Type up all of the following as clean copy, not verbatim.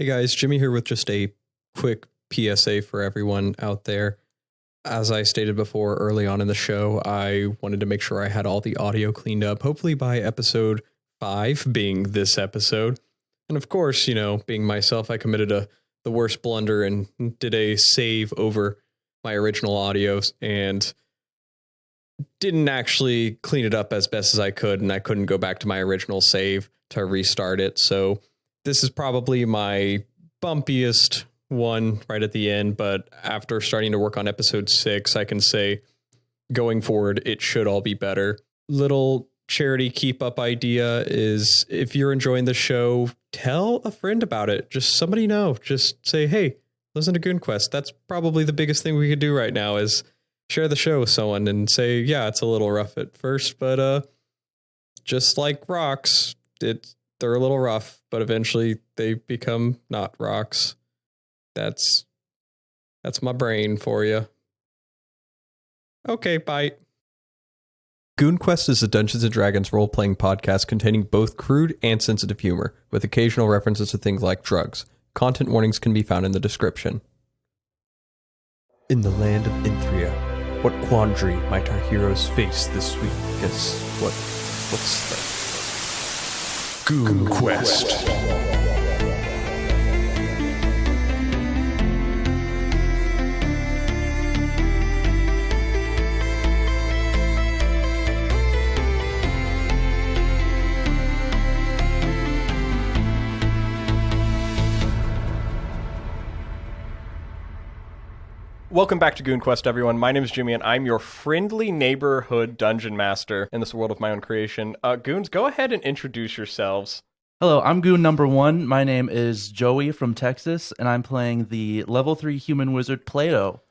Hey guys, Jimmy here with just a quick PSA for everyone out there. As I stated before early on in the show, I wanted to make sure I had all the audio cleaned up, hopefully by episode 5, being this episode. And of course, being myself, I committed the worst blunder and did a save over my original audios and didn't actually clean it up as best as I could, and I couldn't go back to my original save to restart it. So this is probably my bumpiest one right at the end, but after starting to work on episode 6, I can say going forward, it should all be better. Little charity keep up idea is if you're enjoying the show, tell a friend about it. Just somebody know. Just say, hey, listen to Goon Quest. That's probably the biggest thing we could do right now is share the show with someone and say, yeah, it's a little rough at first, but just like rocks, they're a little rough, but eventually they become not rocks. That's my brain for you. Okay, bye. Goon Quest is a Dungeons & Dragons role-playing podcast containing both crude and sensitive humor, with occasional references to things like drugs. Content warnings can be found in the description. In the land of Inthria, what quandary might our heroes face this week? What's the Goon Quest? Welcome back to Goon Quest, everyone. My name is Jimmy, and I'm your friendly neighborhood dungeon master in this world of my own creation. Goons, go ahead and introduce yourselves. Hello, I'm Goon number 1. My name is Joey from Texas, and I'm playing the level 3 human wizard Plato.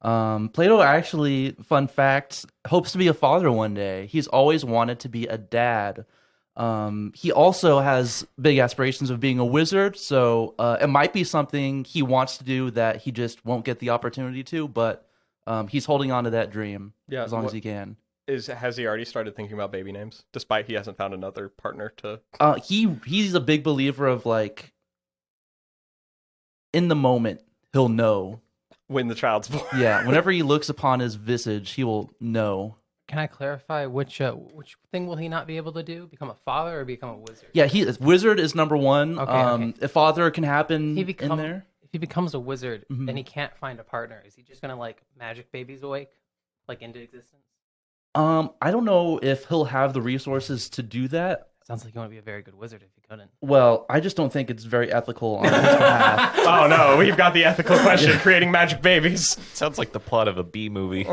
Plato actually, fun fact, hopes to be a father one day. He's always wanted to be a dad. He also has big aspirations of being a wizard, so it might be something he wants to do that he just won't get the opportunity to, but he's holding on to that dream as long as he can. Has he already started thinking about baby names, despite he hasn't found another partner to... He's a big believer of, like, in the moment, he'll know. When the child's born. Yeah, whenever he looks upon his visage, he will know. Can I clarify which thing will he not be able to do? Become a father or become a wizard? Yeah, wizard is number 1. Okay. A father can happen in there. If he becomes a wizard and he can't find a partner, is he just gonna like magic babies awake, like into existence? I don't know if he'll have the resources to do that. Sounds like you want to be a very good wizard if you couldn't. Well, I just don't think it's very ethical on his behalf. Oh no, we've got the ethical question: creating magic babies. Sounds like the plot of a B movie.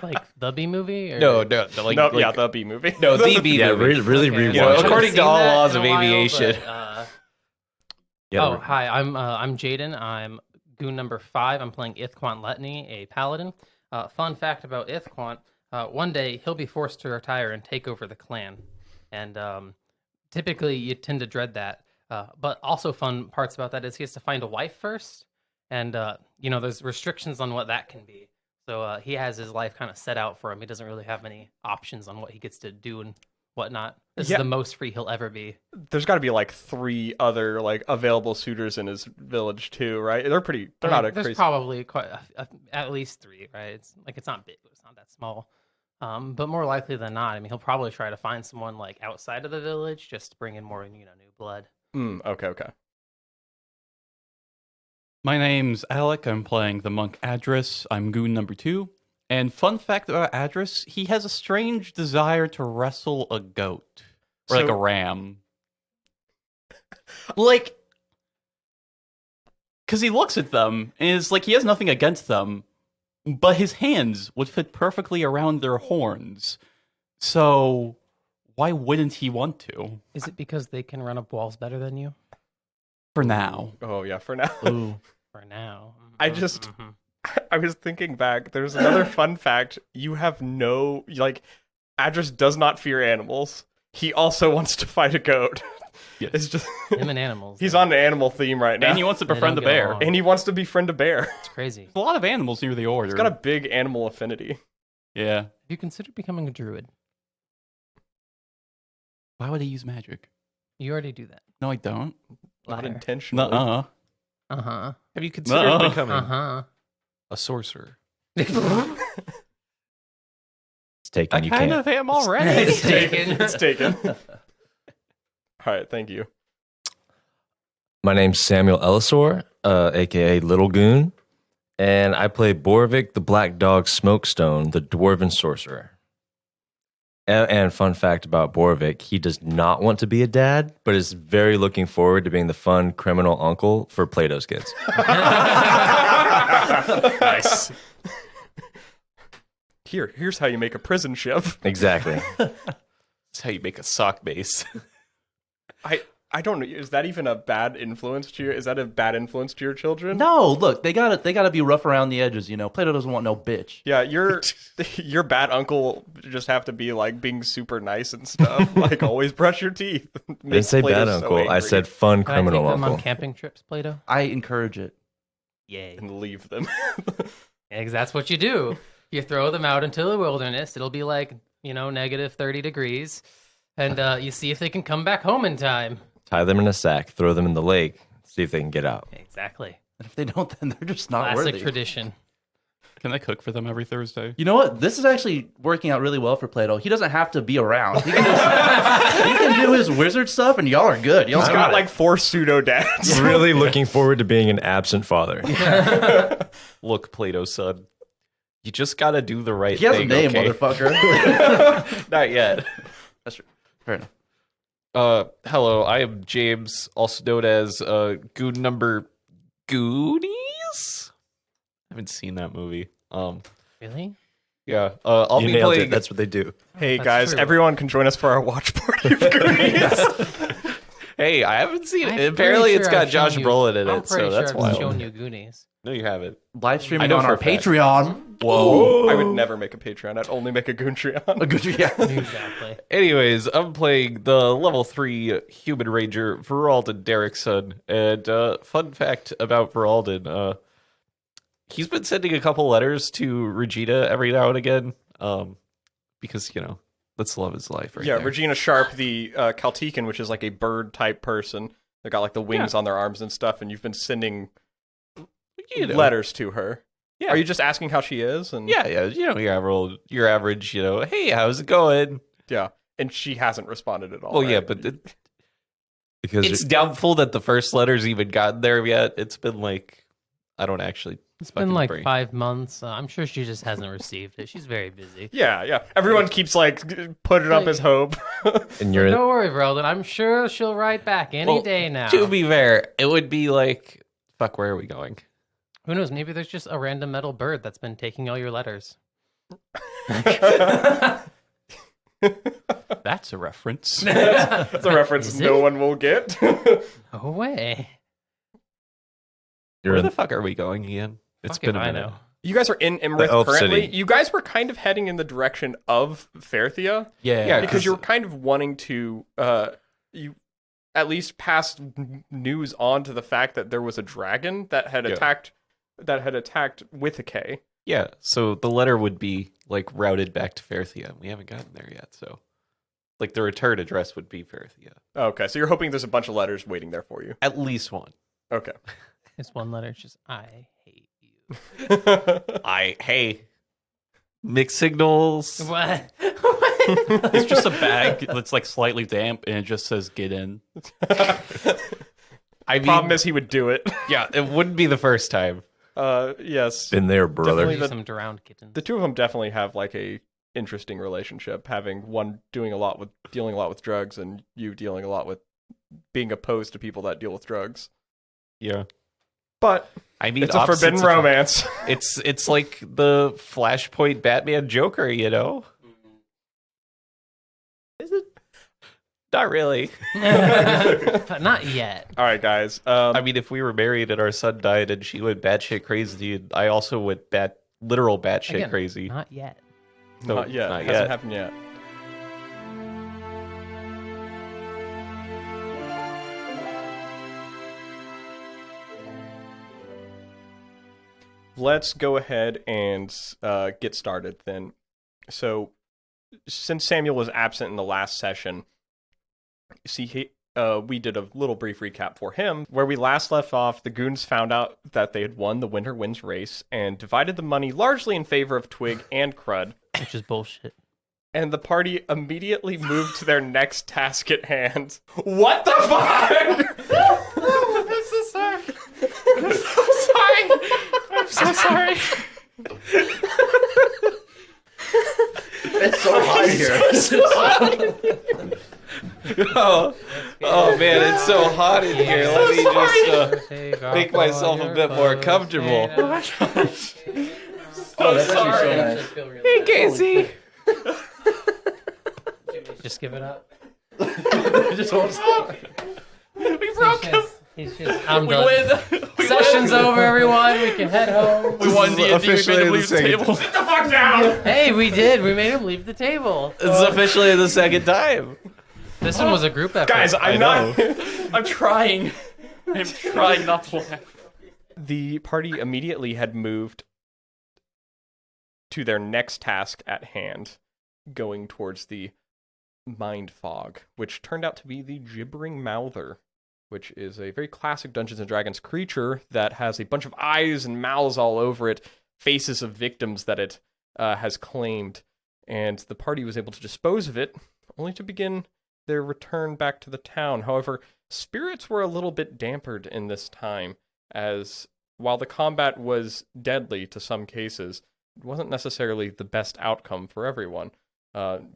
Like the B movie? Or... No, the B movie. No, the B movie. Yeah, really okay. rewatch Yeah, it. according to all laws of while, aviation. But, hi, I'm Jayden. I'm Goon number 5. I'm playing Ithquant Letni, a paladin. Fun fact about Ithquant: one day he'll be forced to retire and take over the clan, and typically you tend to dread that. But also fun parts about that is he has to find a wife first, and there's restrictions on what that can be. So he has his life kind of set out for him. He doesn't really have many options on what he gets to do and whatnot. This is the most free he'll ever be. There's got to be like 3 other like available suitors in his village too, right? They're not a There's crazy. probably quite at least 3, right? It's not big, but it's not that small. But more likely than not, I mean, he'll probably try to find someone like outside of the village just to bring in more, new blood. Okay. My name's Alec. I'm playing the monk Adras. I'm Goon number 2. And fun fact about Adras, he has a strange desire to wrestle a goat. Or like a ram. Like, because he looks at them, and it's like he has nothing against them, but his hands would fit perfectly around their horns. So, why wouldn't he want to? Is it because they can run up walls better than you? For now. Oh yeah, for now. Ooh. For now. I was thinking back. There's another fun fact. You have Adras does not fear animals. He also wants to fight a goat. Yes. It's just him and animals. He's on an animal theme right now. And he wants to befriend the don't get bear. along. And he wants to befriend a bear. It's crazy. There's a lot of animals near the order. He's got a big animal affinity. Yeah. Have you considered becoming a druid? Why would he use magic? You already do that. No, I don't. Not Liar. intentionally. Nuh-uh. Uh-huh. Have you considered Nuh-uh. becoming Uh-huh. a sorcerer? It's taken. I You kind can't. of am already. It's taken. It's taken. All right, thank you. My name's Samuel Elisor, aka Little Goon, and I play Boravik, the Black Dog Smokestone, the Dwarven Sorcerer. And fun fact about Boravik, he does not want to be a dad, but is very looking forward to being the fun criminal uncle for Plato's kids. Nice. Here's how you make a prison ship. Exactly. That's how you make a sock base. I don't know. Is that even a bad influence to you? Is that a bad influence to your children? No, look, they gotta be rough around the edges. You know, Plato doesn't want no bitch. Yeah, your bad uncle just have to be like being super nice and stuff. Like always brush your teeth. I didn't say bad uncle. I said fun Can I criminal take them on uncle. camping trips, Plato? I encourage it. Yay. and leave them. Yeah, 'cause that's what you do. You throw them out into the wilderness. It'll be like, negative 30 degrees. And you see if they can come back home in time. Tie them in a sack, throw them in the lake, see if they can get out. Exactly. And if they don't, then they're just not Classic worthy. tradition. Can I cook for them every Thursday? You know what? This is actually working out really well for Plato. He doesn't have to be around. He can do his wizard stuff, and y'all are good. Y'all He's got like 4 pseudo dads. Really looking forward to being an absent father. Look, Plato's son. You just gotta do the right he has a thing. name, okay? motherfucker. Not yet. That's true. Fair enough. Hello, I am James, also known as Goon number Goonies. I haven't seen that movie. Really? Yeah. I'll You be nailed playing. it. That's what they do. Hey That's guys, true. everyone can join us for our watch party of Goonies. Hey, I haven't seen I'm it. Apparently, pretty it's sure got I've shown Josh you- Brolin in I'm it, pretty so that's sure I've wild. shown you Goonies. No, you haven't. Live I streaming know on for our a fact. Patreon. Whoa. I would never make a Patreon. I'd only make a Goontreon. A good, yeah. Exactly. Anyways, I'm playing the level 3 human ranger, Voralden Derrickson. And fun fact about Voralden, he's been sending a couple letters to Regina every now and again, because, that's the love of his life right Yeah, there. Regina Sharp, the Kaltikan, which is like a bird type person. They got like the wings on their arms and stuff, and you've been sending letters to her. Yeah. Are you just asking how she is? And Yeah, your average, hey, how's it going? yeah, and she hasn't responded at all. Well, yeah, right? but Because it's doubtful that the first letter's even gotten there yet. It's been like, I don't actually. It's been like 5 months. I'm sure she just hasn't received it. She's very busy. yeah. Everyone keeps like putting up his hope. and you're Don't worry, Vrelden. I'm sure she'll write back any day now. To be fair, it would be like, fuck, where are we going? Who knows? Maybe there's just a random metal bird that's been taking all your letters. That's a reference. It's a reference Is no it? one will get. No way. Where the fuck are we going, Ian? It's Fuck if been a I minute. know. You guys are in Emerith Elf currently. City. You guys were kind of heading in the direction of Fairthia. Yeah, Because you were kind of wanting to you at least pass news on to the fact that there was a dragon that had attacked with a K. Yeah, so the letter would be like routed back to Fairthia. We haven't gotten there yet, so like the return address would be Fairthia. Okay, so you're hoping there's a bunch of letters waiting there for you. At least one. Okay. It's one letter. It's just, I hate you. Hey, mixed signals. What? It's just a bag that's like slightly damp and it just says "get in." I mean, Problem is he would do it. yeah, it wouldn't be the first time. Yes. been there, brother. Definitely. Some drowned kittens. The two of them definitely have like a interesting relationship, having one dealing a lot with drugs and you dealing a lot with being opposed to people that deal with drugs. Yeah, But I mean, it's a forbidden romance. It's like the Flashpoint Batman Joker, Is it? Not really. Not yet. All right, guys. I mean, if we were married and our son died and she went batshit crazy, I also went literal batshit Again, crazy. Not yet. No, not yet. not Hasn't yet. happened yet. Let's go ahead and get started then. So, since Samuel was absent in the last session, see, we did a little brief recap for him. Where we last left off, the Goons found out that they had won the Winter Winds race and divided the money largely in favor of Twig and Crud. Which is bullshit. And the party immediately moved to their next task at hand. What the fuck? I'm so sorry. I'm so sorry. It's so hot here. Oh man, it's so hot in here. Let me just make myself a bit more comfortable. Oh, that's actually so nice. Hey, Casey. Just give it up. Just won't stop. We broke him. He's just. I'm done. Session's over, everyone. We can head home. We won D&D. We made him leave the table. Sit the fuck down! Hey, we did. We made him leave the table. It's officially the second time. This one was a group effort. Guys, I'm trying. I'm trying not to laugh. The party immediately had moved to their next task at hand, going towards the Mind Fog, which turned out to be the Gibbering Mouther, which is a very classic Dungeons & Dragons creature that has a bunch of eyes and mouths all over it, faces of victims that it has claimed, and the party was able to dispose of it, only to begin their return back to the town. However, spirits were a little bit dampened in this time, as while the combat was deadly to some cases, it wasn't necessarily the best outcome for everyone.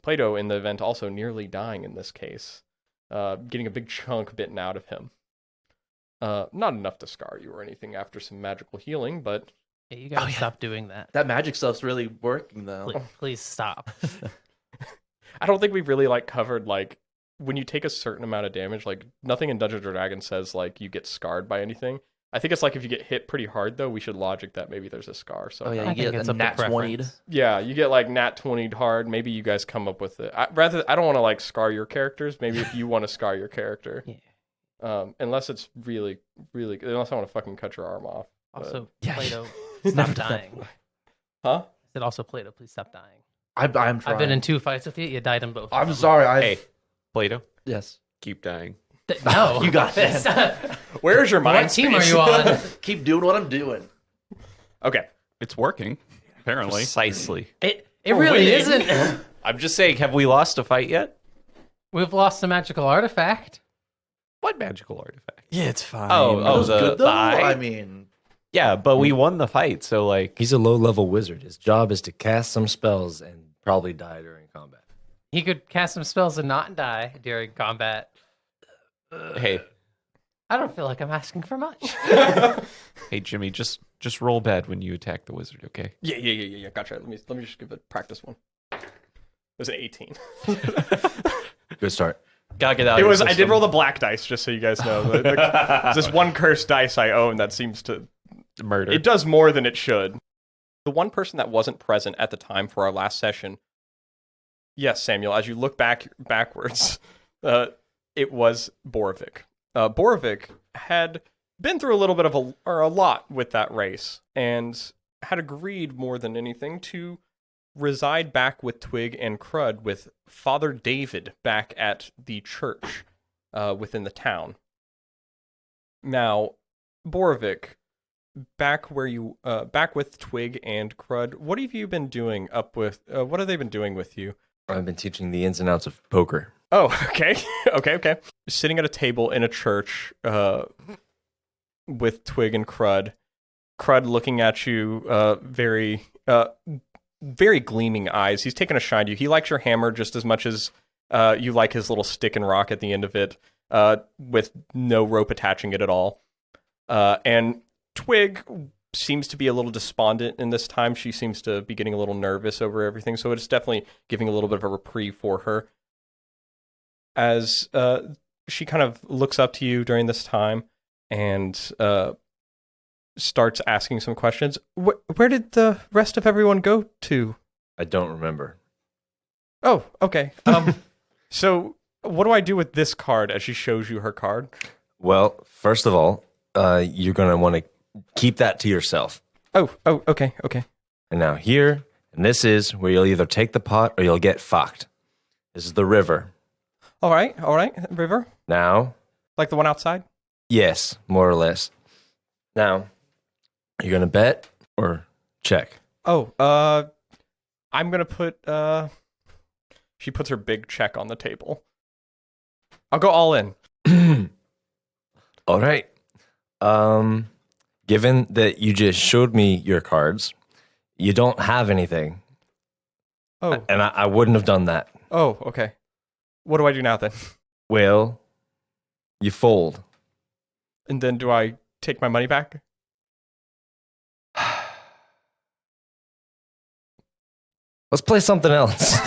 Plato in the event also nearly dying in this case, getting a big chunk bitten out of him. Not enough to scar you or anything after some magical healing, but... Yeah, you gotta stop doing that. That magic stuff's really working, though. Please stop. I don't think we really, covered, when you take a certain amount of damage, nothing in Dungeons & Dragons says, you get scarred by anything. I think it's if you get hit pretty hard, though, we should logic that maybe there's a scar. So you get a nat 20'd. Yeah, you get nat 20'd hard. Maybe you guys come up with it. I don't want to scar your characters. Maybe if you want to scar your character. Yeah. Unless it's really, really, unless I want to fucking cut your arm off. Also, Plato, stop dying. Huh? I said also, Plato, please stop dying. I'm trying. I've been in 2 fights with you. You died in both. I'm sorry. Hey, Plato. Yes. Keep dying. No. You got this. Where's your mind What team are you on? Keep doing what I'm doing. Okay. It's working, apparently. Precisely. It really isn't. I'm just saying, have we lost a fight yet? We've lost a magical artifact. What magical artifact? Yeah, it's fine. Oh, the good, though? eye? I mean... Yeah, but we won the fight, so He's a low-level wizard. His job is to cast some spells and probably die during combat. He could cast some spells and not die during combat. Hey. I don't feel like I'm asking for much. Hey, Jimmy, just roll bad when you attack the wizard, okay? Yeah. Gotcha. Let me just give a practice one. It was an 18. Good start. Gotta get out. I did roll the black dice, just so you guys know. This one cursed dice I own that seems to murder. It does more than it should. The one person that wasn't present at the time for our last session. Yes, Samuel. As you look backwards, it was Boravik. Boravik had been through a little bit of a lot with that race, and had agreed more than anything to reside back with Twig and Crud with Father David back at the church within the town. Now, Boravik, back with Twig and Crud, what have you been doing what have they been doing with you? I've been teaching the ins and outs of poker. Oh, okay. Okay. Sitting at a table in a church with Twig and Crud. Crud looking at you very gleaming eyes. He's taken a shine to you. He likes your hammer just as much as you like his little stick and rock at the end of it, with no rope attaching it at all. And Twig seems to be a little despondent in this time. She seems to be getting a little nervous over everything, so it's definitely giving a little bit of a reprieve for her. As she kind of looks up to you during this time and starts asking some questions. Where did the rest of everyone go to? I don't remember. Oh, okay. So what do I do with this card as she shows you her card? Well, first of all, you're going to want to keep that to yourself. Oh, okay. And now here, and this is where you'll either take the pot or you'll get fucked. This is the river. All right, River. Now, Like the one outside? yes, more or less. Now, you're going to bet or check? Oh, I'm gonna put, she puts her big check on the table. I'll go all in. All right. Given that you just showed me your cards, you don't have anything. Oh. And I wouldn't have done that. Oh, okay. What do I do now then? Well, you fold. And then do I take my money back? Let's play something else.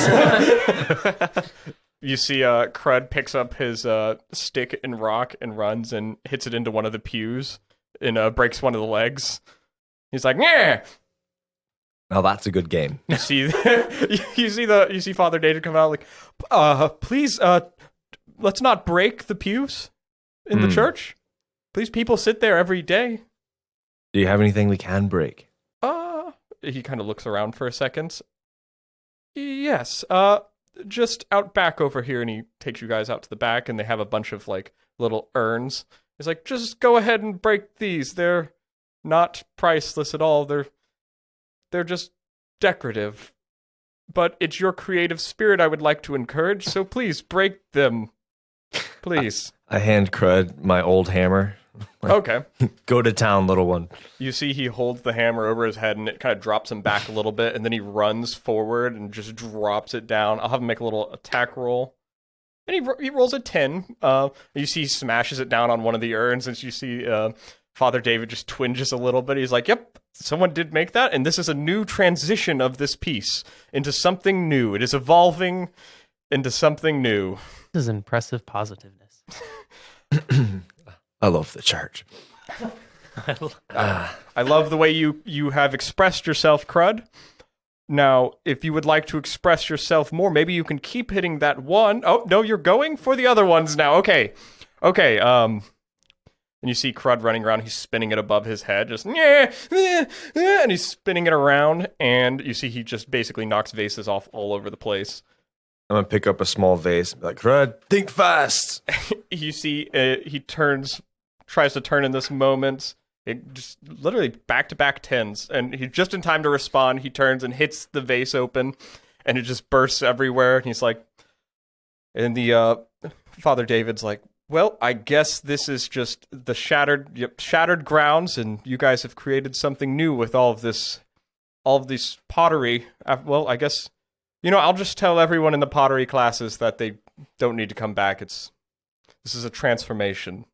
You see Crud picks up his stick and rock and runs and hits it into one of the pews and breaks one of the legs. He's like, yeah. Now that's a good game. You see you see Father David come out like, please let's not break the pews in the church. Please, people sit there every day. Do you have anything we can break? He kind of looks around for a second. Yes, just out back over here, and he takes you guys out to the back, and they have a bunch of like little urns. He's like, just go ahead and break these. They're not priceless at all. They're just decorative. But it's your creative spirit I would like to encourage, so please break them. Please. I hand Crud my old hammer. Okay. Go to town, little one. You see he holds the hammer over his head and it kind of drops him back a little bit, and then he runs forward and just drops it down. I'll have him make a little attack roll. And he rolls a 10. You see he smashes it down on one of the urns, and you see Father David just twinges a little bit. He's like, yep, someone did make that, and this is a new transition of this piece into something new. It is evolving into something new. This is impressive positiveness. I love the church. I love the way you have expressed yourself, Crud. Now, if you would like to express yourself more, maybe you can keep hitting that one. Oh, no, you're going for the other ones now. Okay. And you see Crud running around. He's spinning it above his head. Just, and he's spinning it around. And you see he just basically knocks vases off all over the place. I'm going to pick up a small vase and be like, Crud, think fast. You see he tries to turn in this moment. It just literally back-to-back 10s. And he's just in time to respond. He turns and hits the vase open. And it just bursts everywhere. And he's like, and the Father David's like, well, I guess this is just the shattered grounds, and you guys have created something new with all of this pottery. Well, I guess, I'll just tell everyone in the pottery classes that they don't need to come back. This is a transformation.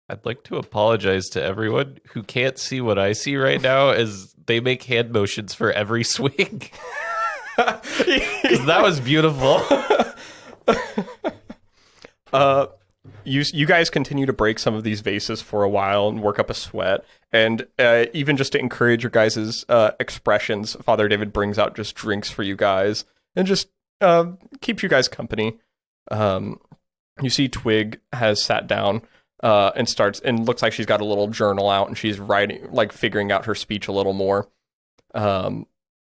I'd like to apologize to everyone who can't see what I see right now as they make hand motions for every swing. 'Cause that was beautiful. You guys continue to break some of these vases for a while and work up a sweat. And even just to encourage your guys' expressions, Father David brings out just drinks for you guys and just keeps you guys company. You see Twig has sat down and looks like she's got a little journal out and she's writing, like figuring out her speech a little more.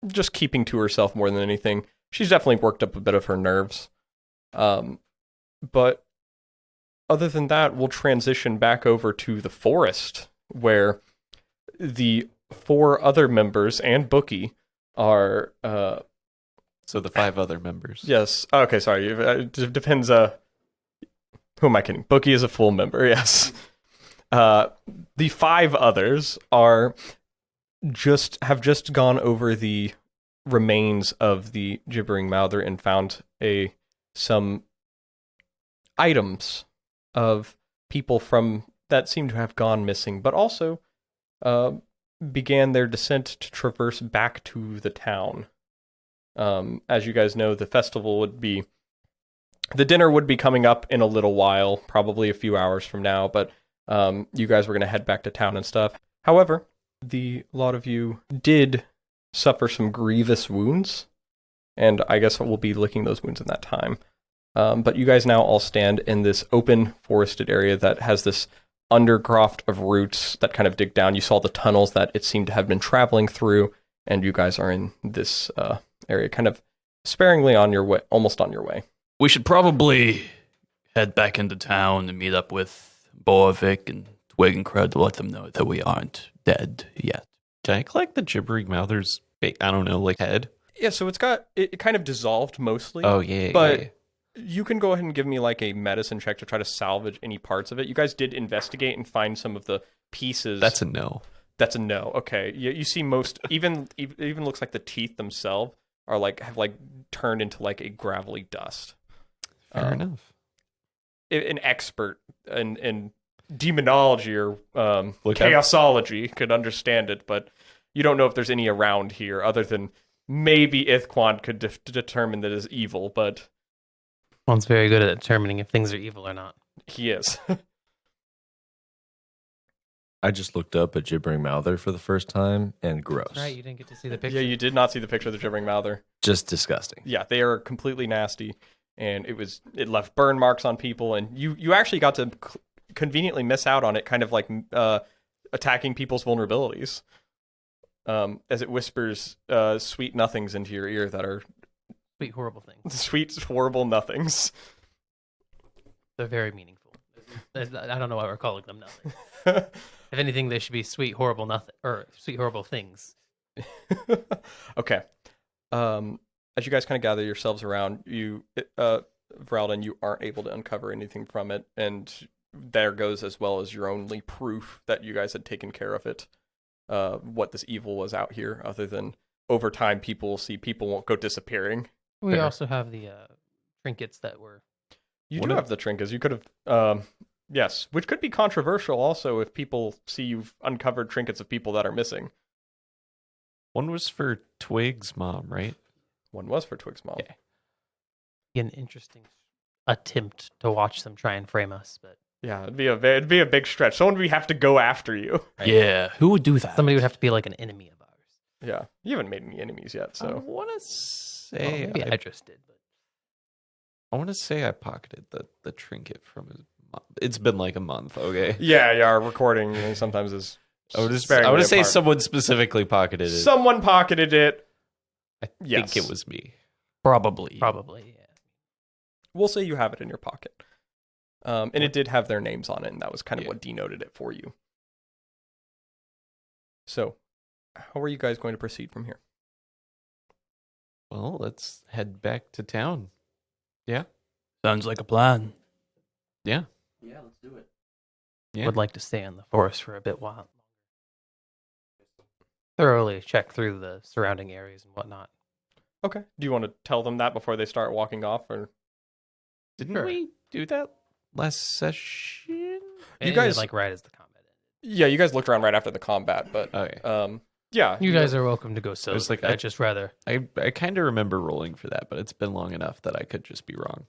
Just keeping to herself more than anything. She's definitely worked up a bit of her nerves. But other than that, we'll transition back over to the forest, where the 4 other members and Bookie are... So the 5 other members. Yes. Okay, sorry. It depends... who am I kidding? Bookie is a full member, yes. The 5 others have just gone over the remains of the Gibbering Mouther and found some items of people that seem to have gone missing, but also began their descent to traverse back to the town. As you guys know, the dinner would be coming up in a little while, probably a few hours from now, but you guys were going to head back to town and stuff. However, a lot of you did suffer some grievous wounds, and I guess we'll be licking those wounds in that time. But you guys now all stand in this open forested area that has this undercroft of roots that kind of dig down. You saw the tunnels that it seemed to have been traveling through, and you guys are in this area kind of sparingly on your way, almost on your way. We should probably head back into town and meet up with Boravik and Twig and Crud to let them know that we aren't dead yet. Can I collect the Gibbering Mouther's, I don't know, like head? Yeah, so it kind of dissolved mostly. Oh, yeah. But yeah. you can go ahead and give me like a medicine check to try to salvage any parts of it. You guys did investigate and find some of the pieces. That's a no. That's a no. Okay. You see most, even looks like the teeth themselves are have turned into like a gravelly dust. Fair enough. An expert in demonology or Look, chaosology could understand it, but you don't know if there's any around here other than maybe Ithquant could determine that it is evil, but One's very good at determining if things are evil or not. he is. I just looked up at Gibbering Mouther for the first time, and gross. That's right, you didn't get to see the picture. Yeah, you did not see the picture of the Gibbering Mouther. Just disgusting. Yeah, they are completely nasty, and it left burn marks on people, and you actually got to conveniently miss out on it, kind of like attacking people's vulnerabilities, as it whispers sweet nothings into your ear that are Sweet, horrible things. sweet, horrible nothings. They're very meaningful. I don't know why we're calling them nothing. If anything, they should be sweet, horrible nothing, or sweet, horrible things. Okay. As you guys kind of gather yourselves around, Voralden, you aren't able to uncover anything from it, and there goes as well as your only proof that you guys had taken care of it. What this evil was out here, other than over time people will see people won't go disappearing. We Fair. also have the trinkets that were... You do have the trinkets. You could have, yes, which could be controversial also if people see you've uncovered trinkets of people that are missing. One was for Twig's mom, right? One was for Twig's mom. Okay. An interesting attempt to watch them try and frame us, but... Yeah, it'd be a big stretch. Someone would have to go after you. Right. Yeah, who would do that? Somebody would have to be like an enemy of ours. Yeah, you haven't made any enemies yet, I so want to Well, say maybe Idris did, but... I want to say I pocketed the trinket from his mom. It's been like a month, okay? yeah, our recording sometimes is. I would sparingly say apart. someone specifically pocketed it. Someone pocketed it. I Yes. think it was me. Probably. Probably, yeah. We'll say you have it in your pocket. And it did have their names on it, and that was kind of what denoted it for you. So, how are you guys going to proceed from here? Well, let's head back to town. Yeah? Sounds like a plan. Yeah. Yeah, let's do it. Yeah. Would like to stay in the forest for a bit while. Thoroughly check through the surrounding areas and whatnot. Okay. Do you want to tell them that before they start walking off, or Didn't Sure. we do that last session? You guys- like right as the combat ended. yeah, you guys looked around right after the combat, but Okay. yeah, You guys are welcome to go so. was like, I'd just rather. I kind of remember rolling for that, but it's been long enough that I could just be wrong.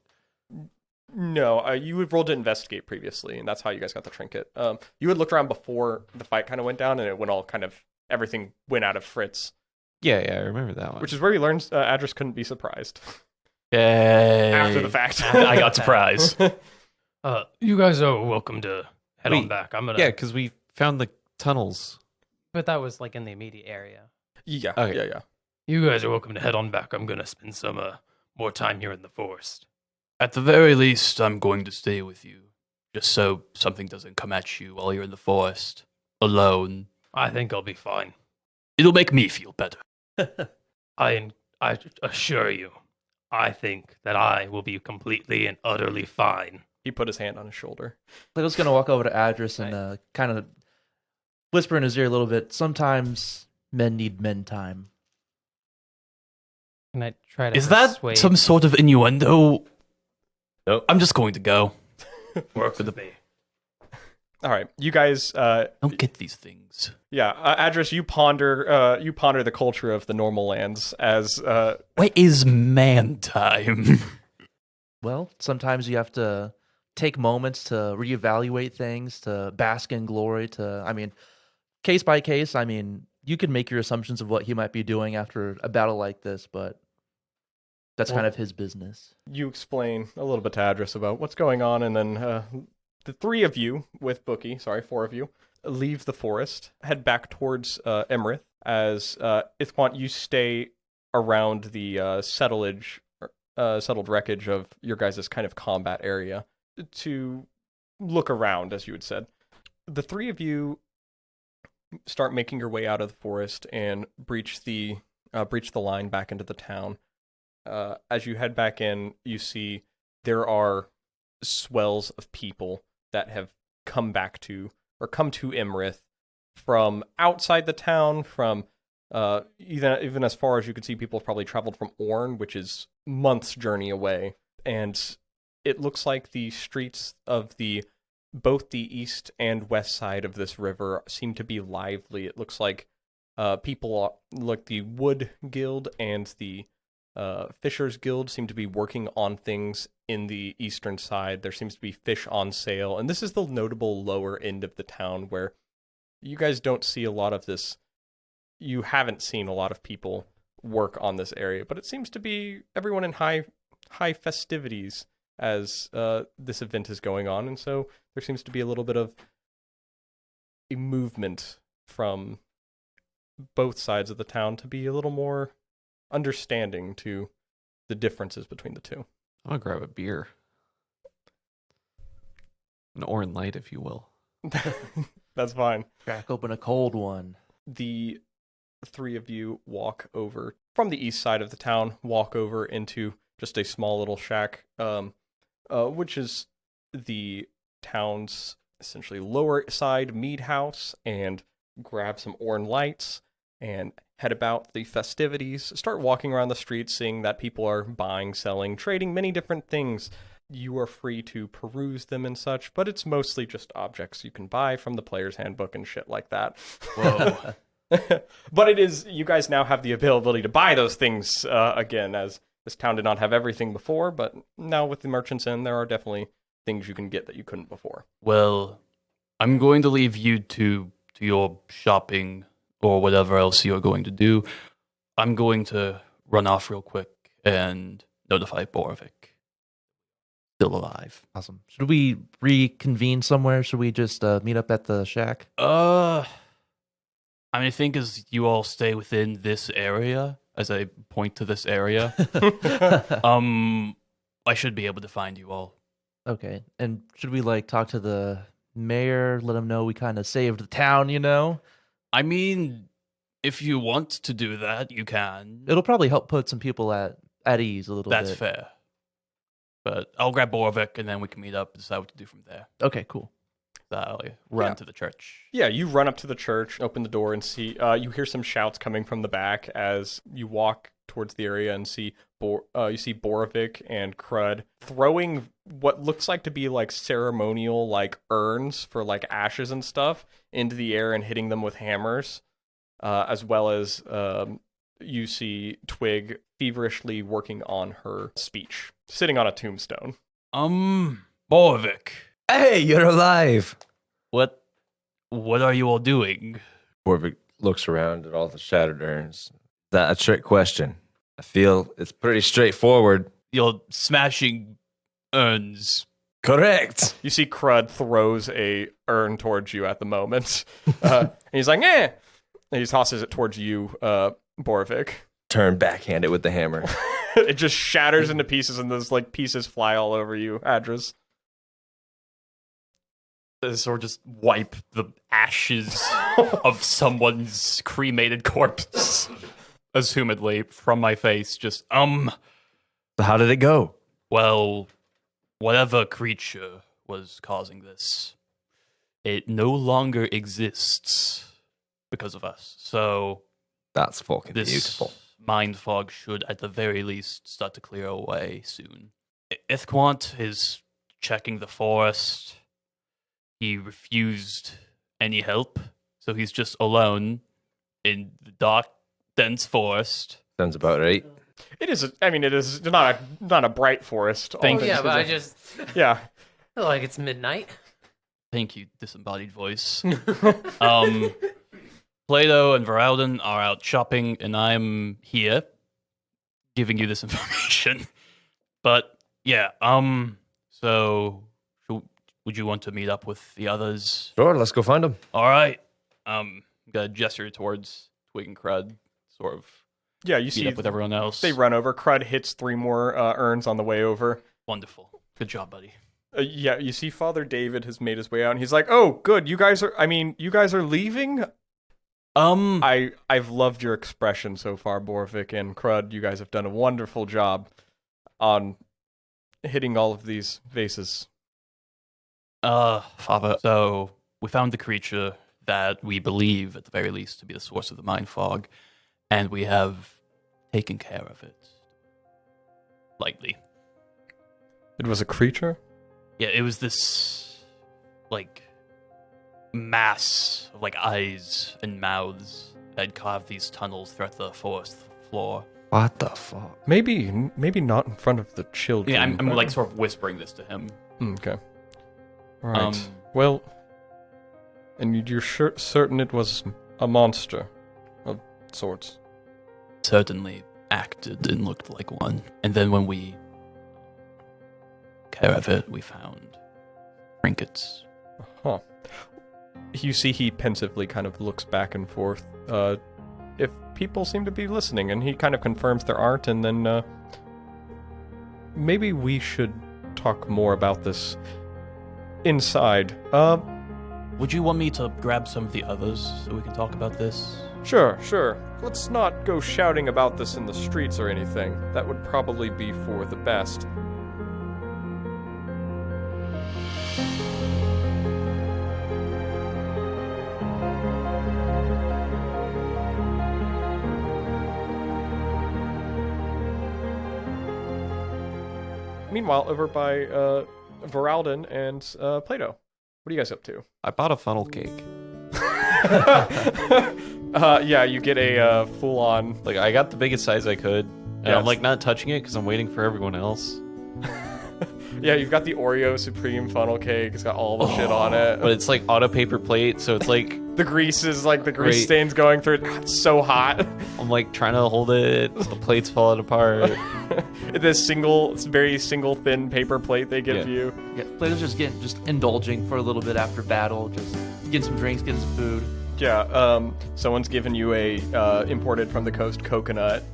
No, you had rolled to investigate previously, and that's how you guys got the trinket. You had looked around before the fight kind of went down, and it went all kind of everything went out of Fritz, Yeah, I remember that one. which is where you learned Adras couldn't be surprised Yay. after the fact. I got surprised. You guys are welcome to head on Wait, back. I'm gonna. Yeah, because we found the tunnels. But that was like in the immediate area. yeah, Okay. yeah. You guys are welcome to head on back. I'm gonna spend some more time here in the forest. At the very least, I'm going to stay with you, just so something doesn't come at you while you're in the forest, alone. I think I'll be fine. It'll make me feel better. I assure you, I think that I will be completely and utterly fine. He put his hand on his shoulder. Plato's gonna walk over to Adris and kind of whisper in his ear a little bit. Sometimes men need men time. Can I try to Is that persuade- some sort of innuendo? Nope. I'm just going to go. Work for the bay. All right, you guys. Don't get these things. Yeah, Adras, you ponder the culture of the normal lands as What is man time? Well, sometimes you have to take moments to reevaluate things, to bask in glory, case by case. I mean, you can make your assumptions of what he might be doing after a battle like this, but that's kind of his business. you explain a little bit to Adras about what's going on, and then the three of you, with Bookie, four of you, leave the forest, head back towards Emerith, as Ithquant, you stay around the settled wreckage of your guys' kind of combat area. to look around, as you had said. The three of you start making your way out of the forest and breach the line back into the town. As you head back in, you see there are swells of people that have come to Emerith from outside the town, from even as far as you could see. People have probably traveled from Orne, which is months' journey away, and it looks like the streets of both the east and west side of this river seem to be lively. It looks like people like the Wood Guild and the Fishers Guild seem to be working on things in the eastern side. There seems to be fish on sale, and this is the notable lower end of the town where you guys don't see a lot of this. You haven't seen a lot of people work on this area, but it seems to be everyone in high festivities as this event is going on, and so there seems to be a little bit of a movement from both sides of the town to be a little more understanding to the differences between the two. I'll grab a beer. An Orin Light, if you will. That's fine. Crack open a cold one. The three of you walk over from the east side of the town, walk over into just a small little shack, which is the town's essentially lower side mead house, and grab some Orin Lights and head about the festivities. Start walking around the streets, seeing that people are buying, selling, trading many different things. You are free to peruse them and such, but it's mostly just objects you can buy from the player's handbook and shit like that. Whoa. But it is, you guys now have the ability to buy those things again, as this town did not have everything before, but now with the merchants in, there are definitely things you can get that you couldn't before. Well, I'm going to leave you to your shopping or whatever else you're going to do. I'm going to run off real quick and notify Boravik. Still alive. Awesome. Should we reconvene somewhere? Should we just meet up at the shack? I think as you all stay within this area, as I point to this area, I should be able to find you all. Okay. And should we talk to the mayor, let him know we kind of saved the town, you know? I mean, if you want to do that, you can. It'll probably help put some people at ease a little bit. That's fair. But I'll grab Boravik and then we can meet up and decide what to do from there. Okay, cool. So I'll run to the church. Yeah, you run up to the church, open the door, and see. You hear some shouts coming from the back as you walk towards the area and see. You see Boravik and Crud throwing what looks like to be ceremonial urns for ashes and stuff into the air and hitting them with hammers, as well as you see Twig feverishly working on her speech, sitting on a tombstone. Boravik. Hey, you're alive. What are you all doing? Boravik looks around at all the shattered urns. That a trick question? I feel it's pretty straightforward. You're smashing urns. Correct. You see Crud throws a urn towards you at the moment. And he's like, eh! And he tosses it towards you, Boravik. Turn backhand it with the hammer. It just shatters into pieces, and those pieces fly all over you, Adras. Or just wipe the ashes of someone's cremated corpse, assumedly, from my face. Just, So how did it go? Well, whatever creature was causing this, it no longer exists because of us. So That's fucking this beautiful. mind fog should, at the very least, start to clear away soon. Ithquant is checking the forest. He refused any help, so he's just alone in the dark, dense forest. Sounds about right. It is. It is not a bright forest. Thank Oh you. yeah, but I just Yeah. feel like it's midnight. Thank you, disembodied voice. Plato and Voralden are out shopping, and I'm here giving you this information. But yeah, so would you want to meet up with the others? Sure, let's go find him. All right. Got a gesture towards Twig and Crud, sort of. Yeah, you Meet see up with everyone else. they run over. Crud hits 3 more urns on the way over. Wonderful. Good job, buddy. Yeah, you see Father David has made his way out, and he's like, "Oh, good. You guys are leaving?" I've loved your expression so far, Borvik and Crud. You guys have done a wonderful job on hitting all of these vases. Father, so we found the creature that we believe, at the very least, to be the source of the mind fog, and we have taken care of it. Lightly. It was a creature? Yeah, it was this, like, mass of, like, eyes and mouths that had carved these tunnels throughout the forest floor. What the fuck? Maybe not in front of the children. Yeah, I'm like, sort of whispering this to him. Okay. Right. Well, and you're certain it was a monster of sorts? Certainly acted and looked like one. And then when we care of it, we found trinkets. Huh. You see he pensively kind of looks back and forth. If people seem to be listening, and he kind of confirms there aren't, and then maybe we should talk more about this inside. Would you want me to grab some of the others so we can talk about this? Sure. Let's not go shouting about this in the streets or anything. That would probably be for the best. Meanwhile, over by Voralden and Plato, what are you guys up to? I bought a funnel cake. Yeah, you get a full-on... Like, I got the biggest size I could, and Yes. I'm, like, not touching it because I'm waiting for everyone else. Yeah, you've got the Oreo Supreme funnel cake. It's got all the shit on it. But it's, like, on a paper plate, so it's, like... The grease is, like, the grease Right. stains going through it. It's so hot. I'm, like, trying to hold it. The plate's falling apart. This very single thin paper plate they give you. Yeah, Plato's just indulging for a little bit after battle, just getting some drinks, getting some food. Yeah, someone's given you a imported from the coast coconut.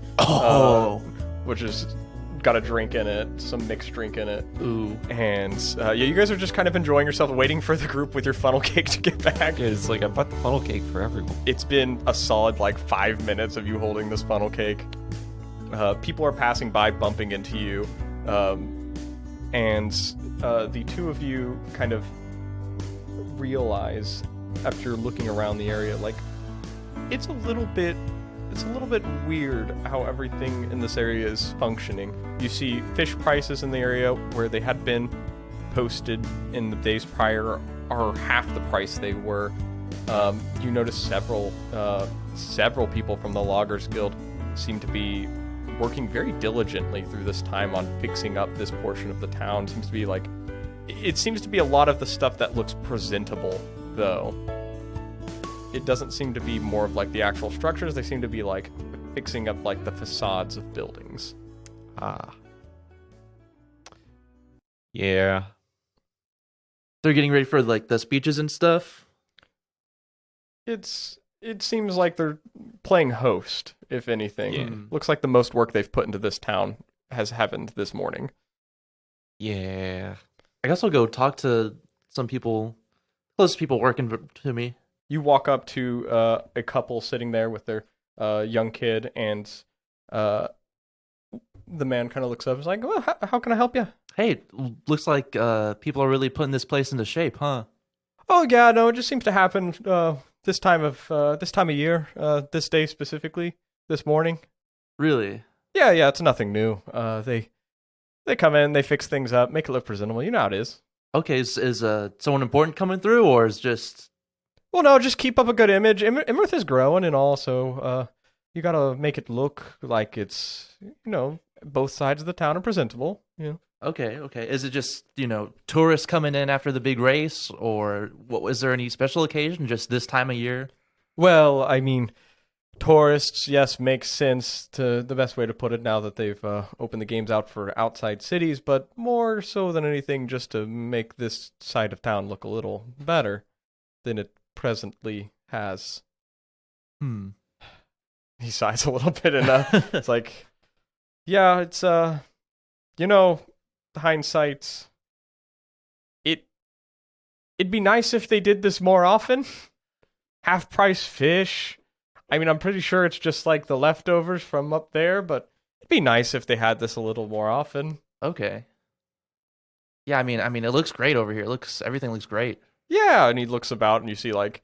Which has got a drink in it, some mixed drink in it. Ooh. And yeah, you guys are just kind of enjoying yourself, waiting for the group with your funnel cake to get back. Yeah, it's like, I bought the funnel cake for everyone. It's been a solid, 5 minutes of you holding this funnel cake. People are passing by, bumping into you. And the two of you kind of realize, after looking around the area, it's a little bit weird how everything in this area is functioning. You see fish prices in the area where they had been posted in the days prior are half the price they were. You notice several people from the Loggers Guild seem to be working very diligently through this time on fixing up this portion of the town. It seems to be a lot of the stuff that looks presentable, though. It doesn't seem to be more of the actual structures. They seem to be fixing up the facades of buildings. Ah. Yeah. They're getting ready for the speeches and stuff. It seems like they're playing host, if anything. Yeah. Looks like the most work they've put into this town has happened this morning. Yeah. I guess I'll go talk to some people, close people working to me. You walk up to a couple sitting there with their young kid, and the man kind of looks up and is like, well, how can I help you? Hey, looks like people are really putting this place into shape, huh? Oh, yeah, no, it just seems to happen this time of year, this day specifically, this morning. Really? Yeah, it's nothing new. They come in, they fix things up, make it look presentable. You know how it is. Okay, is someone important coming through, or is just... Well, no, just keep up a good image. Emerith is growing and all, so you gotta make it look like it's, both sides of the town are presentable. Yeah. Okay. Is it just, tourists coming in after the big race, or was there any special occasion just this time of year? Well, I mean, tourists, yes, makes sense to the best way to put it now that they've opened the games out for outside cities, but more so than anything just to make this side of town look a little better than it presently has. He sighs a little bit and it's like, yeah, it's hindsight it'd be nice if they did this more often. Half-price fish. I mean, I'm pretty sure it's just like the leftovers from up there, but it'd be nice if they had this a little more often. Okay. Yeah, I mean, it looks great over here. Everything looks great. Yeah, and he looks about and you see like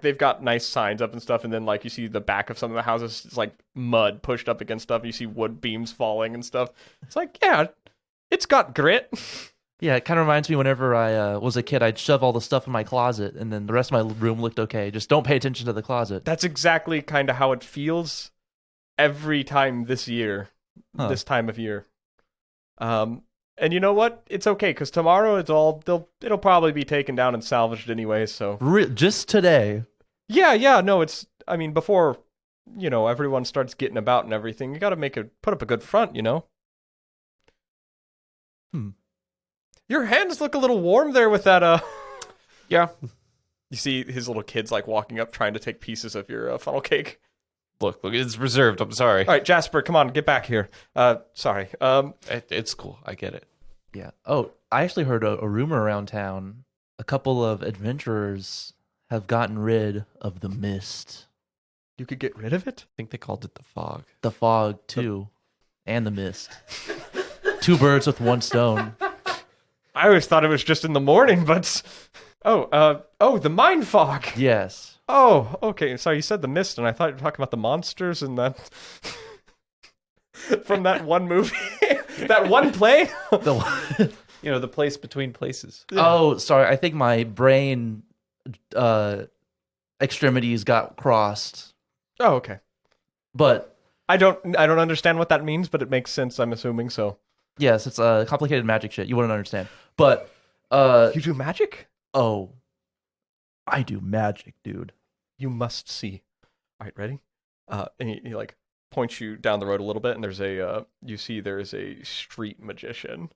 they've got nice signs up and stuff, and then like you see the back of some of the houses, it's like mud pushed up against stuff, and you see wood beams falling and stuff. It's like, yeah, it's got grit. Yeah, it kind of reminds me whenever I was a kid, I'd shove all the stuff in my closet, and then the rest of my room looked okay. Just don't pay attention to the closet. That's exactly kind of how it feels every time this this time of year. And you know what? It's okay, because tomorrow it'll probably be taken down and salvaged anyway, so... Just today? Yeah, no, I mean, before, everyone starts getting about and everything, you gotta put up a good front, Your hands look a little warm there with that, Yeah. You see his little kids, like, walking up trying to take pieces of your funnel cake. Look, it's reserved. I'm sorry. All right, Jasper, come on, get back here. Sorry. It's cool. I get it. Yeah. Oh, I actually heard a rumor around town. A couple of adventurers have gotten rid of the mist. You could get rid of it? I think they called it the fog. The fog, too. And the mist. 2 birds with 1 stone. I always thought it was just in the morning, but... the mind fog. Yes. Oh, okay. Sorry, you said the mist, and I thought you were talking about the monsters and that... from that one movie. That one play. The place between places. Yeah. Oh, sorry. I think my brain extremities got crossed. Oh, okay. But I don't understand what that means, but it makes sense, I'm assuming so. Yes, it's complicated magic shit. You wouldn't understand. But you do magic? Oh. I do magic, dude. You must see. All right, ready? And he like points you down the road a little bit, and there's a street magician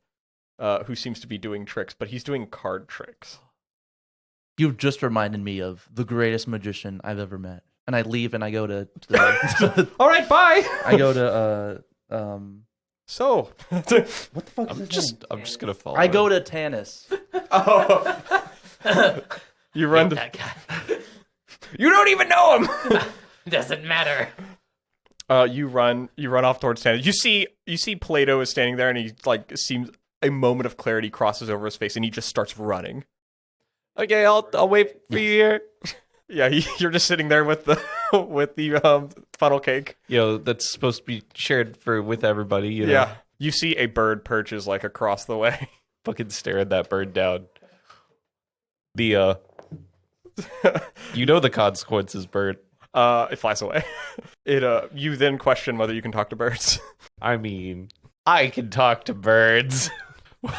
who seems to be doing tricks, but he's doing card tricks. You've just reminded me of the greatest magician I've ever met. And I leave and I go to all right, bye. I go to So what the fuck I'm just gonna follow. I go to Tanis. Oh. You run to that guy. You don't even know him. Doesn't matter. You run off towards Tannis. You see Plato is standing there, and he like seems a moment of clarity crosses over his face, and he just starts running. Okay, I'll wait for you here. Yeah, you're just sitting there with the funnel cake. That's supposed to be shared with everybody. Yeah, you see a bird perches like across the way. Fucking stare at that bird down. The the consequences, bird. It flies away. You then question whether you can talk to birds. I mean, I can talk to birds.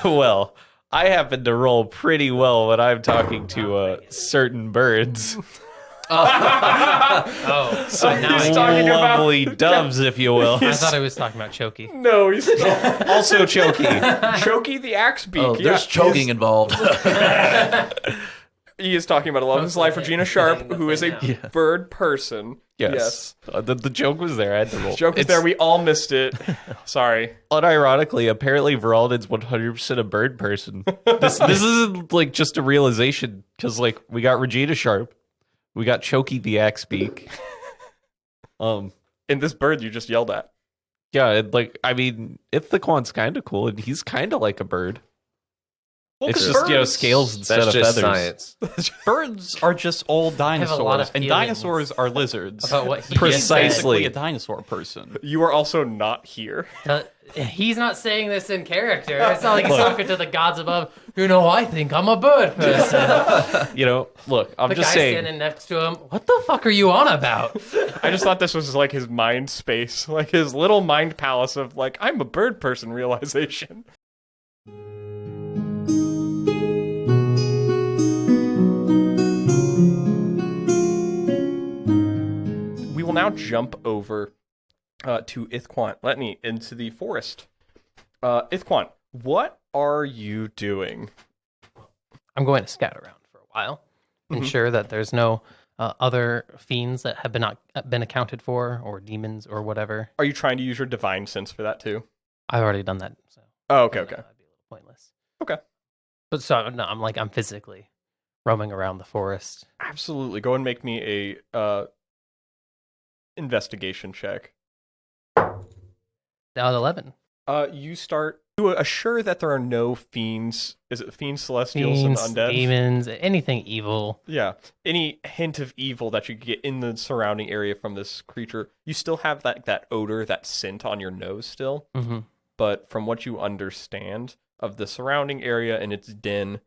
Well, I happen to roll pretty well when I'm talking to certain birds. Oh, Some now I talking about- lovely doves, if you will. I thought I was talking about Choky. No, he's Also Choky. Choky the axe beak. Oh, there's choking involved. He is talking about a love of his life, Regina Sharp, who is a bird person. Yes. The joke was there. I had to roll. Joke is there. We all missed it. Sorry. Unironically, apparently Voralden's 100% a bird person. This isn't like just a realization, because like we got Regina Sharp, we got Choky the axe beak. And this bird you just yelled at. Yeah, Ithquant's kind of cool, and he's kind of like a bird. Well, It's 'cause just scales instead That's of just feathers. science. birds are just old a lot of dinosaurs, and feelings dinosaurs are lizards. about what he He's Precisely. basically a dinosaur person. You are also not here. He's not saying this in character. It's not like he's talking to the gods above. I think I'm a bird person. Look, I'm The just guy saying. standing next to him. What the fuck are you on about? I just thought this was like his mind space, like his little mind palace of like, I'm a bird person realization. We will now jump over to Ithquant, Letni, into the forest. Ithquant, what are you doing? I'm going to scout around for a while, ensure that there's no other fiends that have been accounted for, or demons, or whatever. Are you trying to use your divine sense for that too? I've already done that. So Oh, okay. that'd be a little pointless. Okay. But so no, I'm physically roaming around the forest. Absolutely. Go and make me a investigation check. Now 11. You start to assure that there are no fiends. Is it fiends, celestials, Fiends, and undead? demons, anything evil. Yeah. Any hint of evil that you get in the surrounding area from this creature. You still have that odor, that scent on your nose still. Mm-hmm. But from what you understand of the surrounding area and its den,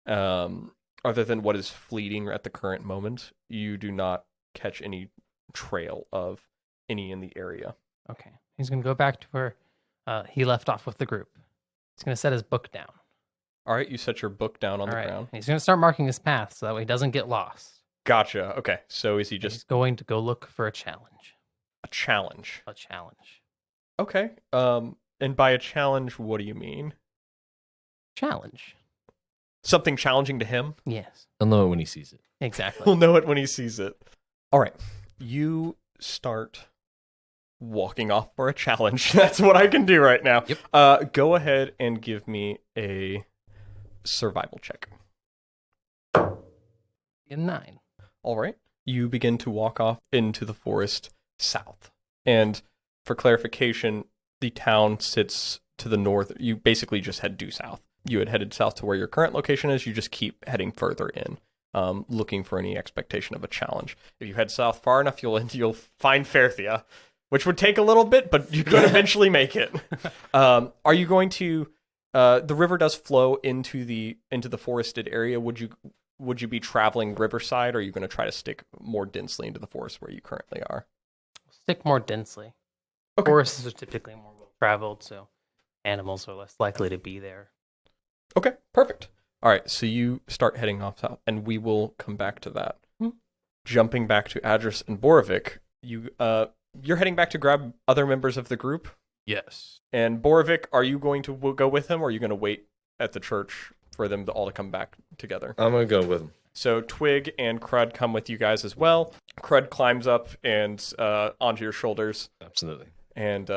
other than what is fleeting at the current moment, you do not catch any trail of any in the area. Okay. He's going to go back to where he left off with the group. He's going to set his book down. All right, you set your book down on the ground. He's going to start marking his path so that way he doesn't get lost. Gotcha. Okay, so is he just... He's going to go look for a challenge. A challenge? A challenge. Okay. And by a challenge, what do you mean? Challenge. Something challenging to him? Yes. He'll know it when he sees it. Exactly. He'll know it when he sees it. All right. You start walking off for a challenge. That's what I can do right now. Yep. Go ahead and give me a survival check. 9. All right. You begin to walk off into the forest south. And for clarification, the town sits to the north. You basically just head due south. You had headed south to where your current location is. You just keep heading further in, looking for any expectation of a challenge. If you head south far enough, you'll find Fairthia, which would take a little bit, but you could eventually make it. Are you going to... the river does flow into the forested area. Would you be traveling riverside, or are you going to try to stick more densely into the forest where you currently are? Stick more densely. Okay. Forests are typically more well-traveled, so animals are less likely to be there. Okay, perfect. All right, so you start heading off south, and we will come back to that. Jumping back to Adras and Boravik, you're heading back to grab other members of the group? Yes. And Boravik, are you going to go with him, or are you going to wait at the church for them all to come back together? I'm going to go with him. So Twig and Crud come with you guys as well. Crud climbs up and onto your shoulders. Absolutely. And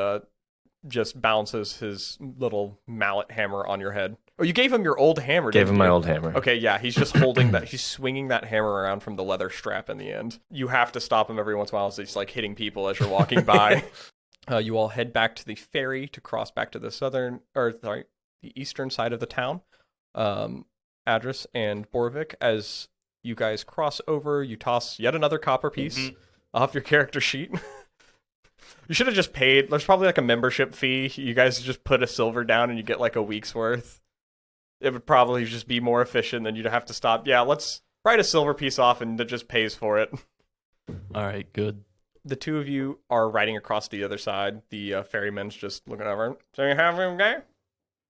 just bounces his little mallet hammer on your head. Oh, you gave him your old hammer, Gave didn't him my you? old hammer. Okay, yeah, he's just holding that. He's swinging that hammer around from the leather strap in the end. You have to stop him every once in a while as he's like hitting people as you're walking by. You all head back to the ferry to cross back to the the eastern side of the town. Adras and Boravik, as you guys cross over, you toss yet another copper piece off your character sheet. You should have just paid. There's probably like a membership fee. You guys just put a silver down and you get like a week's worth. It would probably just be more efficient than you'd have to stop. Yeah, let's write a silver piece off and it just pays for it. All right, good. The two of you are riding across the other side. The ferryman's just looking over. So you have him, okay?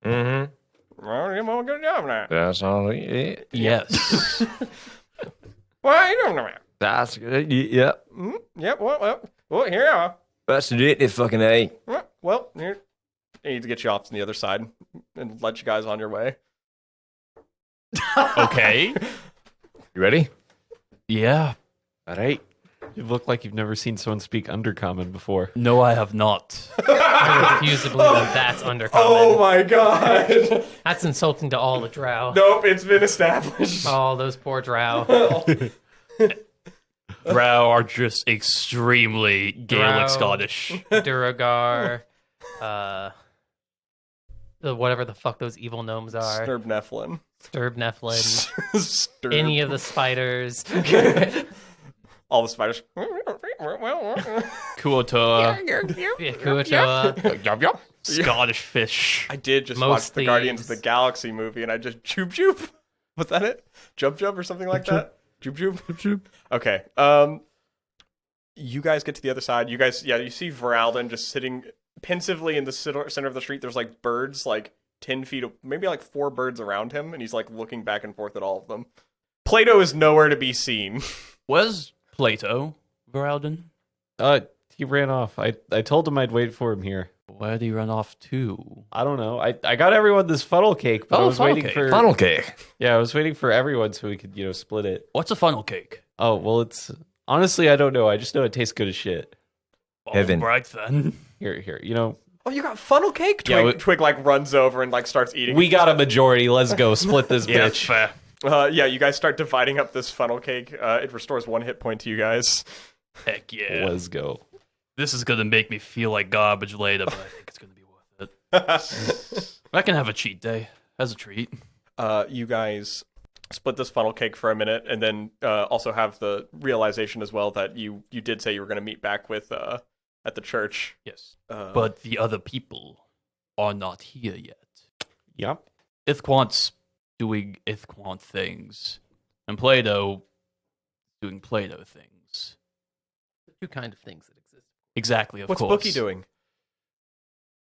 Mm-hmm. Well, you done a good job now. That's all it. Yes. What are you doing now? That's good. Yep. Yep, well, here you are. That's it. It's fucking A. Well, here. I need to get you off to the other side and let you guys on your way. Okay. You ready? Yeah. All right. You look like you've never seen someone speak Undercommon before. No, I have not. I refuse to believe that that's undercommon. Oh my god. That's insulting to all the drow. Nope, it's been established. Oh, those poor drow. Drow are just extremely Gaelic Drow. Scottish. Duragar, whatever the fuck those evil gnomes are. Sturb Nephilim. Sturb Nephilim. Sturb. Any of the spiders. All the spiders. Kuotoa. Kuotoa. Scottish fish. I did just Most watch the Guardians of thieves. the Galaxy movie and I just choop choop. Was that it? Jump jump or something like that? Choop choop. Choop choop. Okay. You guys get to the other side. You see Voralden just sitting pensively in the center of the street. There's like birds, like 10 feet, maybe like 4 birds around him, and he's like looking back and forth at all of them. Plato is nowhere to be seen. Where's Plato, Voralden? He ran off. I told him I'd wait for him here. Where'd he run off to? I don't know. I got everyone this funnel cake, but I was funnel waiting cake. for Funnel cake. Yeah, I was waiting for everyone so we could, split it. What's a funnel cake? Oh, well, it's honestly I don't know. I just know it tastes good as shit. Heaven. All right then. Here. Oh, you got funnel cake? Yeah, Twig like runs over and like starts eating. We got a majority. Let's go split this Yeah, bitch. fair. Yeah, you guys start dividing up this funnel cake. It restores 1 hit point to you guys. Heck yeah. Let's go. This is going to make me feel like garbage later, but I think it's going to be worth it. I can have a cheat day as a treat. You guys split this funnel cake for a minute, and then also have the realization as well that you did say you were going to meet back with at the church. Yes. But the other people are not here yet. Yep. Ithquant's doing Ithquant things, and Plato doing Plato things. Two kind of things that exist. Exactly, of What's course. Bookie doing?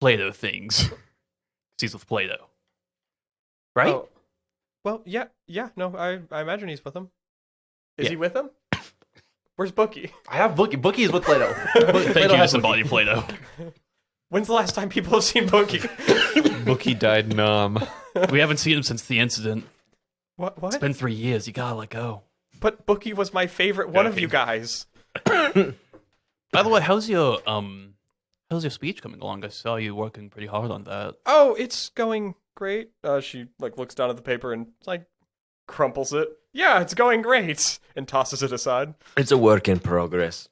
Plato things. He's with Plato. Right? Oh. Well, yeah, no, I imagine he's with him. Is Yeah. he with him? Where's Bookie? I have Bookie. Bookie is with Plato. Thank you, disembodied Plato. When's the last time people have seen Bookie? Bookie died numb. We haven't seen him since the incident. What? It's been 3 years. You gotta let go. But Bookie was my favorite one of you guys. By the way, how's your speech coming along? I saw you working pretty hard on that. Oh, it's going great. She looks down at the paper and crumples it. Yeah, it's going great, and tosses it aside. It's a work in progress.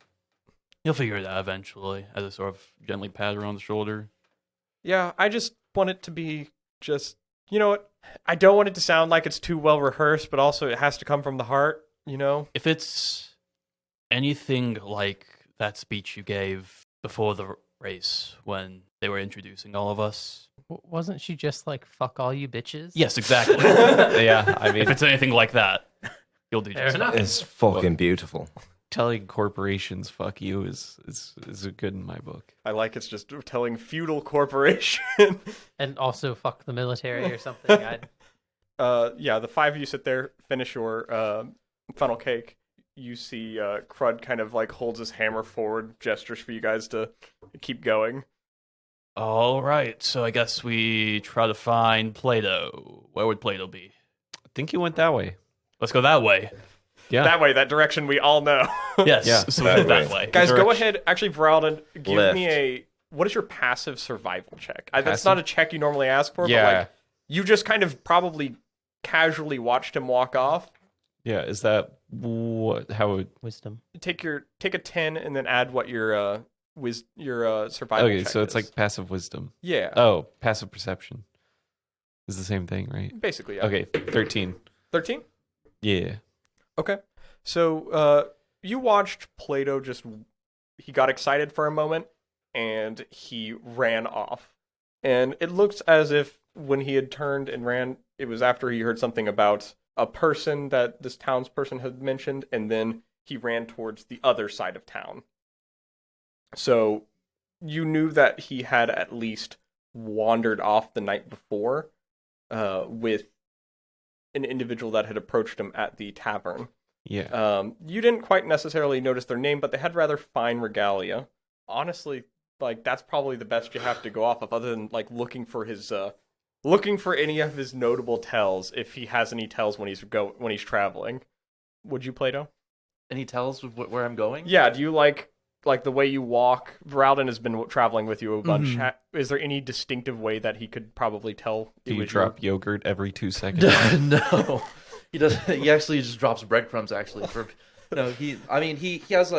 You'll figure it out eventually, as a sort of gently pat her on the shoulder. Yeah, I just want it to be just, you know what? I don't want it to sound like it's too well rehearsed, but also it has to come from the heart, you know? If it's anything like that speech you gave before the race when they were introducing all of us. Wasn't she just like, fuck all you bitches? Yes, exactly. Yeah, I mean, If it's anything like that, you'll do just enough. It's fucking beautiful. telling corporations "fuck you" is good in my book. I like it's just telling feudal corporation. And also fuck the military or something. Yeah, the 5 of you sit there, finish your funnel cake. You see Crud kind of holds his hammer forward, gestures for you guys to keep going. All right, so I guess we try to find Plato. Where would Plato be? I think he went that way. Let's go that way. Yeah, That way, that direction we all know. Yes, Yeah, so we that go that way. way. Guys, go Direction. ahead. Actually, Voralden, give Left. me what is your passive survival check? That's Passive? not a check you normally ask for, Yeah. but you just kind of probably casually watched him walk off. yeah. Is that what? How? Wisdom. Take a 10 and then add what your survival Okay, check so it's is. like passive wisdom. Yeah. Oh, passive perception is the same thing, right? Basically, yeah. Okay, 13. 13? Yeah. Okay. So you watched Plato he got excited for a moment and he ran off. And it looks as if when he had turned and ran, it was after he heard something about a person that this townsperson had mentioned, and then he ran towards the other side of town. So you knew that he had at least wandered off the night before with an individual that had approached him at the tavern. Yeah. You didn't quite necessarily notice their name, but they had rather fine regalia. Honestly, that's probably the best you have to go off of, other than looking for any of his notable tells, if he has any tells when he's traveling. Would you, Plato? Any tells of where I'm going? Yeah. Do you like the way you walk? Voralden has been traveling with you a bunch. Mm-hmm. Is there any distinctive way that he could probably tell? Do it you was drop yogurt every 2 seconds? No, he doesn't. He actually just drops breadcrumbs. Actually, he has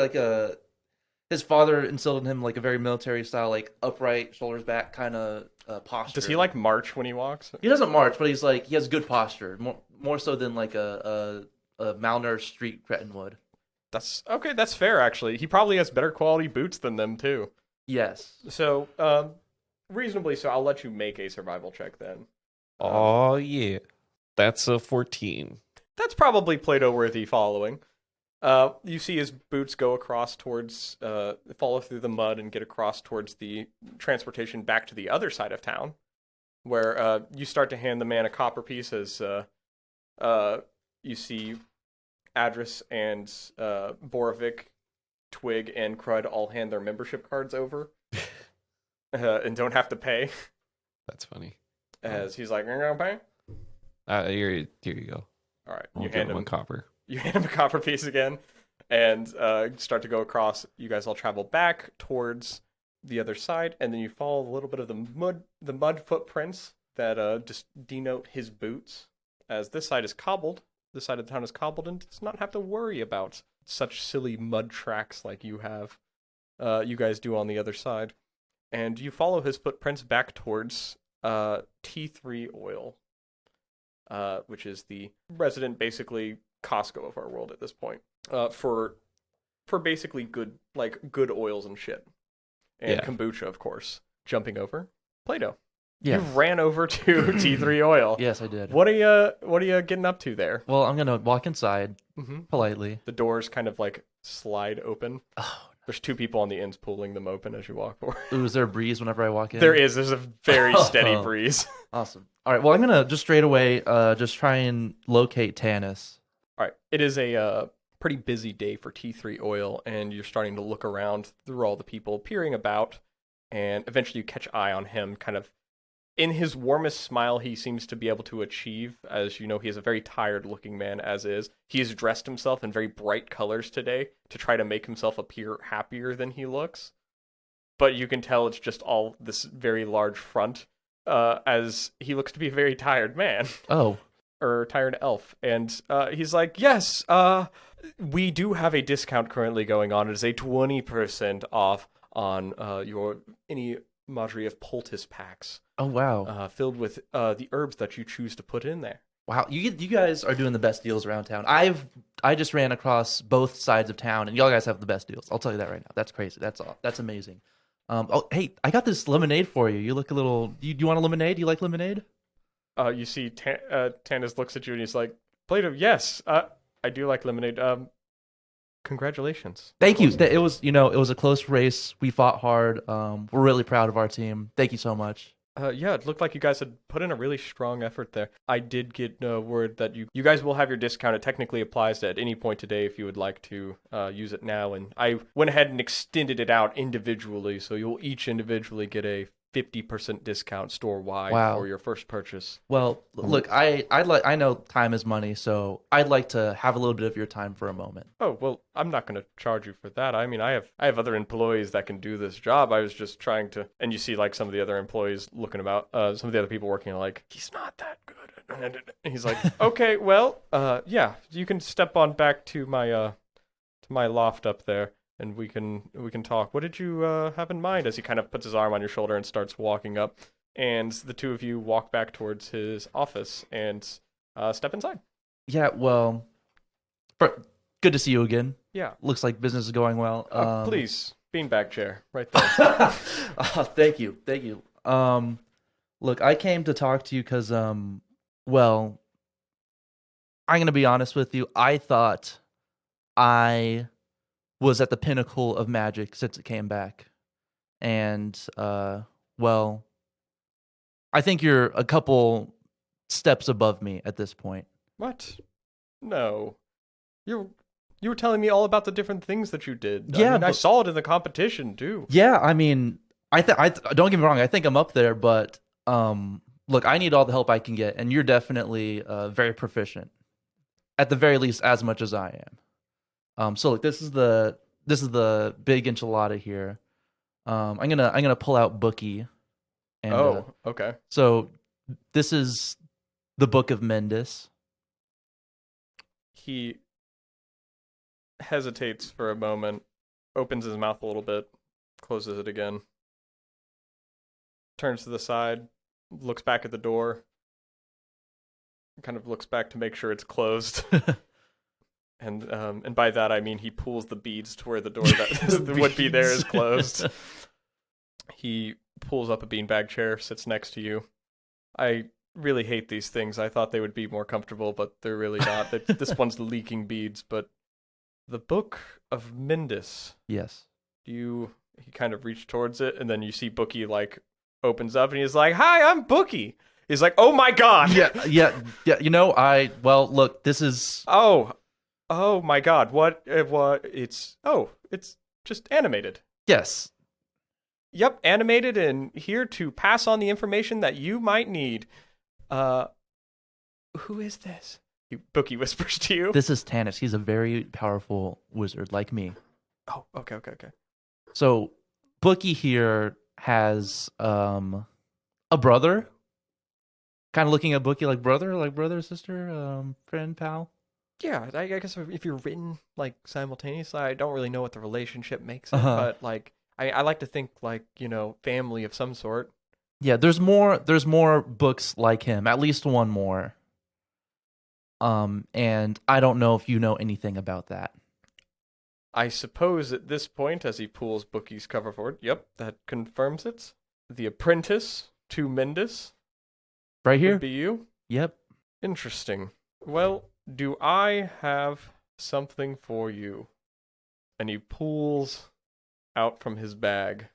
his father instilled in him a very military style, upright, shoulders back kind of posture. Does he march when he walks? He doesn't march, but he has good posture, more so than a malnourished street cretin would. That's okay. That's fair, actually. He probably has better quality boots than them too. Yes. So, reasonably so. I'll let you make a survival check then. Oh yeah, that's a 14. That's probably Plato-worthy following. You see his boots go across towards, follow through the mud and get across towards the transportation back to the other side of town, where you start to hand the man a copper piece as you see Adras and Boravik, Twig, and Crud all hand their membership cards over and don't have to pay. That's funny. As he's like, "You're gonna pay?" Here you go. All right, I'll you give hand him him a copper. You hand him a copper piece again, and start to go across. You guys all travel back towards the other side, and then you follow a little bit of the mud footprints that just denote his boots as this side is cobbled. This side of the town is cobbled and does not have to worry about such silly mud tracks like you guys do on the other side. And you follow his footprints back towards T3 Oil, which is the resident, basically, Costco of our world at this point, for basically good oils and shit. And kombucha, of course. Jumping over, Plato. Yes. You ran over to T3 Oil. Yes, I did. What are you getting up to there? Well, I'm gonna walk inside politely. The doors kind of like slide open. Oh, there's two people on the ends pulling them open as you walk forward. ooh, is there a breeze whenever I walk in? There is. There's a very steady breeze. Awesome. All right. Well, I'm gonna just straight away just try and locate Tanis. All right. It is a pretty busy day for T3 Oil, and you're starting to look around through all the people peering about, and eventually you catch eye on him, kind of. In his warmest smile he seems to be able to achieve, as you know, he is a very tired-looking man as is. He has dressed himself in very bright colors today to try to make himself appear happier than he looks. But you can tell it's just all this very large front, as he looks to be a very tired man. Oh. Or tired elf. And he's like, yes, we do have a discount currently going on. It is a 20% off on any Madri of poultice packs. Oh, wow. Filled with the herbs that you choose to put in there. Wow, you guys are doing the best deals around town. I just ran across both sides of town, and y'all guys have the best deals. I'll tell you that right now. That's crazy. That's amazing. Oh, hey, I got this lemonade for you. You look a little. Do you want a lemonade? Do you like lemonade? You see, Tanis looks at you and he's like, Plato, yes, I do like lemonade. Congratulations. Thank you. It was a close race. We fought hard. We're really proud of our team. Thank you so much. Yeah, it looked like you guys had put in a really strong effort there. I did get word that you guys will have your discount. It technically applies at any point today if you would like to use it now. And I went ahead and extended it out individually, so you'll each individually get a 50% discount store-wide for your first purchase. Well, look, I know time is money, so I'd like to have a little bit of your time for a moment. Oh, well, I'm not going to charge you for that. I mean, I have other employees that can do this job. I was just trying to, and you see like some of the other employees looking about, some of the other people working like, he's not that good. And he's like, okay, well, yeah, you can step on back to my loft up there. And we can talk. What did you have in mind? As he kind of puts his arm on your shoulder and starts walking up, and the two of you walk back towards his office and step inside. Yeah, well, good to see you again. Yeah, looks like business is going well. Please, beanbag chair right there. Thank you. Look, I came to talk to you because, well, I'm gonna be honest with you. I thought I was at the pinnacle of magic since it came back. And, well, I think you're a couple steps above me at this point. What? No. You were telling me all about the different things that you did. Yeah. I saw it in the competition, too. Yeah, I mean, I don't get me wrong, I think I'm up there, but, look, I need all the help I can get, and you're definitely very proficient. At the very least, as much as I am. So look, this is the big enchilada here. I'm gonna pull out Bookie. And, okay. So this is the Book of Mendis. He hesitates for a moment, opens his mouth a little bit, closes it again, turns to the side, looks back at the door, kind of looks back to make sure it's closed. And by that I mean he pulls the beads to where the door that would be there is closed. He pulls up a beanbag chair, sits next to you. I really hate these things. I thought they would be more comfortable, but they're really not. This one's leaking beads, but the Book of Mendis. Yes. He kind of reached towards it, and then you see Bookie like opens up, and he's like, "Hi, I'm Bookie." He's like, "Oh my god." Yeah. Look, this is. Oh my god, what, it's just animated. Yes. Yep, animated and here to pass on the information that you might need. Who is this? Bookie whispers to you. This is Tanis. He's a very powerful wizard like me. Oh, okay. So, Bookie here has a brother Kind of looking at Bookie like brother, sister, friend, pal. Yeah, I guess if you're written like simultaneously, I don't really know what the relationship makes it, Uh-huh. but like I like to think like, family of some sort. Yeah, there's more books like him, at least one more. And I don't know if you know anything about that. I suppose at this point, as he pulls Bookie's cover forward, yep, that confirms it. The apprentice to Mendus Right here? would be you. Yep. Interesting. Well, do I have something for you? And he pulls out from his bag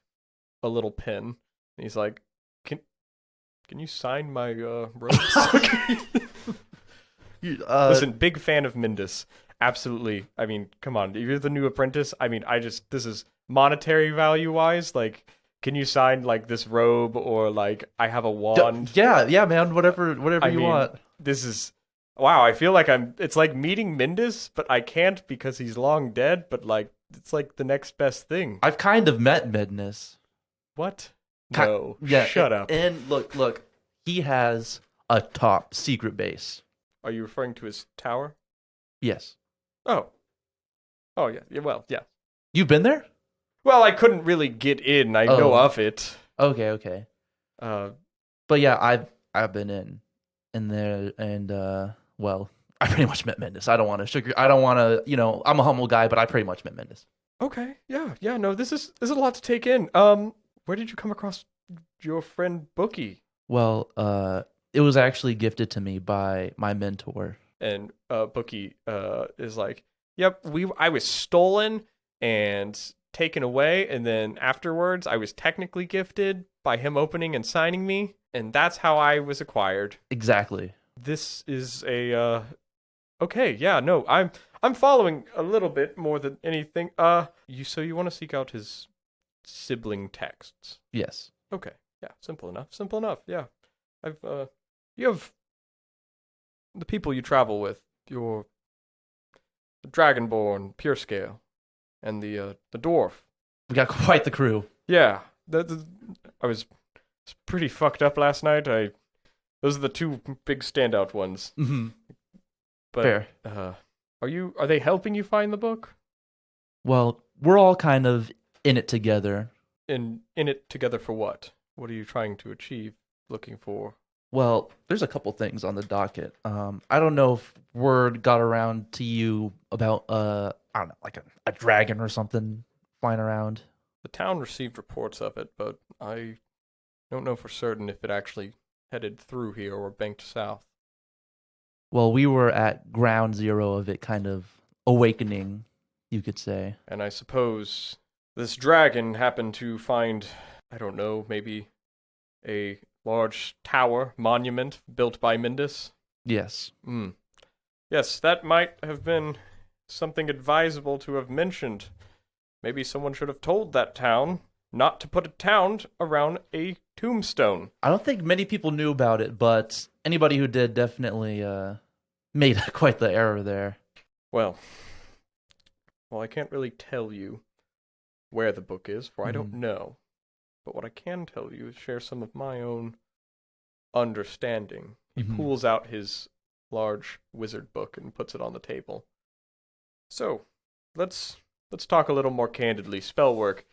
a little pen. And he's like, Can you sign my robes? Listen, big fan of Mendus. Absolutely. I mean, come on. You're the new apprentice. I mean, this is monetary value wise. Like, can you sign like this robe or like I have a wand? Yeah, man. Whatever you want. This is wow. I feel like it's like meeting Mendus, but I can't because he's long dead. But like, it's like the next best thing. I've kind of met Midness. What? No. Yeah. Shut up. And look. He has a top secret base. Are you referring to his tower? Yes. Oh yeah. Well, yeah. You've been there? Well, I couldn't really get in. I know of it. Okay. But yeah, I've been in there, and well, I pretty much met Mendus. I don't want to. I'm a humble guy, but I pretty much met Mendus. Okay. Yeah. No, this is a lot to take in. Where did you come across your friend Bookie? Well, it was actually gifted to me by my mentor. And Bookie is like, yep, I was stolen and taken away, and then afterwards I was technically gifted by him opening and signing me, and that's how I was acquired. Exactly. This is a okay, yeah, no, I'm following a little bit more than anything. So you want to seek out his sibling texts? Yes. Okay. Yeah, simple enough. Yeah. You have the people you travel with, the Dragonborn, Pure Scale, and the dwarf. We got quite the crew. Yeah. I was pretty fucked up last night. Those are the two big standout ones. Mm-hmm. But, fair. Are they helping you find the book? Well, we're all kind of in it together. In it together for what? What are you trying to achieve, looking for? Well, there's a couple things on the docket. I don't know if word got around to you about, I don't know, like a dragon or something flying around. The town received reports of it, but I don't know for certain if it actually headed through here or banked south. Well, we were at ground zero of it kind of awakening, you could say. And I suppose this dragon happened to find, I don't know, maybe a large tower, monument built by Mendus? Yes. Yes, that might have been something advisable to have mentioned. Maybe someone should have told that town not to put a town around a tombstone. I don't think many people knew about it, but anybody who did definitely made quite the error there. Well, I can't really tell you where the book is, for I don't know. But what I can tell you is share some of my own understanding. He pulls out his large wizard book and puts it on the table. So, let's talk a little more candidly. Spell work.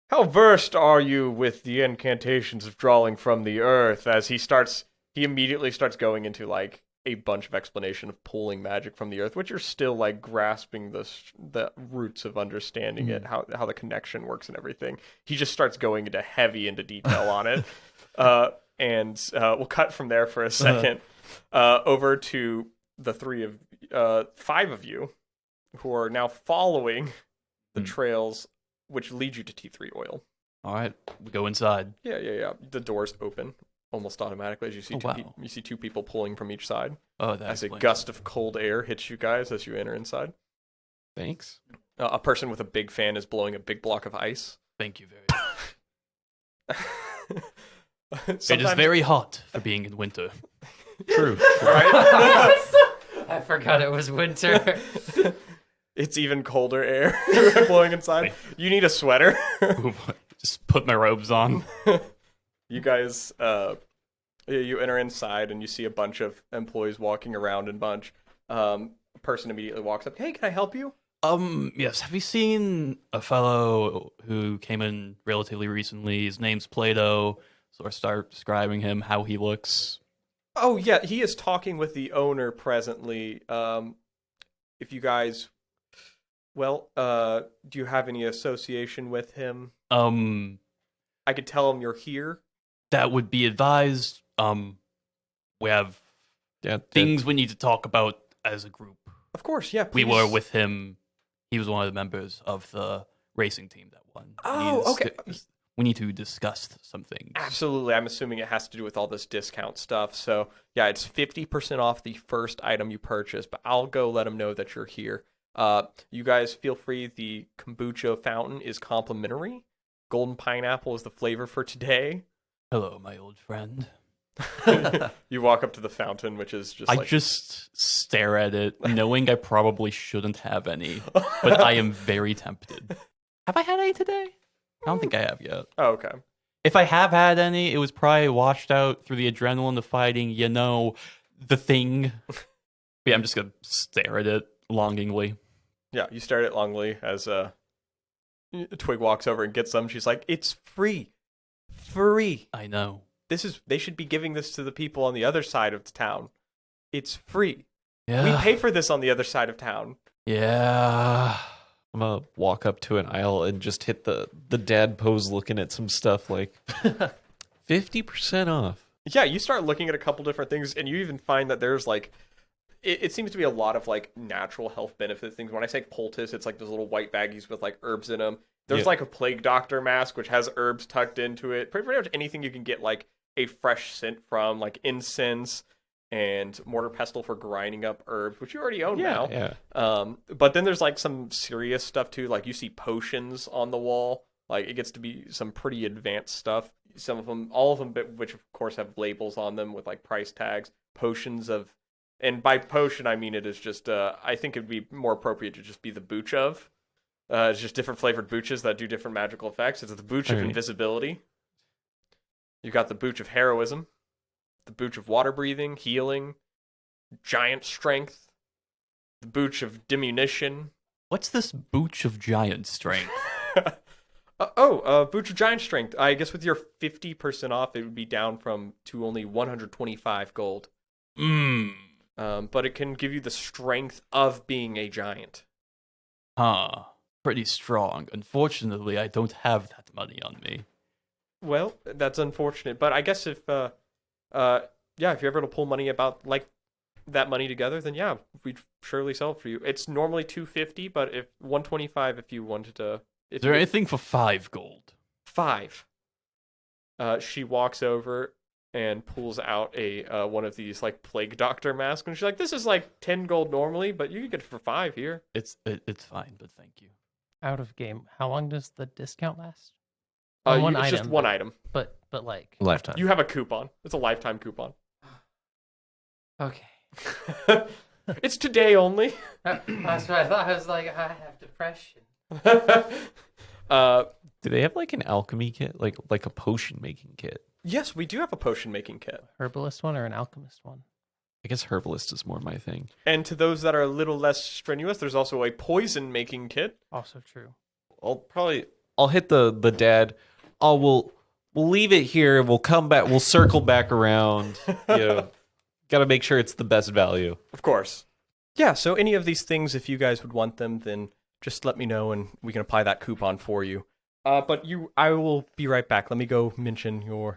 How versed are you with the incantations of drawing from the earth? As he immediately starts going into like a bunch of explanation of pulling magic from the earth, which you're still like grasping the roots of understanding it, how the connection works and everything. He just starts going into detail on it. And we'll cut from there for a second over to the five of you who are now following the trails which lead you to T3 oil. All right, we go inside. Yeah. The doors open almost automatically as you see you see two people pulling from each side. Oh, that as a gust of cold air hits you guys as you enter inside. Thanks. A person with a big fan is blowing a big block of ice. Thank you very much. It is very hot for being in winter. True. Right? I forgot it was winter. It's even colder air blowing inside. You need a sweater. Just put my robes on. You guys You enter inside and you see a bunch of employees walking around in bunch. A person immediately walks up. Hey, can I help you? Yes. Have you seen a fellow who came in relatively recently? His name's Plato. So I start describing him, how he looks. Oh, yeah, he is talking with the owner presently. If you guys, do you have any association with him? I could tell him you're here. That would be advised. We have things we need to talk about as a group. Of course, yeah. We Please. were with him. He was one of the members of the racing team that won. Oh, okay. We need to discuss some things. Absolutely. I'm assuming it has to do with all this discount stuff. So, yeah, it's 50% off the first item you purchase, but I'll go let them know that you're here. You guys feel free. The kombucha fountain is complimentary. Golden pineapple is the flavor for today. Hello, my old friend. You walk up to the fountain, which is just I just stare at it, knowing I probably shouldn't have any, but I am very tempted. Have I had any today? I don't think I have yet. Oh, okay. If I have had any, it was probably washed out through the adrenaline of fighting, the thing. But yeah, I'm just going to stare at it longingly. Yeah, you stare at it longingly as Twig walks over and gets some. She's like, it's free. Free. I know. They should be giving this to the people on the other side of the town. It's free. Yeah. We pay for this on the other side of town. Yeah. I'm gonna walk up to an aisle and just hit the dad pose looking at some stuff like 50% off. Yeah, you start looking at a couple different things and you even find that there's it seems to be a lot of natural health benefit things. When I say poultice, it's those little white baggies with herbs in them. There's a plague doctor mask which has herbs tucked into it. Pretty much anything you can get a fresh scent from, like incense and mortar pestle for grinding up herbs, which you already own now. Yeah. But then there's some serious stuff too. You see potions on the wall. It gets to be some pretty advanced stuff. Some of them, all of them, which of course have labels on them with price tags. Potions of, and by potion I mean it is just. I think it'd be more appropriate to just be the booch of. It's just different flavored booches that do different magical effects. It's the booch of invisibility. You got the booch of heroism, the booch of water breathing, healing, giant strength, the booch of diminution. What's this booch of giant strength? Booch of giant strength. I guess with your 50% off, it would be down to only 125 gold. But it can give you the strength of being a giant. Huh. Pretty strong. Unfortunately, I don't have that money on me. Well, that's unfortunate. But I guess if you're able to pull money about that money together, then yeah, we'd surely sell it for you. It's normally 250, but if 125 if you wanted to. Is there anything for 5 gold? 5. She walks over and pulls out a one of these plague doctor masks, and she's like, "This is 10 gold normally, but you can get it for 5 here." It's fine, but thank you. Out of game. How long does the discount last? It's just one item. But Lifetime. You have a coupon. It's a lifetime coupon. Okay. It's today only. That's what I thought. I was I have depression. Do they have an alchemy kit, like a potion making kit? Yes, we do have a potion making kit. Herbalist one or an alchemist one? I guess herbalist is more my thing. And to those that are a little less strenuous, there's also a poison making kit. Also true. I'll hit the dad. Oh, we'll leave it here. We'll come back. We'll circle back around. Got to make sure it's the best value. Of course. Yeah, so any of these things, if you guys would want them, then just let me know and we can apply that coupon for you. But I will be right back. Let me go mention you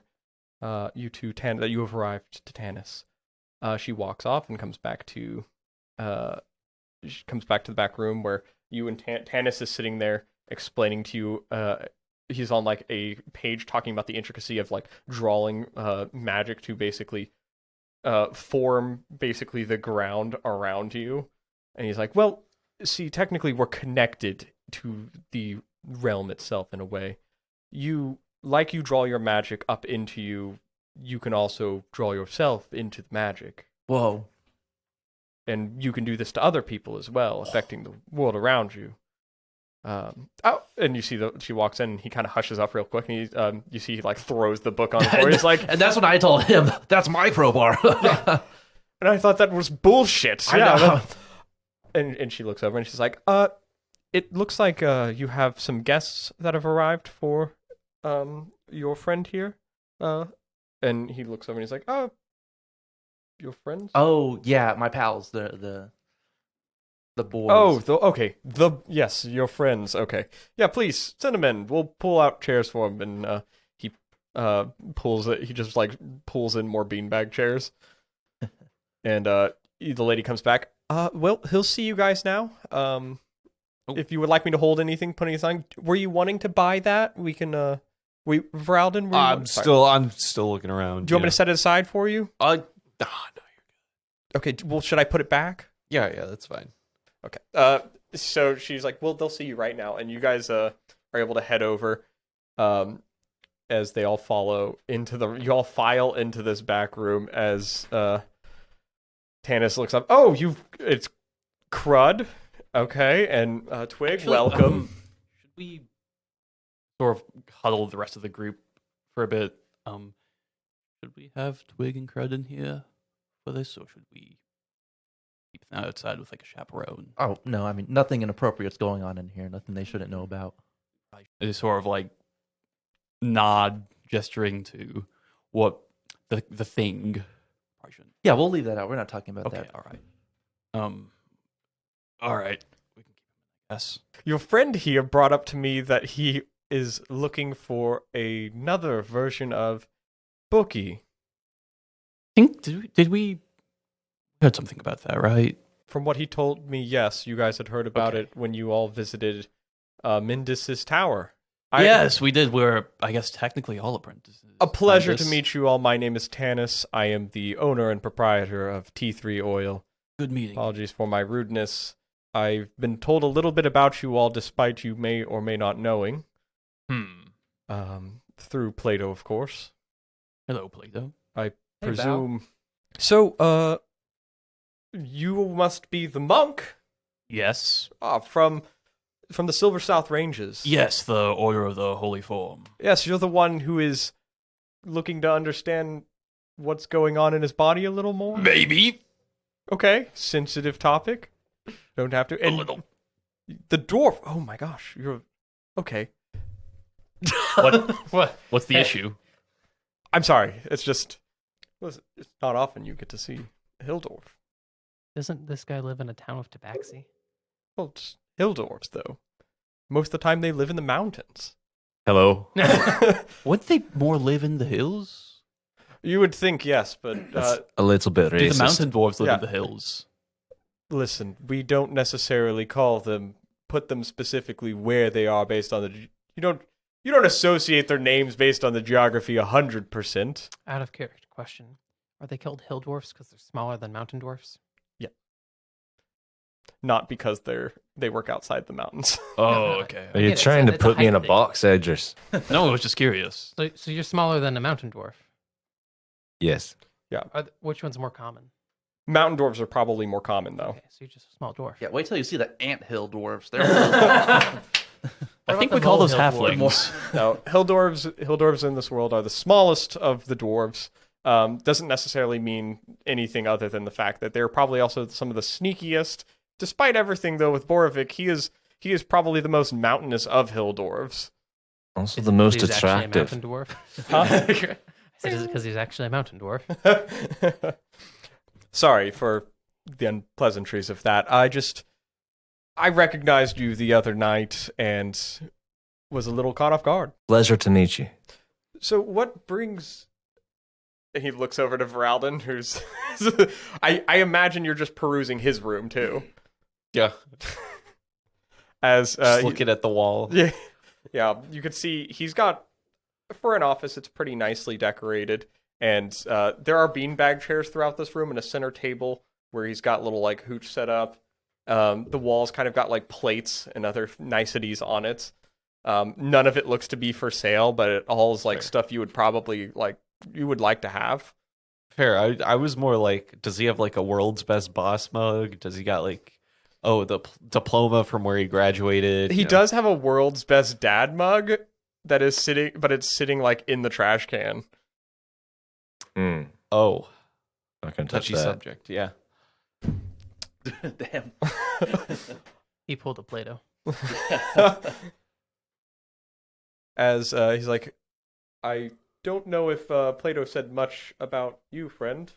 two, that you have arrived to Tanis. She walks off and comes back to the back room where you and Tanis is sitting there explaining to you. He's on a page talking about the intricacy of drawing magic to basically form basically the ground around you. And he's like, well, see, technically we're connected to the realm itself in a way. You draw your magic up into you, you can also draw yourself into the magic. Whoa. And you can do this to other people as well, affecting the world around you. and you see she walks in, and he kind of hushes up real quick, and you see he like throws the book on the floor. He's like, and that's what I told him. That's my crowbar. And I thought that was bullshit. I know. And she looks over and she's like, it looks like you have some guests that have arrived for your friend here. And he looks over and he's like, oh, your friends? Oh yeah, my pals, the boys. Oh, okay. Yes, your friends. Okay. Yeah, please send them in. We'll pull out chairs for them. And he pulls it. He just like pulls in more beanbag chairs. And the lady comes back. Well, he'll see you guys now. If you would like me to hold anything, put anything. Were you wanting to buy that? We can. Voralden. I'm still looking around. Do you want me to set it aside for you? No, you're good. Okay. Well, should I put it back? Yeah, that's fine. Okay. So she's like, well, they'll see you right now, and you guys are able to head over. As they all you all file into this back room as Tanis looks up. Oh, it's Crud. Okay, and Twig, Actually, welcome. Should we sort of huddle the rest of the group for a bit? Should we have Twig and Crud in here for this, or should we keep them outside with like a chaperone? Oh no, I mean nothing inappropriate's going on in here. Nothing they shouldn't know about. It's sort of like nod, gesturing to what the thing. Yeah, we'll leave that out. We're not talking about Okay, that. all right. All right. We can keep him, I guess. Your friend here brought up to me that he is looking for another version of Bookie. Did we heard something about that, right? From what he told me, yes, you guys had heard about it when you all visited Mindus's tower. Yes, we did. We're, I guess, technically all apprentices. A pleasure to meet you all. My name is Tanis. I am the owner and proprietor of T3 Oil. Good meeting. Apologies for my rudeness. I've been told a little bit about you all, despite you may or may not knowing. Through Plato, of course. Hello, Plato. I presume. So, you must be the monk. Yes. From the Silver South Ranges. Yes, the Order of the Holy Form. Yes, you're the one who is looking to understand what's going on in his body a little more? Maybe. Okay, sensitive topic. Don't have to. And a little. The dwarf. Oh my gosh, you're okay. What's the issue? I'm sorry. It's just it's not often you get to see Hildorf. Doesn't this guy live in a town of Tabaxi? Well, it's Hildorfs though. Most of the time they live in the mountains. Hello. Wouldn't they more live in the hills? You would think yes, but That's a little bit Do racist. the mountain dwarves live Yeah. in the hills? listen, we don't necessarily put them specifically where they are based on you don't associate their names based on the geography 100%. Out of character question. Are they called hill dwarfs because they're smaller than mountain dwarfs? Yeah. Not because they work outside the mountains. Oh, okay. Are you It's trying to a put me height in a thing. box, Edgers? No, I was just curious. So you're smaller than a mountain dwarf. Yes. Which one's more common? Mountain dwarves are probably more common though. Okay, so you're just a small dwarf. Yeah, wait till you see the anthill dwarves. They're I think we call those halflings. No, hill dwarves in this world are the smallest of the dwarves. Doesn't necessarily mean anything other than the fact that they're probably also some of the sneakiest. Despite everything, though, with Boravik, he is probably the most mountainous of hill dwarves. Also the most He's actually a attractive. mountain dwarf. Huh? Is it because he's actually a mountain dwarf? Sorry for the unpleasantries of that. I recognized you the other night and was a little caught off guard. Pleasure to meet you. So what brings... And he looks over to Voralden, who's... I imagine you're just perusing his room, too. Yeah. As Just looking at the wall. Yeah, you can see he's got... For an office, it's pretty nicely decorated. And there are beanbag chairs throughout this room and a center table where he's got little, like, hooch set up. The walls kind of got, like, plates and other niceties on it. None of it looks to be for sale, but it all is, like, stuff you would probably, like, you would like to have. Fair. I was more like, does he have like a world's best boss mug? Does he got like the diploma from where he graduated. He does have a world's best dad mug that is sitting, but it's sitting like in the trash can. Oh, Not gonna touch touchy that. subject. Yeah. Damn. He pulled a Play-Doh. As he's like, I don't know if Plato said much about you, friend.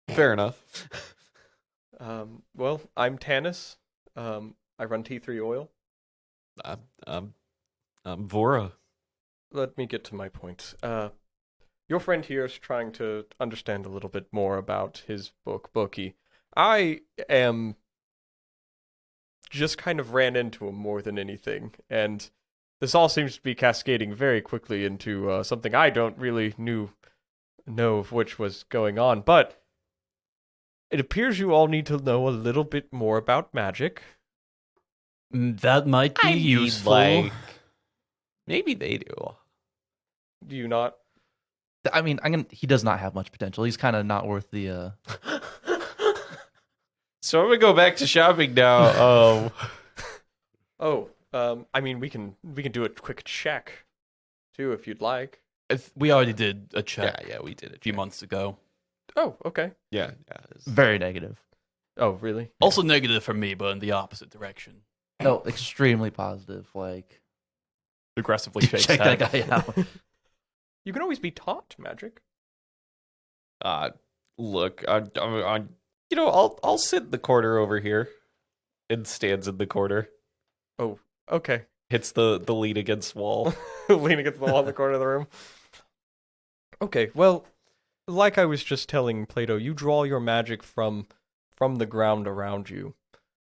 Fair enough. Well, I'm Tanis. I run T3 Oil. I'm Vora. Let me get to my point. Your friend here is trying to understand a little bit more about his bookie. I am just kind of ran into him more than anything, and this all seems to be cascading very quickly into something I don't really know of which was going on, but it appears you all need to know a little bit more about magic. That might be useful. Maybe they do. Do you not? I mean, he does not have much potential. He's kind of not worth the. So I'm gonna go back to shopping now. I mean, we can do a quick check too if you'd like. We already did a check Yeah, we did it a few months ago. Oh, okay. Yeah. Very negative. Oh, really? Also negative for me, but in the opposite direction. No, extremely positive. Like, Aggressively shakes check head. that guy out. You can always be taught magic. Look, I'll sit in the corner over here, and stands in the corner. Oh, okay. Hits the lean against wall. Lean against the wall in the corner of the room. Okay, well, like I was just telling Plato, you draw your magic from the ground around you.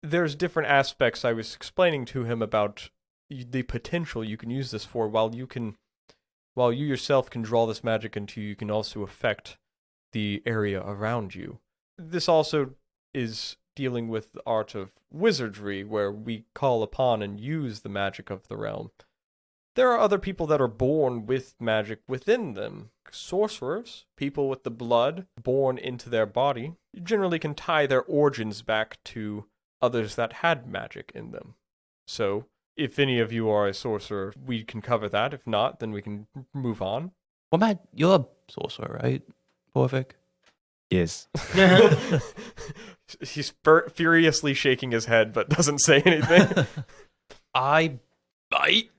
There's different aspects I was explaining to him about the potential you can use this for. While you yourself can draw this magic into you can also affect the area around you. This also is dealing with the art of wizardry, where we call upon and use the magic of the realm. There are other people that are born with magic within them. Sorcerers, people with the blood born into their body, generally can tie their origins back to others that had magic in them. So, if any of you are a sorcerer, we can cover that. If not, then we can move on. Well, Matt, you're a sorcerer, right, Borvik? Yes. He's furiously shaking his head, but doesn't say anything. I might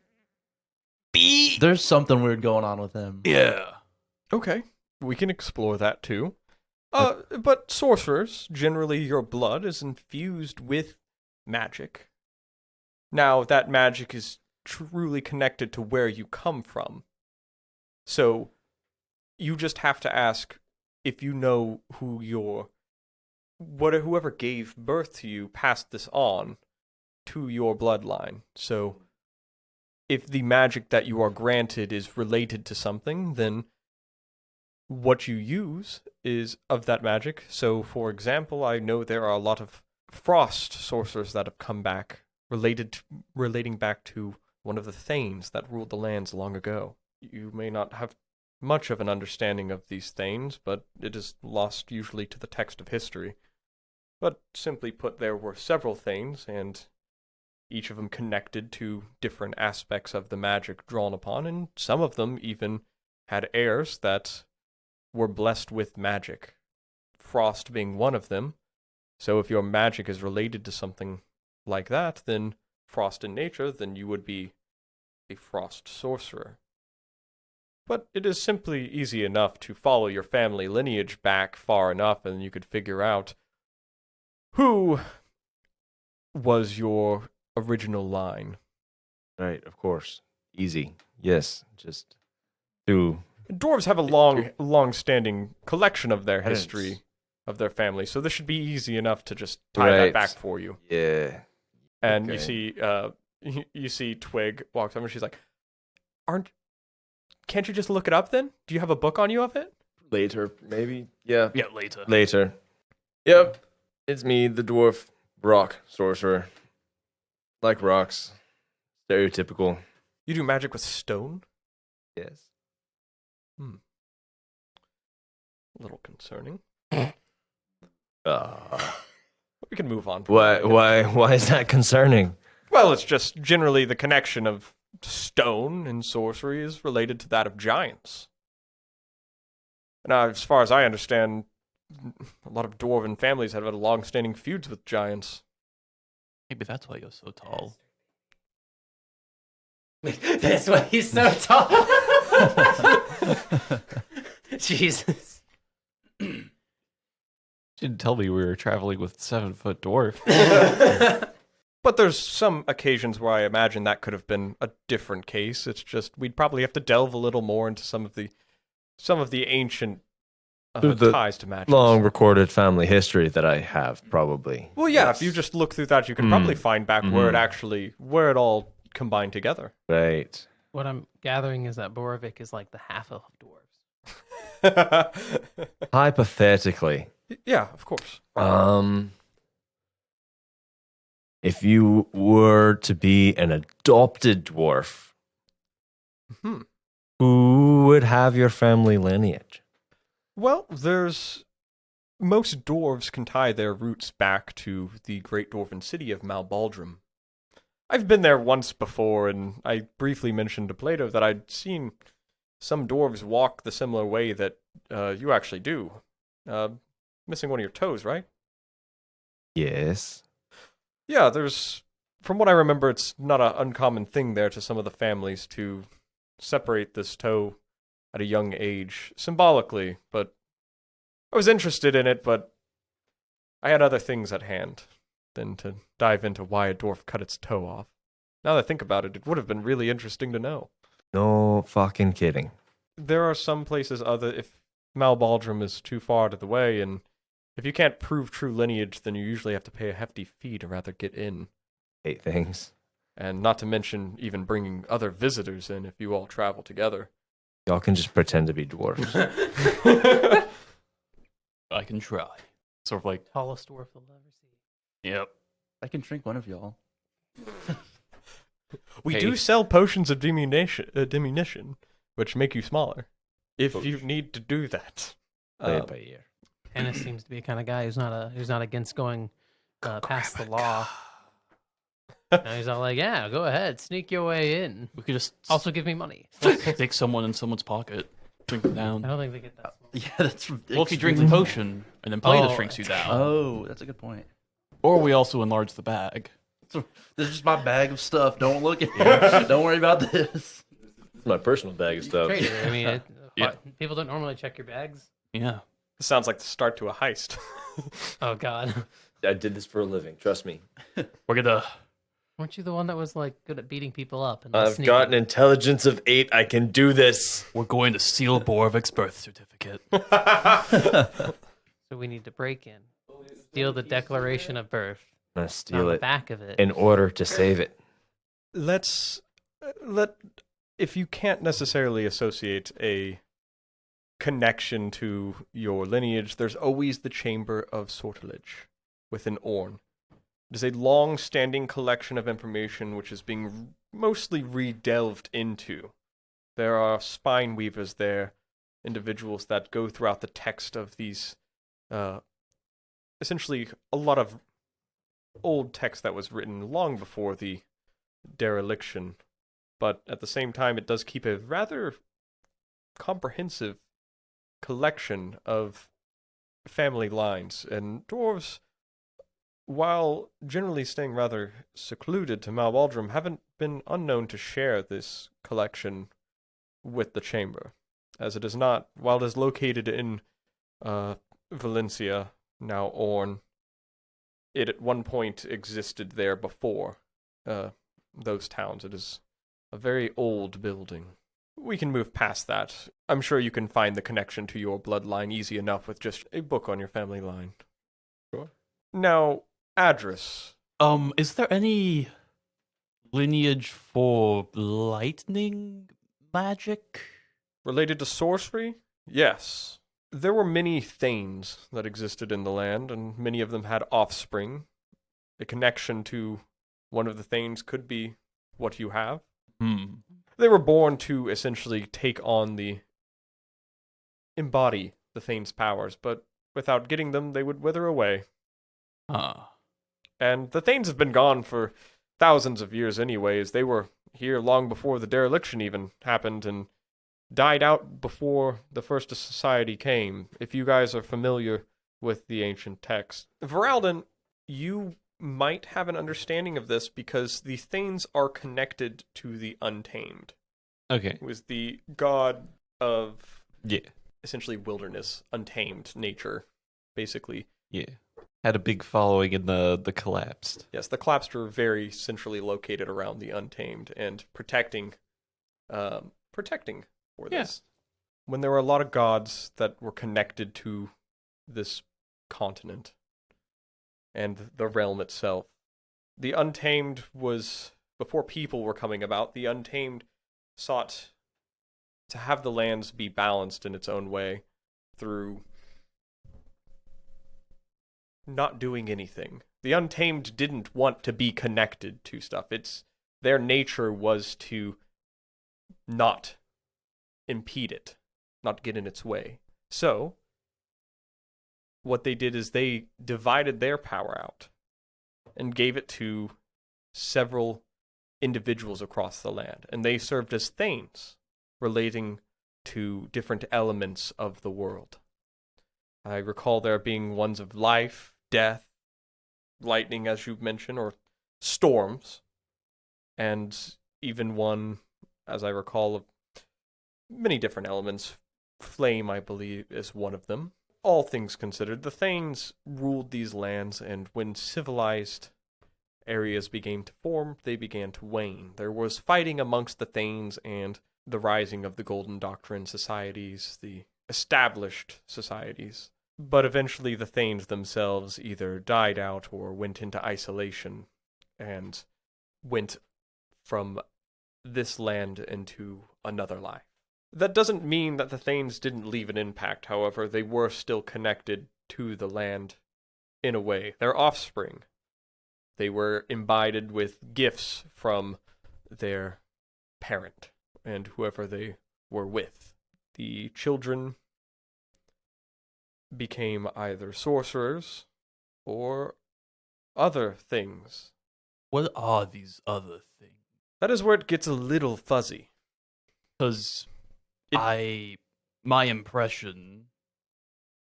be. There's something weird going on with him. Yeah. Okay, we can explore that too. But sorcerers, generally your blood is infused with magic. Now, that magic is truly connected to where you come from. So, you just have to ask if you know whoever gave birth to you passed this on to your bloodline. So, if the magic that you are granted is related to something, then what you use is of that magic. So, for example, I know there are a lot of frost sorcerers that have come back, relating back to one of the Thanes that ruled the lands long ago. You may not have much of an understanding of these Thanes, but it is lost usually to the text of history. But simply put, there were several Thanes, and each of them connected to different aspects of the magic drawn upon, and some of them even had heirs that were blessed with magic. Frost being one of them. So if your magic is related to something like that, then frost in nature, then you would be a frost sorcerer. But it is simply easy enough to follow your family lineage back far enough, and you could figure out who was your original line. Right, of course. Easy. Yes, just through. Dwarves have a long-standing collection of their history of their family, so this should be easy enough to just tie that back for you. Yeah. And Okay. you see Twig walks over and she's like, can't you just look it up then? Do you have a book on you of it? Later, maybe? Yeah. Yeah, later. Later. Yep. It's me, the dwarf rock sorcerer. Like rocks. Stereotypical. You do magic with stone? Yes. A little concerning. We can move on. Why is that concerning? Well, it's just generally the connection of stone and sorcery is related to that of giants. Now, as far as I understand, a lot of dwarven families have had long-standing feuds with giants. Maybe that's why you're so tall. That's why he's so tall. Jesus. Didn't tell me we were traveling with 7-foot dwarf. But there's some occasions where I imagine that could have been a different case. It's just we'd probably have to delve a little more into some of the ancient The ties to magic. Long recorded family history that I have, probably. Well, yeah, Yes. if you just look through that, you can probably find back where it all combined together. Right. What I'm gathering is that Boravik is like the half elf of dwarves. Hypothetically, Yeah, of course. if you were to be an adopted dwarf, who would have your family lineage? Well, most dwarves can tie their roots back to the great dwarven city of MayPlato. I've been there once before, and I briefly mentioned to Plato that I'd seen some dwarves walk the similar way that you actually do. Missing one of your toes, right? Yes. Yeah, from what I remember, it's not an uncommon thing there to some of the families to separate this toe at a young age, symbolically, but I was interested in it, but I had other things at hand than to dive into why a dwarf cut its toe off. Now that I think about it, it would have been really interesting to know. No fucking kidding. There are some places if MayPlato is too far out of the way, and if you can't prove true lineage, then you usually have to pay a hefty fee to rather get in. Hate things. And not to mention even bringing other visitors in if you all travel together. Y'all can just pretend to be dwarves. I can try. Sort of like, Tallest dwarf you'll ever see. yep. I can drink one of y'all. We Hey. do sell potions of diminution, which make you smaller, if you need to do that. Play it by ear. Ennis seems to be a kind of guy who's not against going past the law. And he's all like, "Yeah, go ahead, sneak your way in. We could just Also, give me money." stick someone in someone's pocket, drink them I down. don't think they get that. Small. Yeah, that's Well, if you drink the potion and then Plato shrinks you down, Oh, that's a good point. or we also enlarge the bag. This is just my bag of stuff. Don't look at it. Don't worry about this. My personal bag of stuff. Trader, I mean, Yeah. people don't normally check your bags. Yeah. This sounds like the start to a heist. Oh God, I did this for a living. Trust me. We're gonna. weren't you the one that was like good at beating people up? And I've sneaking? got an intelligence of 8. I can do this. We're going to steal Boravik's birth certificate. So we need to break in, steal the Declaration of Birth. I'm gonna On steal the it back of it. in order to save it. If you can't necessarily associate a connection to your lineage, there's always the Chamber of Sortilege within Orn. It is a long-standing collection of information which is being mostly re-delved into. There are spine weavers there, individuals that go throughout the text of these, essentially a lot of old text that was written long before the dereliction, but at the same time it does keep a rather comprehensive collection of family lines, and dwarves, while generally staying rather secluded to MayPlato, haven't been unknown to share this collection with the chamber, as it is not, while it is located in Valencia, now Orn, it at one point existed there before those towns. It is a very old building. We can move past that. I'm sure you can find the connection to your bloodline easy enough with just a book on your family line. Sure. Now, Adras. Is there any lineage for lightning magic? Related to sorcery? Yes. There were many thanes that existed in the land, and many of them had offspring. A connection to one of the thanes could be what you have. They were born to essentially embody the Thane's powers, but without getting them, they would wither away. Ah. And the Thanes have been gone for thousands of years anyways. They were here long before the dereliction even happened and died out before the first society came, if you guys are familiar with the ancient text. Voralden, you might have an understanding of this because the Thanes are connected to the Untamed. Okay. Who is the god of Yeah. essentially wilderness, untamed nature, basically. Yeah. Had a big following in the collapsed. Yes, the collapsed are very centrally located around the Untamed and protecting for this. When there were a lot of gods that were connected to this continent and the realm itself, the Untamed was, before people were coming about, the Untamed sought to have the lands be balanced in its own way through not doing anything. The Untamed didn't want to be connected to stuff. Their nature was to not impede it, not get in its way. So, what they did is they divided their power out and gave it to several individuals across the land, and they served as Thanes, relating to different elements of the world. I recall there being ones of life, death, lightning, as you've mentioned, or storms, and even one, as I recall, of many different elements. Flame, I believe, is one of them. All things considered, the Thanes ruled these lands, and when civilized areas began to form, they began to wane. There was fighting amongst the Thanes and the rising of the Golden Doctrine societies, the established societies. But eventually the Thanes themselves either died out or went into isolation and went from this land into another life. That doesn't mean that the Thanes didn't leave an impact, however. They were still connected to the land in a way. Their offspring. They were imbibed with gifts from their parent and whoever they were with. The children became either sorcerers or other things. What are these other things? That is where it gets a little fuzzy. Because my impression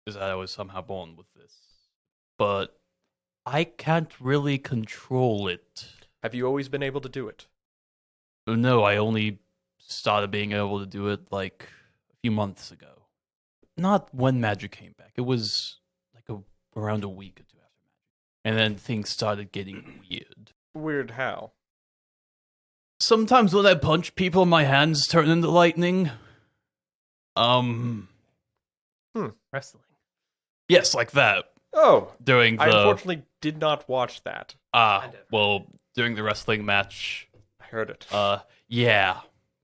is that I was somehow born with this. But I can't really control it. Have you always been able to do it? No, I only started being able to do it like a few months ago. Not when magic came back. It was like around a week or two after magic. And then things started getting weird. Weird how? Sometimes when I punch people, my hands turn into lightning. Wrestling. Yes, like that. Oh, During the... I unfortunately did not watch that. Well, during the wrestling match... I heard it. Yeah,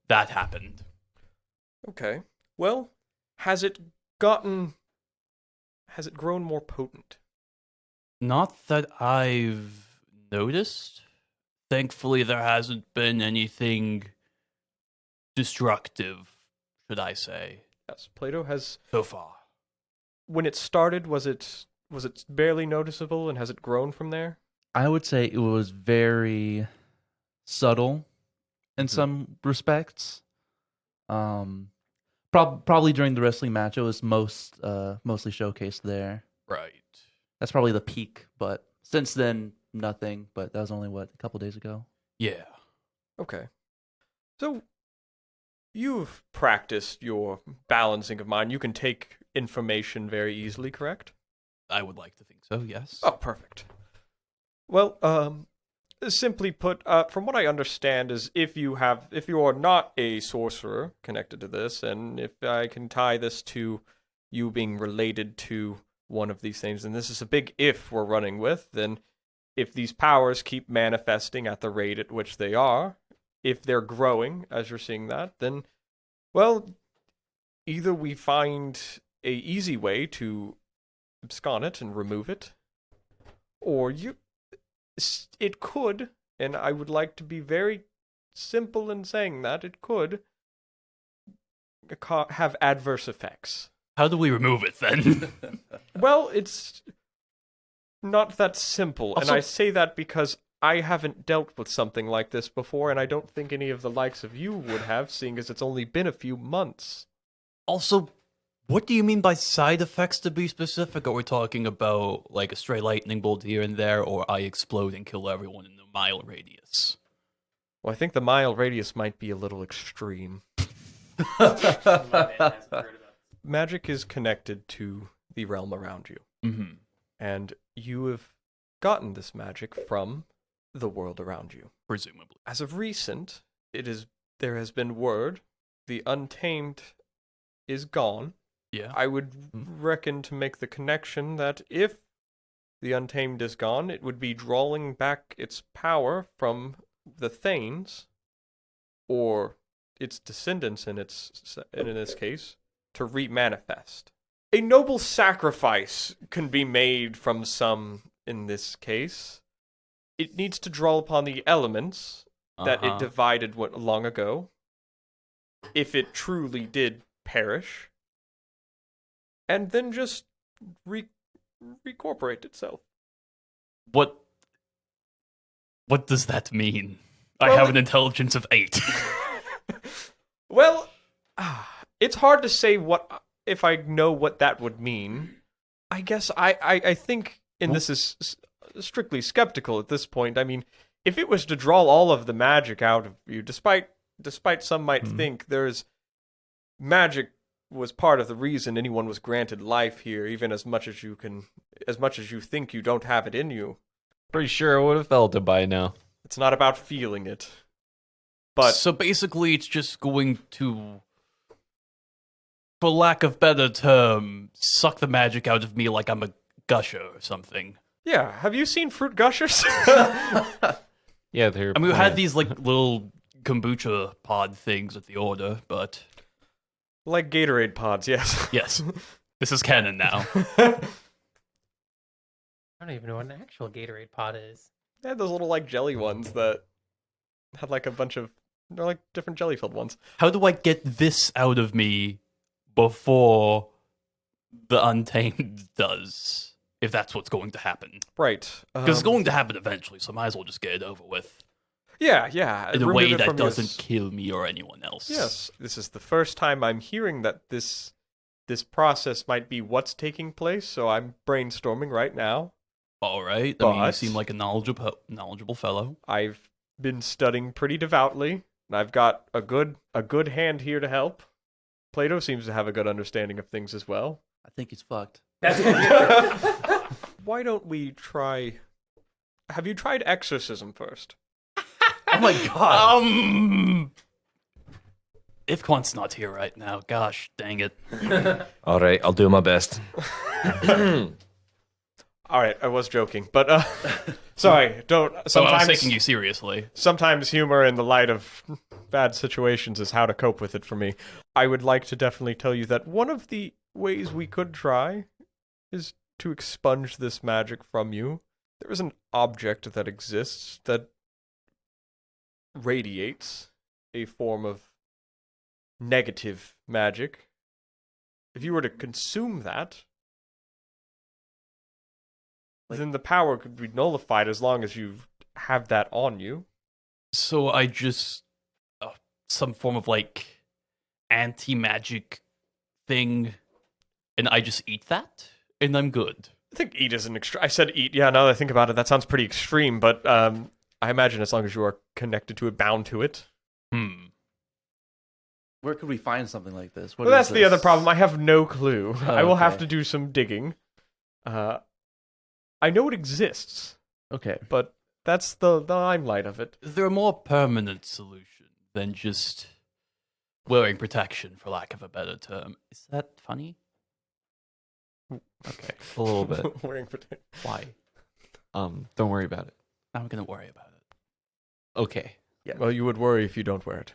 that happened. Okay. Well, has it grown more potent? Not that I've noticed. Thankfully, there hasn't been anything destructive, should I say. Yes, Plato has. So far. When it started, was it barely noticeable, and has it grown from there? I would say it was very subtle in some respects. Probably during the wrestling match, it was mostly showcased there. Right. That's probably the peak, but since then, nothing. But that was only, a couple days ago? Yeah. Okay. So, you've practiced your balancing of mind. You can take information very easily, correct? I would like to think so, yes. Oh, perfect. Well, simply put, from what I understand is if you are not a sorcerer connected to this, and if I can tie this to you being related to one of these things, and this is a big if we're running with, then if these powers keep manifesting at the rate at which they are, if they're growing, as you're seeing that, then, well, either we find a easy way to abscond it and remove it, or it could, and I would like to be very simple in saying that, it could have adverse effects. How do we remove it, then? Well, not that simple. Also- And I say that because I haven't dealt with something like this before, and I don't think any of the likes of you would have, seeing as it's only been a few months. Also, what do you mean by side effects, to be specific? Are we talking about like a stray lightning bolt here and there, or I explode and kill everyone in a mile radius? Well, I think the mile radius might be a little extreme. Magic is connected to the realm around you, Mm-hmm. and you have gotten this magic from the world around you. Presumably. As of recent, there has been word the Untamed is gone. Yeah. I would reckon to make the connection that if the Untamed is gone, it would be drawing back its power from the Thanes, or its descendants in this case, to remanifest. A noble sacrifice can be made from some in this case. It needs to draw upon the elements that it divided long ago, if it truly did perish, and then just recorporate itself. What does that mean? I Well, have an intelligence of 8. Well, it's hard to say if I know what that would mean. I guess I think, and this is strictly skeptical at this point. I mean, if it was to draw all of the magic out of you, despite some might think there's magic was part of the reason anyone was granted life here, even as much as you think you don't have it in you. Pretty sure I would have felt it by now. It's not about feeling it. But So basically it's just going to, for lack of better term, suck the magic out of me like I'm a gusher or something. yeah, have you seen fruit gushers? Yeah, they're. I mean, we had these like little kombucha pod things at the order, but Like Gatorade pods, yes. yes, this is canon now. I don't even know what an actual Gatorade pod is. They had those little like jelly ones that had like a bunch of, they're like different jelly filled ones. How do I get this out of me before the Untamed does? If that's what's going to happen. Right. Because it's going to happen eventually, so I might as well just get it over with. Yeah. In a Remove way it that from your doesn't kill me or anyone else. Yes. This is the first time I'm hearing that this process might be what's taking place, so I'm brainstorming right now. All right. I mean, you But- seem like a knowledgeable fellow. I've been studying pretty devoutly, and I've got a good hand here to help. Plato seems to have a good understanding of things as well. I think he's fucked. Why don't we try... Have you tried exorcism first? Oh my god. Ithquant's not here right now. Gosh, dang it. All right, I'll do my best. All right, I was joking, but sorry, don't. So I was Sometimes, taking you seriously. sometimes humor in the light of bad situations is how to cope with it for me. I would like to definitely tell you that one of the ways we could try is to expunge this magic from you. There is an object that exists that radiates a form of negative magic. If you were to consume that, then the power could be nullified as long as you have that on you. So I just... some form of, like, anti-magic thing, and I just eat that, and I'm good. I think eat is an extreme. I said eat. Yeah, now that I think about it, that sounds pretty extreme, but I imagine as long as you are connected to it, bound to it. Where could we find something like this? What Well, is that's the this? other problem. I have no clue. Oh, I will have okay. to do some digging. I know it exists, Okay. but that's the limelight of it. Is there a more permanent solution than just wearing protection, for lack of a better term? Is that funny? Okay, a little bit. Wearing protection. Why? Don't worry about it. I'm gonna worry about it. Okay. Well, you would worry if you don't wear it.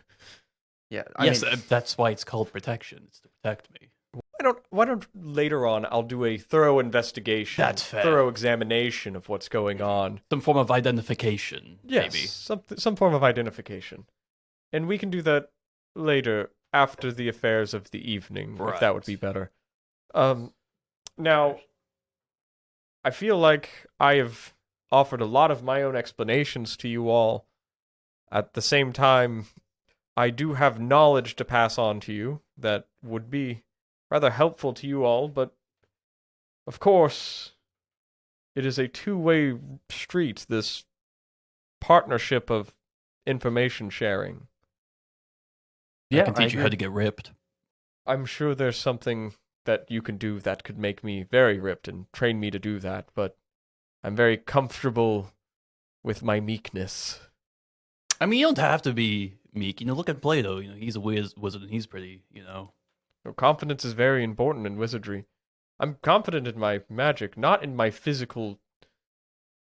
Yeah. Yes, that's why it's called protection. It's to protect me. Why don't later on I'll do a thorough investigation, That's fair. thorough examination of what's going on. Some form of identification, Yes, maybe. some form of identification, and we can do that later after the affairs of the evening, if that would Right. be better. Now, I feel like I have offered a lot of my own explanations to you all. At the same time, I do have knowledge to pass on to you that would be rather helpful to you all, but of course, it is a two-way street, this partnership of information sharing. I can teach you how to get ripped. I'm sure there's something that you can do that could make me very ripped and train me to do that, but I'm very comfortable with my meekness. I mean, you don't have to be meek. Look at Plato. He's a wizard and he's pretty, Confidence is very important in wizardry. I'm confident in my magic, not in my physical...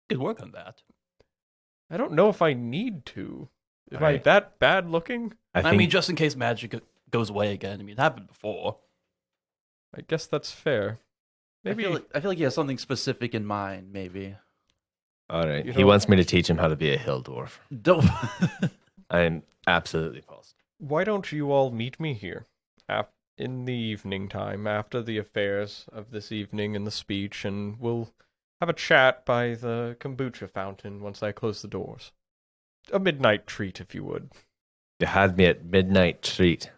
You could work on that. I don't know if I need to. Am I that bad looking? I mean, just in case magic goes away again. I mean, it happened before. I guess that's fair. Maybe I feel like he has something specific in mind, maybe. All right. He wants me to teach him how to be a hill dwarf. Don't. I'm absolutely positive. Why don't you all meet me here in the evening time after the affairs of this evening and the speech, and we'll have a chat by the kombucha fountain once I close the doors. A midnight treat, if you would. You had me at midnight treat.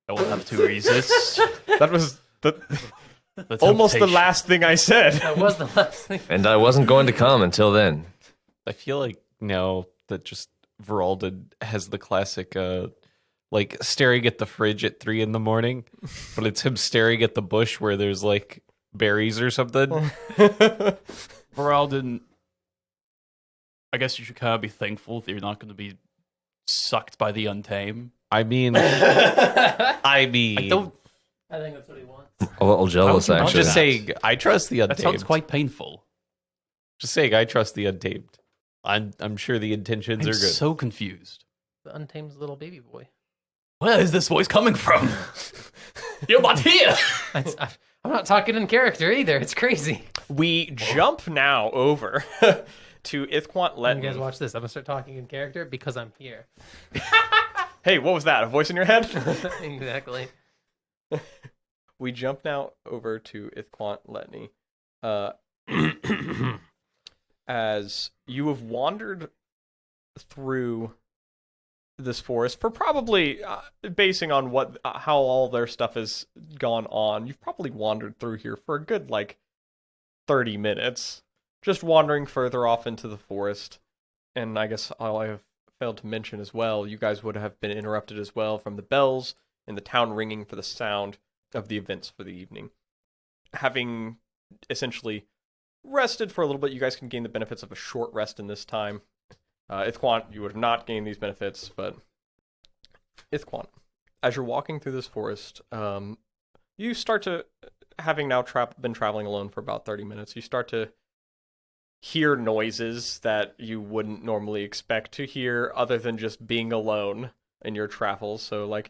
I will have to resist. That was almost the last thing I said. That was the last thing. And I wasn't going to come until then. I feel like now that just Voralden has the classic, staring at the fridge at 3 a.m, but it's him staring at the bush where there's like berries or something. Voralden, I guess you should kind of be thankful that you're not going to be sucked by the Untame. I mean, I don't. I think that's what he wants. A little jealous, I'm actually. just saying, I trust the Untamed. That sounds quite painful. Just saying, I trust the Untamed. I'm sure the intentions are good. So confused. The Untamed little baby boy. Where is this voice coming from? You're not here. I'm not talking in character either. It's crazy. We jump now over to Ithquant When Letni. you guys watch this, I'm gonna start talking in character because I'm here. Hey, what was that? A voice in your head? Exactly. We jump now over to Ithquant Letni. As you have wandered through this forest for probably, basing on how all their stuff has gone on, you've probably wandered through here for a good, 30 minutes. Just wandering further off into the forest. And I guess all I have failed to mention as well, you guys would have been interrupted as well from the bells and the town ringing for the sound of the events for the evening. Having essentially rested for a little bit, you guys can gain the benefits of a short rest in this time. Ithquant, you would have not gained these benefits, but Ithquant, as you're walking through this forest, you start to, having now been traveling alone for about 30 minutes, you start to hear noises that you wouldn't normally expect to hear other than just being alone in your travels. So,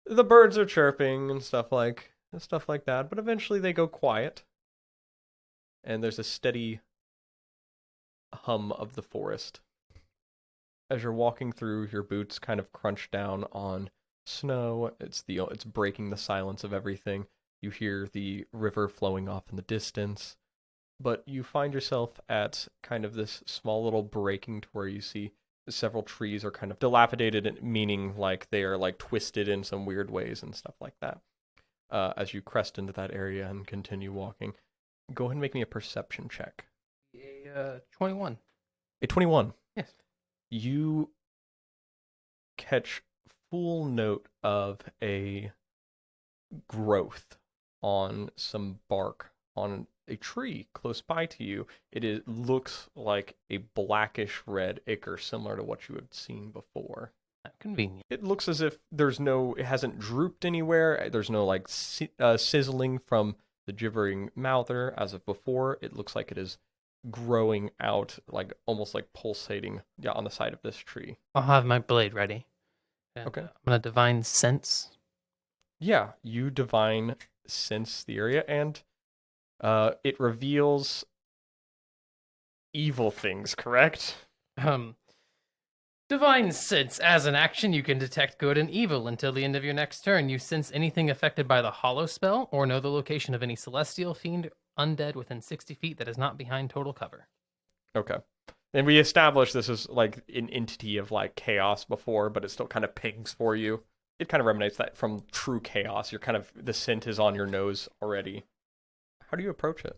the birds are chirping and stuff like that, but eventually they go quiet. And there's a steady hum of the forest. As you're walking through, your boots kind of crunch down on snow. It's breaking the silence of everything. You hear the river flowing off in the distance. But you find yourself at kind of this small little breaking to where you see several trees are kind of dilapidated, meaning they are twisted in some weird ways and stuff like that. As you crest into that area and continue walking, go ahead and make me a perception check. 21. A 21. Yes. You catch full note of a growth on some bark on a tree close by to you. It looks like a blackish red ichor, similar to what you had seen before. Convenient. It looks as if it hasn't drooped anywhere. There's no sizzling from the Gibbering Mouther as of before. It looks like it is growing out, almost pulsating on the side of this tree. I'll have my blade ready. And, Okay. I'm gonna divine sense. Yeah, you divine sense the area, and it reveals evil things, correct? Divine sense. As an action, you can detect good and evil until the end of your next turn. You sense anything affected by the hollow spell, or know the location of any celestial, fiend, undead within 60 feet that is not behind total cover. Okay. And we established this is like an entity of like chaos before, but it still kind of pings for you. It kind of emanates that from true chaos. You're kind of, the scent is on your nose already. How do you approach it?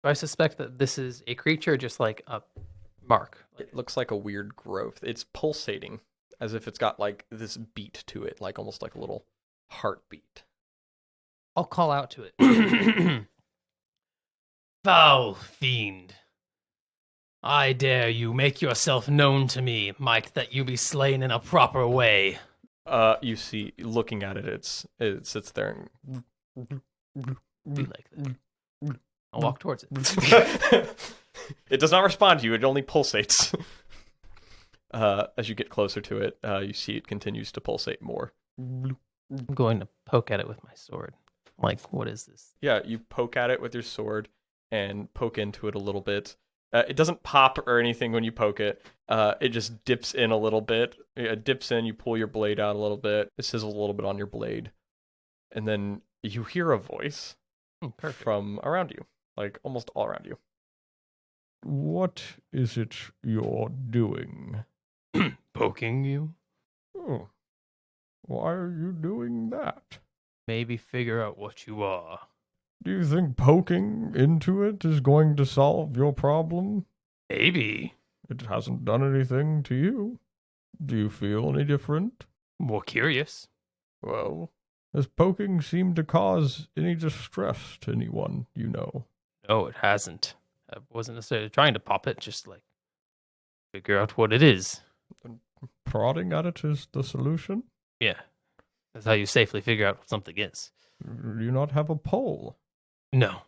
I suspect that this is a creature, just like a mark. It looks like a weird growth. It's pulsating as if it's got like this beat to it, like almost like a little heartbeat. I'll call out to it. Foul fiend. I dare you, make yourself known to me, Mike, that you be slain in a proper way. You see, looking at it, it sits there and... Be like that. I'll walk towards it. It does not respond to you, it only pulsates. As you get closer to it, you see it continues to pulsate more. I'm going to poke at it with my sword. Like, what is this? Yeah, you poke at it with your sword and poke into it a little bit. It doesn't pop or anything when you poke it. It just dips in a little bit. It dips in, you pull your blade out a little bit. It sizzles a little bit on your blade. And then you hear a voice from around you, like almost all around you. What is it you're doing? Poking you? Oh, why are you doing that? Maybe figure out what you are. Do you think poking into it is going to solve your problem? Maybe. It hasn't done anything to you. Do you feel any different? More curious. Well, has poking seemed to cause any distress to anyone you know? No, it hasn't. I wasn't necessarily trying to pop it, just like figure out what it is. Prodding at it is the solution? Yeah. That's how you safely figure out what something is. Do you not have a pole? No.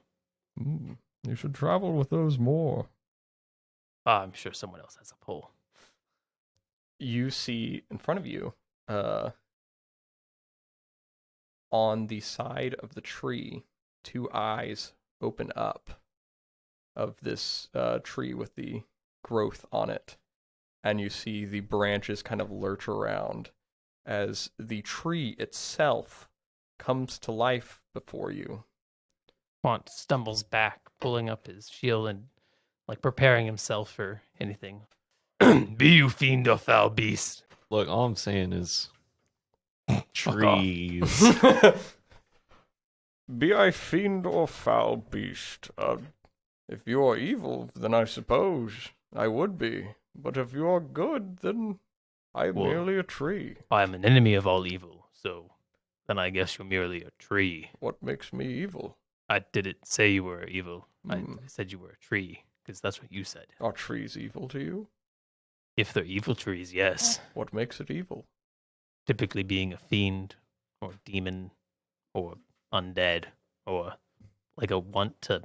You should travel with those more. I'm sure someone else has a pole. You see in front of you, on the side of the tree, two eyes open up of this tree with the growth on it. And you see the branches kind of lurch around as the tree itself comes to life before you. Quant stumbles back, pulling up his shield and like preparing himself for anything. Be you fiend or foul beast. Look, all I'm saying is trees. Be I fiend or foul beast. If you are evil, then I suppose I would be. But if you are good, then I'm merely a tree. I am an enemy of all evil, so then I guess you're merely a tree. What makes me evil? I didn't say you were evil. I said you were a tree, because that's what you said. Are trees evil to you? If they're evil trees, yes. What makes it evil? Typically being a fiend, or demon, or undead, or like a want to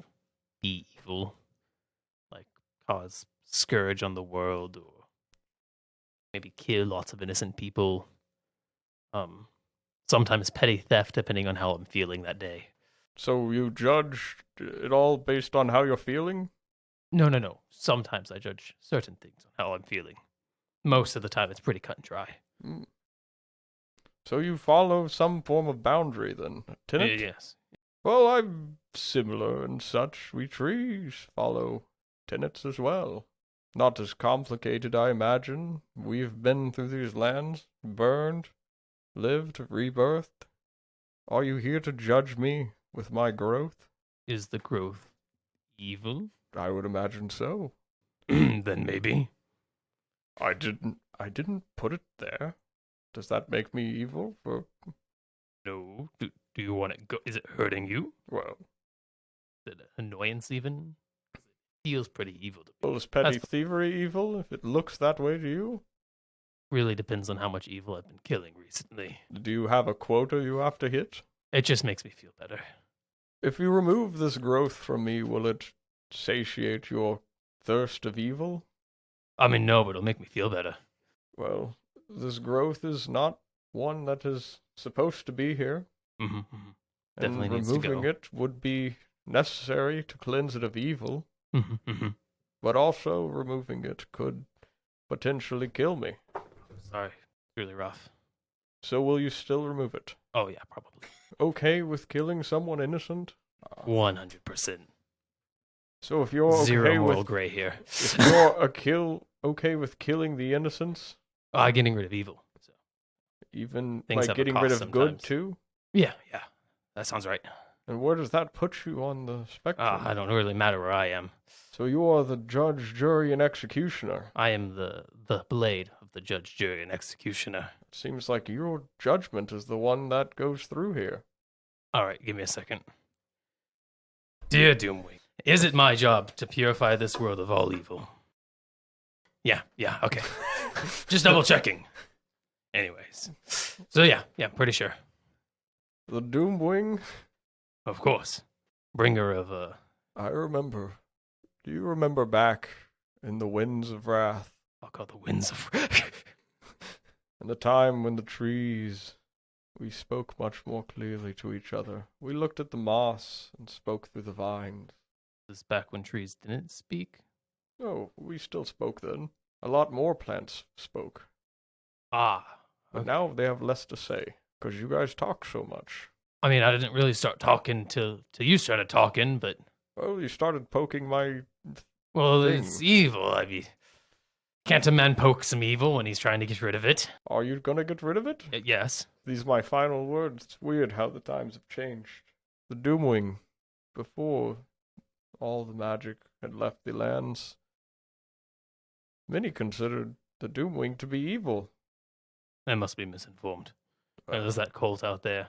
be evil, like cause scourge on the world, or maybe kill lots of innocent people. Sometimes petty theft, depending on how I'm feeling that day. So you judge it all based on how you're feeling? No. Sometimes I judge certain things on how I'm feeling. Most of the time, it's pretty cut and dry. So you follow some form of boundary, then? A tenet? Yes. Well, I'm similar and such. We trees follow tenets as well. Not as complicated, I imagine. We've been through these lands, burned, lived, rebirthed. Are you here to judge me with my growth? Is the growth evil? I would imagine so. Then maybe. I didn't put it there. Does that make me evil? No. Do you want it go? Is it hurting you? Well. Is it an annoyance even? It feels pretty evil to me. Well, is petty thievery evil if it looks that way to you? Really depends on how much evil I've been killing recently. Do you have a quota you have to hit? It just makes me feel better. If you remove this growth from me, will it satiate your thirst of evil? I mean, no, but it'll make me feel better. Well, this growth is not one that is supposed to be here. Definitely and needs to go. removing it would be necessary to cleanse it of evil. But But also, removing it could potentially kill me. sorry, really rough. So will you still remove it? Oh yeah, probably. Okay with killing someone innocent? 100%. So if you're Zero okay moral with gray here. if you're okay with killing the innocents, Getting rid of evil. So. even Things by have a getting rid cost of good sometimes. too, Yeah, that sounds right. and where does that put you on the spectrum? I don't really matter where I am. So you are the judge, jury, and executioner. I am the blade of the judge, jury, and executioner. It seems like your judgment is the one that goes through here. All right, give me a second. Dear Doomwing, is it my job to purify this world of all evil? Yeah, okay. Just double checking. Anyways. So yeah, pretty sure. The Doomwing? Of course. Bringer of, I remember. Do you remember back in the Winds of Wrath? I'll call the winds of... In the time when the trees... We spoke much more clearly to each other. We looked at the moss and spoke through the vines. This is back when trees didn't speak? Oh, we still spoke then. A lot more plants spoke. But But now they have less to say, because you guys talk so much. I mean, I didn't really start talking till you started talking, but... Well, you started poking my... Well, thing. it's evil. I mean, can't a man poke some evil when he's trying to get rid of it? Are you gonna get rid of it? Yes. These are my final words. It's weird how the times have changed. The Doomwing, before all the magic had left the lands, many considered the Doomwing to be evil. I must be misinformed. There's that cult out there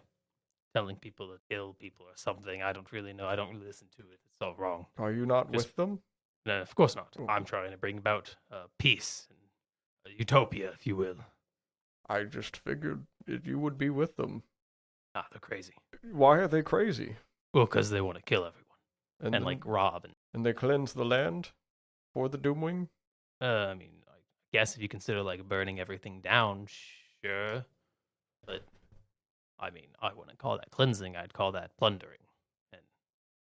telling people to kill people or something. I don't really know. I don't really listen to it. It's all wrong. Are you not with them? No, of course not. Oh. I'm trying to bring about peace and a utopia, if you will. I just figured you would be with them. They're crazy. Why are they crazy? Well, because they want to kill everyone and then- rob. And they cleanse the land for the Doomwing? I mean, I guess if you consider burning everything down, sure. But I mean, I wouldn't call that cleansing. I'd call that plundering and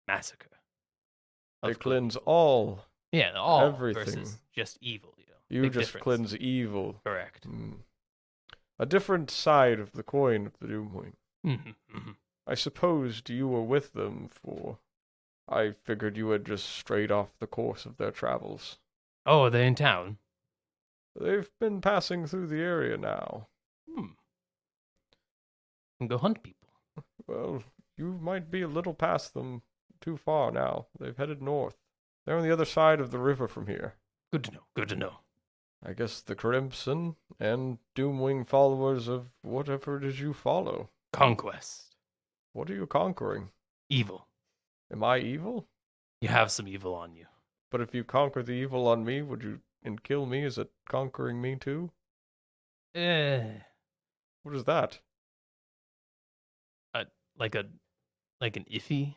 massacre. They Of cleanse people. all. Yeah, all everything. versus just evil. You Big just difference. cleanse evil. Correct. A different side of the coin of the Doomwing. Mm-hmm. I supposed you were with them for... I figured you had just strayed off the course of their travels. Oh, are they in town? They've been passing through the area now. Can go hunt people. Well, you might be a little past them too far now. They've headed north. They're on the other side of the river from here. Good to know. Good to know. I guess the Crimson and Doomwing followers of whatever it is you follow. Conquest. What are you conquering? Evil. Am I evil? You have some evil on you. But if you conquer the evil on me, and kill me, is it conquering me too? What is that? Like an iffy.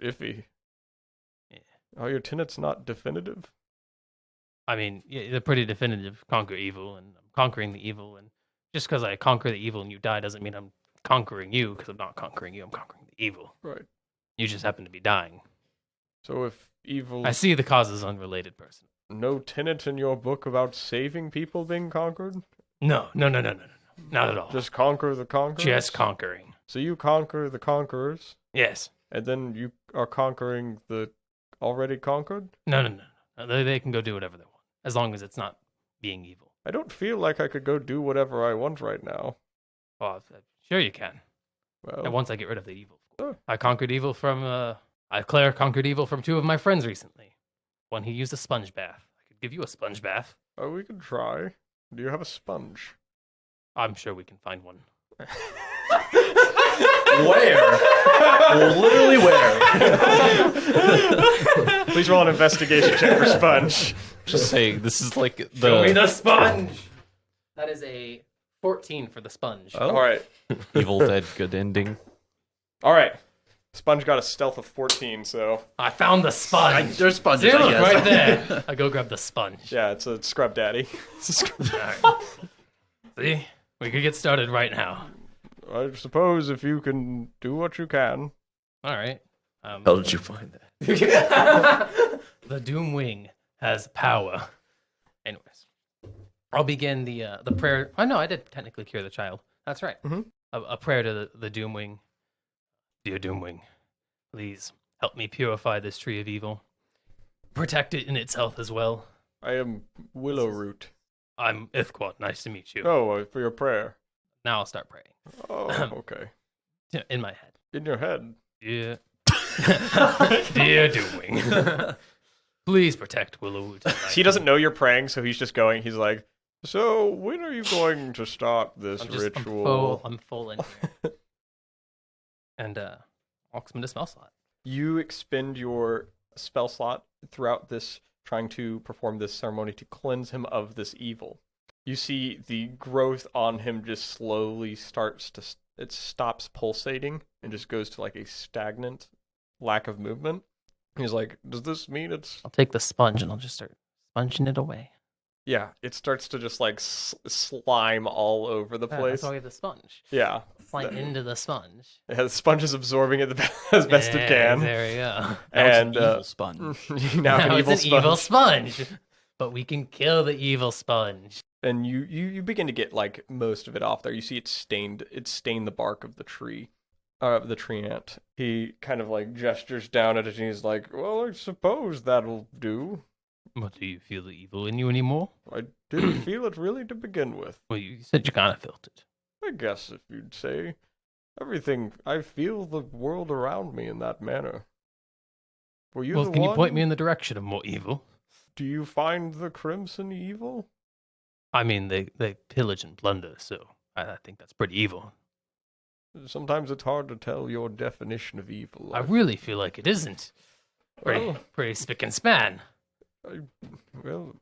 Iffy. Yeah. Are your tenets not definitive? I mean, yeah, they're pretty definitive. Conquer evil, and I'm conquering the evil. And just because I conquer the evil and you die doesn't mean I'm conquering you, because I'm not conquering you. I'm conquering the evil. Right. You just happen to be dying. So if evil... I see the causes unrelated, person. No tenet in your book about saving people being conquered? No. Not at all. Just conquer the conquerors? Just conquering. So you conquer the conquerors, Yes. and then you are conquering the already conquered? No. They can go do whatever they want, as long as it's not being evil. I don't feel like I could go do whatever I want right now. Well, sure you can. Well, And once I get rid of the evil. Sure. I conquered evil from, Claire conquered evil from 2 of my friends recently. One who used a sponge bath. I could give you a sponge bath. oh, we can try. Do you have a sponge? I'm sure we can find one. Where? Literally where? Please roll an investigation check for sponge. Just saying, this is like Show me the the sponge! That is a 14 for the sponge. Oh. All right. Evil Dead good ending. All right. Sponge got a stealth of 14, so... I found the sponge. There's sponges, See, I look, guess. right there. I go grab the sponge. Yeah, it's a scrub daddy. Alright. See? We could get started right now. I suppose if you can do what you can. Alright. How did you find that? The Doomwing has power. Anyways. I'll begin the prayer. Oh, no, I did technically cure the child. That's right. Mhm. A prayer to the Doomwing. Dear Doomwing, please help me purify this tree of evil. protect it in itself as well. I am Willowroot. I'm Ithquant. Nice to meet you. Oh, for your prayer. Now I'll start praying. Oh, okay. In my head. In your head. Yeah. Dear Doomwing, please protect Willowwood. He doesn't know you're praying, so he's just going. He's like, so when are you going to start this ritual? I'm full in here. And I'll expend a spell slot. You expend your spell slot throughout this, trying to perform this ceremony to cleanse him of this evil. You see the growth on him just slowly it stops pulsating and just goes to like a stagnant lack of movement. He's like, does this mean it's... I'll take the sponge and I'll just start sponging it away. Yeah, it starts to just like slime all over the place. That's why we have the sponge. Yeah. Slime into the sponge. Yeah, the sponge is absorbing it as best it can. There we go. And it's an evil sponge. You now have it's an evil sponge. But we can kill the evil sponge. And you begin to get like most of it off there. You see it's stained the bark of the tree. The tree ant. He kind of like gestures down at it and he's like, well, I suppose that'll do. But do you feel the evil in you anymore? I didn't feel it really to begin with. Well, you said you kind of felt it. I guess if you'd say everything, I feel the world around me in that manner. Were you well, the can one? you point me in the direction of more evil? Do you find the crimson evil? I mean, they pillage and plunder, so I think that's pretty evil. Sometimes it's hard to tell your definition of evil. I really feel like it isn't. Pretty spick and span. Well,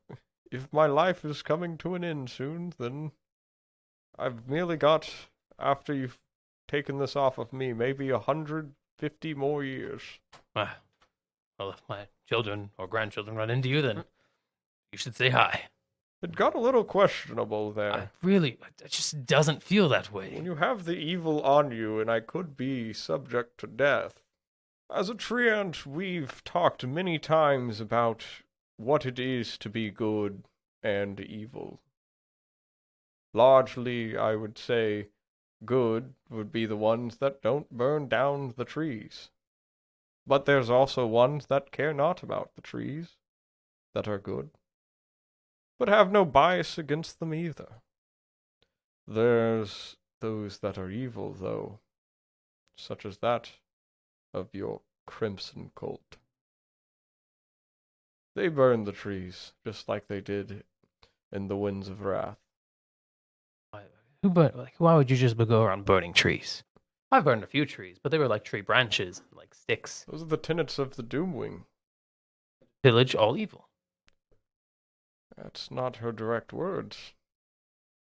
if my life is coming to an end soon, then I've merely got, after you've taken this off of me, maybe 150 more years. Well, if my children or grandchildren run into you, then you should say hi. It got a little questionable there. It just doesn't feel that way. When you have the evil on you, and I could be subject to death. As a treant, we've talked many times about what it is to be good and evil. Largely, I would say, good would be the ones that don't burn down the trees. But there's also ones that care not about the trees, that are good, but have no bias against them either. There's those that are evil, though, such as that of your crimson cult. They burn the trees, just like they did in the Winds of Wrath. Why would you just go around burning trees? I've burned a few trees, but they were like tree branches, like sticks. Those are the tenets of the Doomwing. Pillage all evil. That's not her direct words.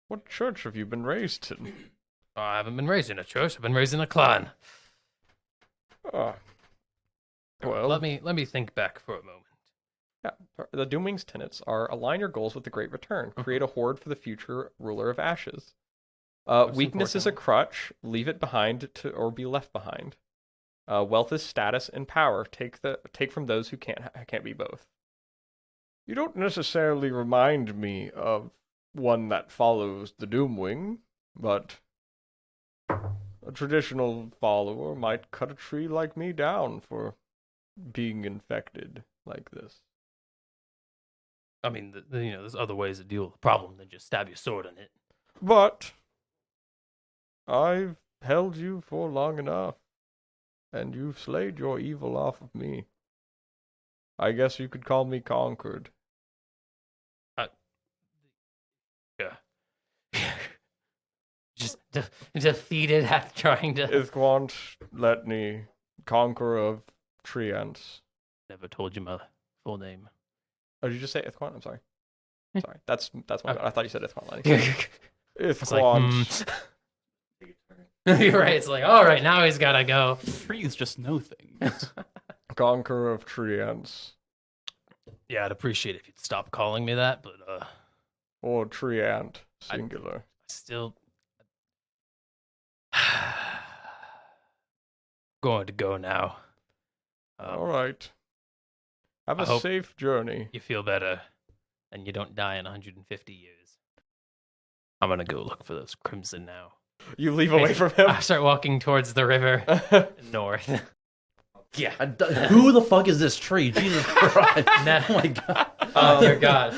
What church have you been raised in? I haven't been raised in a church. I've been raised in a clan. Well, let me think back for a moment. Yeah, the Doomwing's tenets are align your goals with the Great Return, create a horde for the future ruler of Ashes. Weakness is a crutch, leave it behind or be left behind. Wealth is status and power, take from those who can't be both. You don't necessarily remind me of one that follows the Doomwing, but a traditional follower might cut a tree like me down for being infected like this. I mean, there's other ways to deal with the problem than just stab your sword in it. But I've held you for long enough, and you've slayed your evil off of me. I guess you could call me conquered. Yeah. Just defeated at trying to... Ithquant, Letni, conqueror of Treants. Never told you my full name. Oh, did you just say Ithquant? I'm sorry. Sorry, that's what I thought you said Ithquant, Letni. Ithquant. You're right. It's like, all right, now he's got to go. Trees just know things. Conqueror of Treants. Yeah, I'd appreciate it if you'd stop calling me that, but or Treant, singular. Still going to go now. All right. Have a safe journey. You feel better, and you don't die in 150 years. I'm gonna go look for those crimson now. You leave away from him? I start walking towards the river north. Yeah. Who the fuck is this tree? Jesus Christ. Oh my God. Oh, dear God.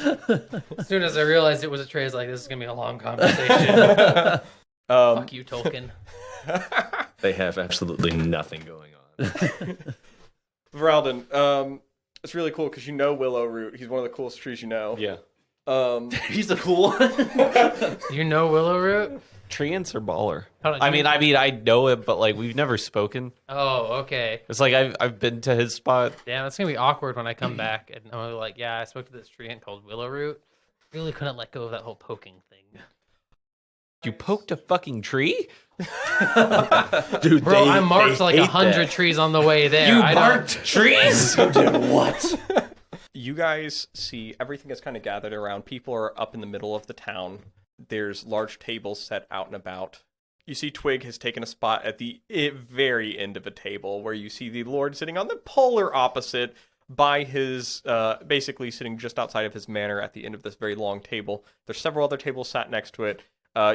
As soon as I realized it was a tree, I was like, this is going to be a long conversation. Fuck you, Tolkien. They have absolutely nothing going on. Voralden, it's really cool because you know Willow Root. He's one of the coolest trees you know. Yeah. He's the cool one. You know Willow Root? Treants or baller? I mean, I know him, but like we've never spoken. Oh, okay. It's like I've been to his spot. Damn, it's gonna be awkward when I come back and I'm like, yeah, I spoke to this tree ant called Willow Root. Really couldn't let go of that whole poking thing. You poked a fucking tree? Dude, Bro, I marked like 100 trees on the way there. You marked trees? Dude, what? You guys see everything is kind of gathered around. People are up in the middle of the town. There's large tables set out and about. You see Twig has taken a spot at the very end of a table where you see the Lord sitting on the polar opposite by his, basically sitting just outside of his manor at the end of this very long table. There's several other tables sat next to it.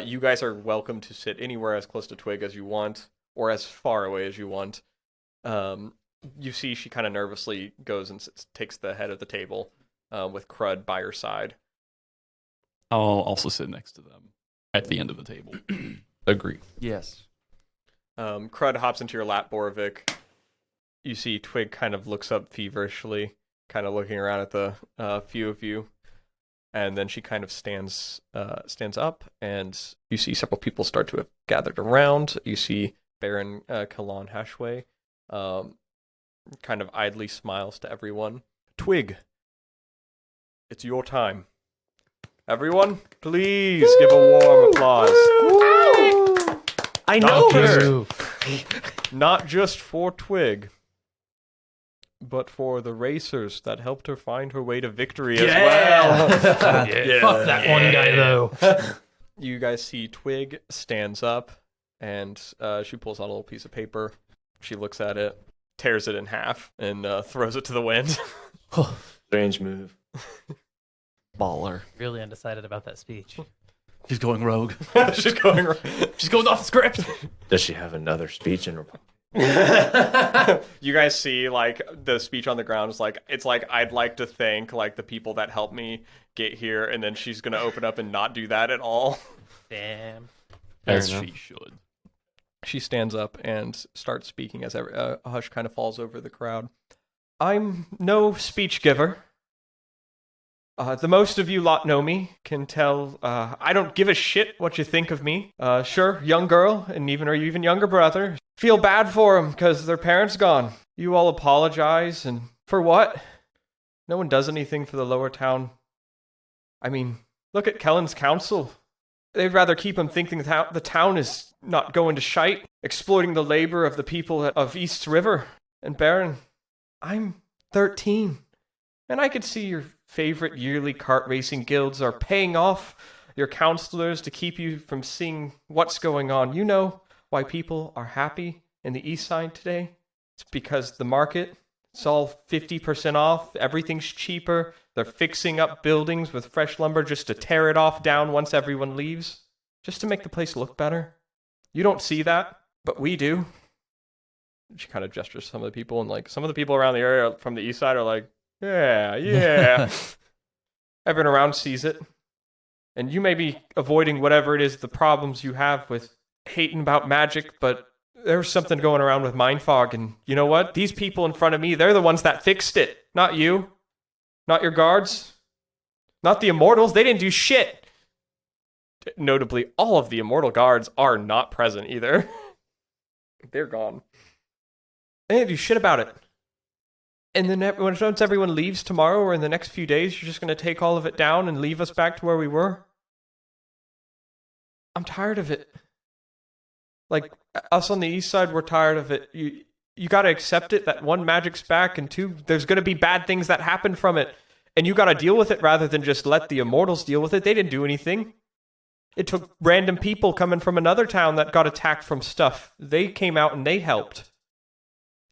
You guys are welcome to sit anywhere as close to Twig as you want, or as far away as you want. You see she kind of nervously goes and takes the head of the table with Crud by her side. I'll also sit next to them at the end of the table. Agree. Yes. Crud hops into your lap, Boravik. You see Twig kind of looks up feverishly, kind of looking around at the few of you. And then she kind of stands up, and you see several people start to have gathered around. You see Baron Kalan Hashway kind of idly smiles to everyone. Twig, it's your time. Everyone, please give a warm applause. I know her. Not just for Twig, but for the racers that helped her find her way to victory as well. Fuck that one guy, though. You guys see Twig stands up, and she pulls out a little piece of paper. She looks at it, tears it in half, and throws it to the wind. Strange move. Baller. Really undecided about that speech. She's going rogue. She's going off the script. Does she have another speech in her? You guys see like the speech on the ground is like, it's like, I'd like to thank like the people that helped me get here, and then she's gonna open up and not do that at all. Damn. As she should. She stands up and starts speaking as a hush kind of falls over the crowd. I'm no speech giver. The most of you lot know me, can tell I don't give a shit what you think of me. Sure, young girl, and even younger brother, feel bad for them because their parents gone. You all apologize, and for what? No one does anything for the lower town. I mean, look at Kellen's council. They'd rather keep them thinking the town is not going to shite, exploiting the labor of the people of East River. And Baron, I'm 13, and I could see your favorite yearly kart racing guilds are paying off your counselors to keep you from seeing what's going on. You know why people are happy in the east side today? It's because the market, it's all 50% off, everything's cheaper, they're fixing up buildings with fresh lumber just to tear it off down once everyone leaves, just to make the place look better. You don't see that, but we do. She kind of gestures to some of the people, and like some of the people around the area from the east side are like, yeah. Everyone around sees it. And you may be avoiding whatever it is, the problems you have with hating about magic, but there's something going around with mind fog. And you know what? These people in front of me, they're the ones that fixed it. Not you. Not your guards. Not the immortals. They didn't do shit. Notably, all of the immortal guards are not present either. They're gone. They didn't do shit about it. And then once everyone leaves tomorrow or in the next few days, you're just going to take all of it down and leave us back to where we were? I'm tired of it. Like, us on the east side, we're tired of it. You got to accept it that one, magic's back, and two, there's going to be bad things that happen from it. And you got to deal with it rather than just let the immortals deal with it. They didn't do anything. It took random people coming from another town that got attacked from stuff. They came out and they helped.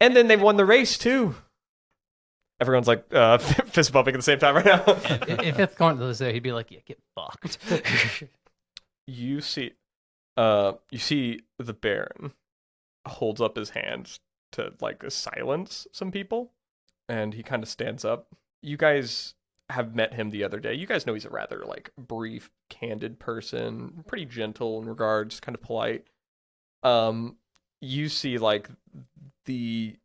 And then they won the race, too. Everyone's like fist bumping at the same time right now. If Ithquant was there, he'd be like, "Yeah, get fucked." You see the Baron holds up his hands to like silence some people. And he kind of stands up. You guys have met him the other day. You guys know he's a rather like brief, candid person, pretty gentle in regards, kind of polite. You see like the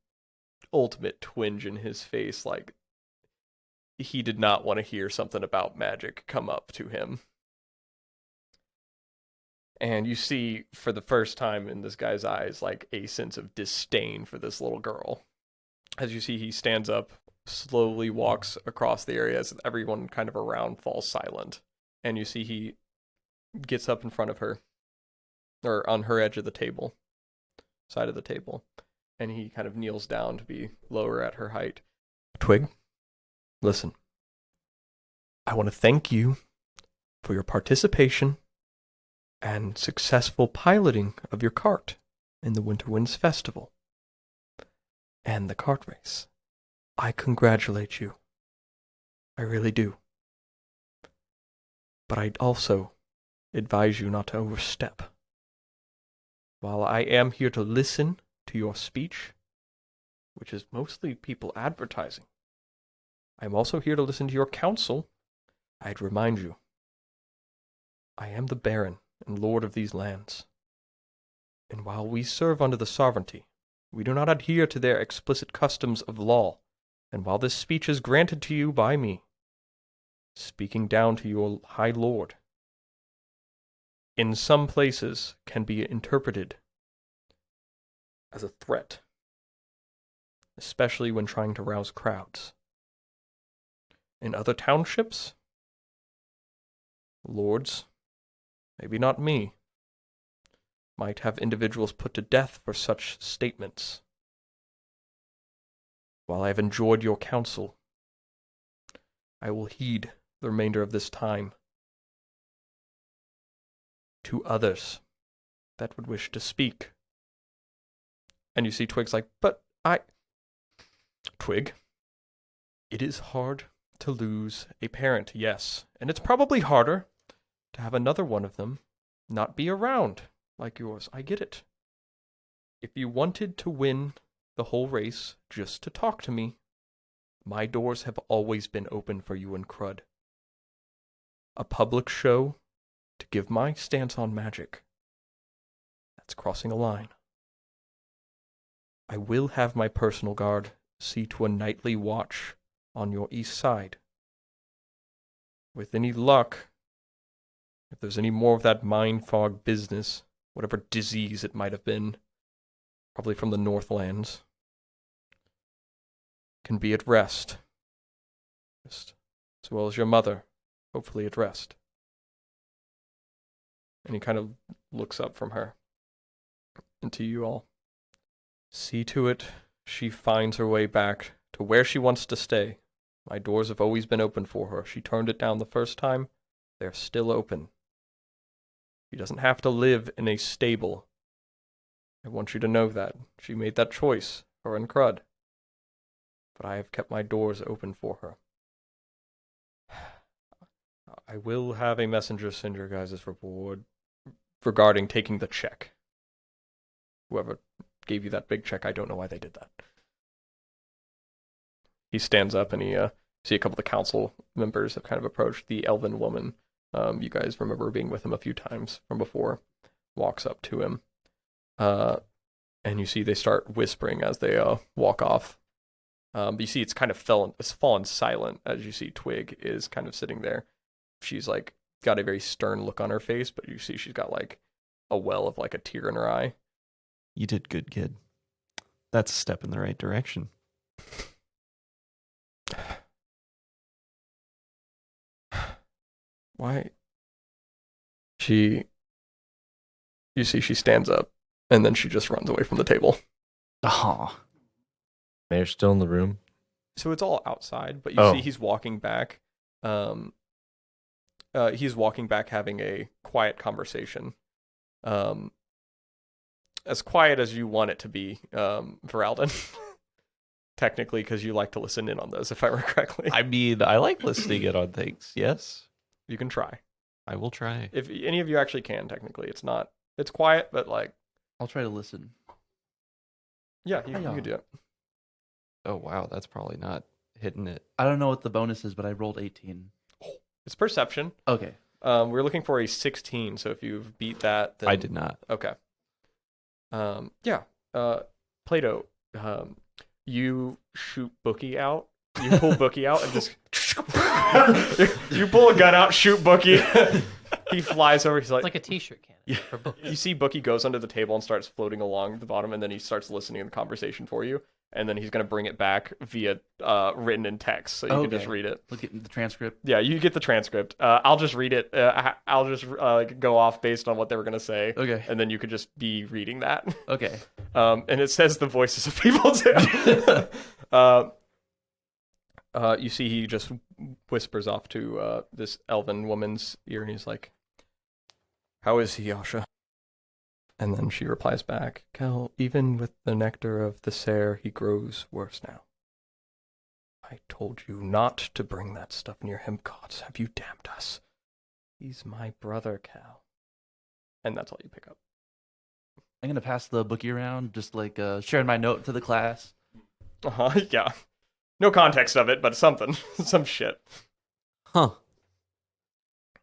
ultimate twinge in his face, like he did not want to hear something about magic come up to him. And you see for the first time in this guy's eyes like a sense of disdain for this little girl. As you see, he stands up, slowly walks across the area as everyone kind of around falls silent. And you see he gets up in front of her, or on her edge of the table, side of the table, and he kind of kneels down to be lower at her height. Twig, listen. I want to thank you for your participation and successful piloting of your cart in the Winter Winds Festival and the cart race. I congratulate you. I really do. But I'd also advise you not to overstep. While I am here to listen to your speech, which is mostly people advertising, I am also here to listen to your counsel. I'd remind you, I am the Baron and Lord of these lands. And while we serve under the sovereignty, we do not adhere to their explicit customs of law. And while this speech is granted to you by me, speaking down to your High Lord, in some places can be interpreted as a threat, especially when trying to rouse crowds. In other townships, lords, maybe not me, might have individuals put to death for such statements. While I have enjoyed your counsel, I will heed the remainder of this time to others that would wish to speak. And you see Twig's like, but Twig, it is hard to lose a parent, yes. And it's probably harder to have another one of them not be around like yours. I get it. If you wanted to win the whole race just to talk to me, my doors have always been open for you and Crud. A public show to give my stance on magic, that's crossing a line. I will have my personal guard see to a nightly watch on your east side. With any luck, if there's any more of that mind fog business, whatever disease it might have been, probably from the Northlands, can be at rest. Just as well as your mother, hopefully at rest. And he kind of looks up from her into you all. See to it she finds her way back to where she wants to stay. My doors have always been open for her. She turned it down the first time. They're still open. She doesn't have to live in a stable. I want you to know that. She made that choice, her and Crud. But I have kept my doors open for her. I will have a messenger send your guys' report regarding taking the check. Whoever gave you that big check, I don't know why they did that. He stands up and he see a couple of the council members have kind of approached. The elven woman, you guys remember being with him a few times from before, walks up to him. And you see they start whispering as they walk off. You see it's kind of fallen silent as you see Twig is kind of sitting there. She's like got a very stern look on her face, but you see she's got like a well of like a tear in her eye. You did good, kid. That's a step in the right direction. Why? You see she stands up and then she just runs away from the table. Ah. Mayor's still in the room. So it's all outside, but you see he's walking back. He's walking back having a quiet conversation. As quiet as you want it to be, Voralden. Technically, because you like to listen in on those, if I remember correctly. I mean, I like listening in on things, yes. You can try. I will try. If any of you actually can, technically. It's quiet, but like... I'll try to listen. Yeah, you can do it. Oh, wow. That's probably not hitting it. I don't know what the bonus is, but I rolled 18. It's perception. Okay. We're looking for a 16, so if you've beat that, then... I did not. Okay. Plato, you shoot Bookie out. You pull Bookie out and just... you pull a gun out, shoot Bookie. He flies over. He's like... It's like a t-shirt cannon for Bookie. You see Bookie goes under the table and starts floating along the bottom, and then he starts listening to the conversation for you. And then he's going to bring it back via written in text, so you can just read it. Look at the transcript. Yeah, you get the transcript. I'll just read it. I'll just go off based on what they were going to say. Okay. And then you could just be reading that. Okay. And it says the voices of people too. You see he just whispers off to this elven woman's ear, and he's like, "How is he, Yasha?" And then she replies back, "Kel, even with the nectar of the Sere, he grows worse now. I told you not to bring that stuff near him. Gods, have you damned us? He's my brother, Cal." And that's all you pick up. I'm going to pass the bookie around, just like sharing my note to the class. Yeah. No context of it, but something. Some shit. Huh.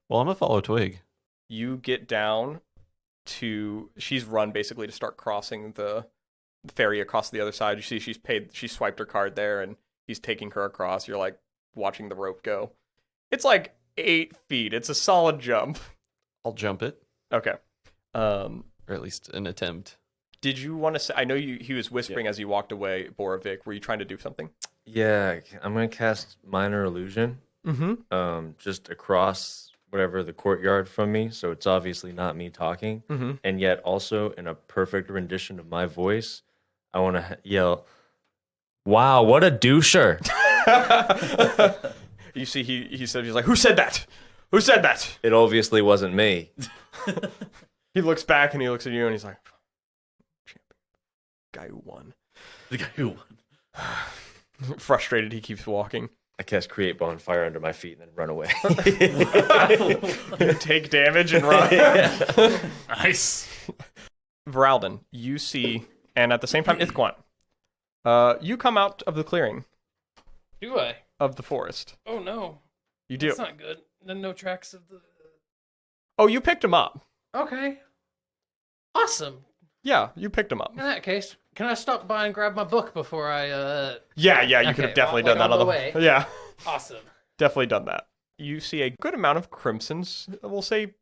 Well, I'm going to follow Twig. You get down to... She's run, basically, to start crossing the ferry across the other side. You see she swiped her card there, and he's taking her across. You're, like, watching the rope go. It's, like, 8 feet. It's a solid jump. I'll jump it. Okay. Or at least an attempt. Did you want to say... I know he was whispering as you walked away, Boravik. Were you trying to do something? Yeah, I'm going to cast Minor Illusion just across whatever the courtyard from me, so it's obviously not me talking. And yet also in a perfect rendition of my voice, I want to yell, "Wow, what a doucher." You see he's like, "Who said that? Who said that?" It obviously wasn't me. He looks back and he looks at you and he's like, "Guy who won." The guy who won. Frustrated, he keeps walking. I cast Create Bonfire under my feet and then run away. Take damage and run. Nice. Voralden, you see, and at the same time, Ithquant, you come out of the clearing. Do I? Of the forest. Oh, no. You do. That's not good. Then no tracks of the... Oh, you picked him up. Okay. Awesome. Yeah, you picked him up. In that case, can I stop by and grab my book before I, Yeah, you could have definitely done that on on the way. Yeah. Awesome. Definitely done that. You see a good amount of crimsons, we'll say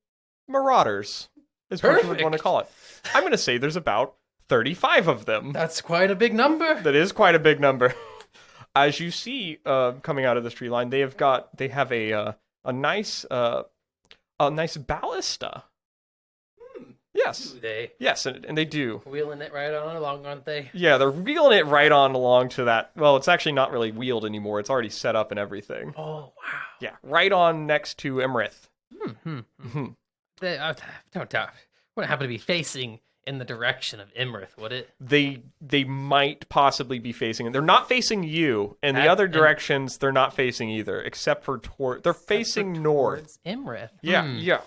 marauders, is what you would want to call it. I'm going to say there's about 35 of them. That's quite a big number. That is quite a big number. As you see, coming out of this tree line, they have a nice ballista. Yes. Do they? Yes, and they do. Wheeling it right on along, aren't they? Yeah, they're wheeling it right on along to that. Well, it's actually not really wheeled anymore. It's already set up and everything. Oh, wow. Yeah, right on next to Emerith. They wouldn't happen to be facing in the direction of Emerith, would it? They might possibly be facing. They're not facing you, and the other directions they're not facing either, except for they're facing north. Emerith. Yeah, yeah.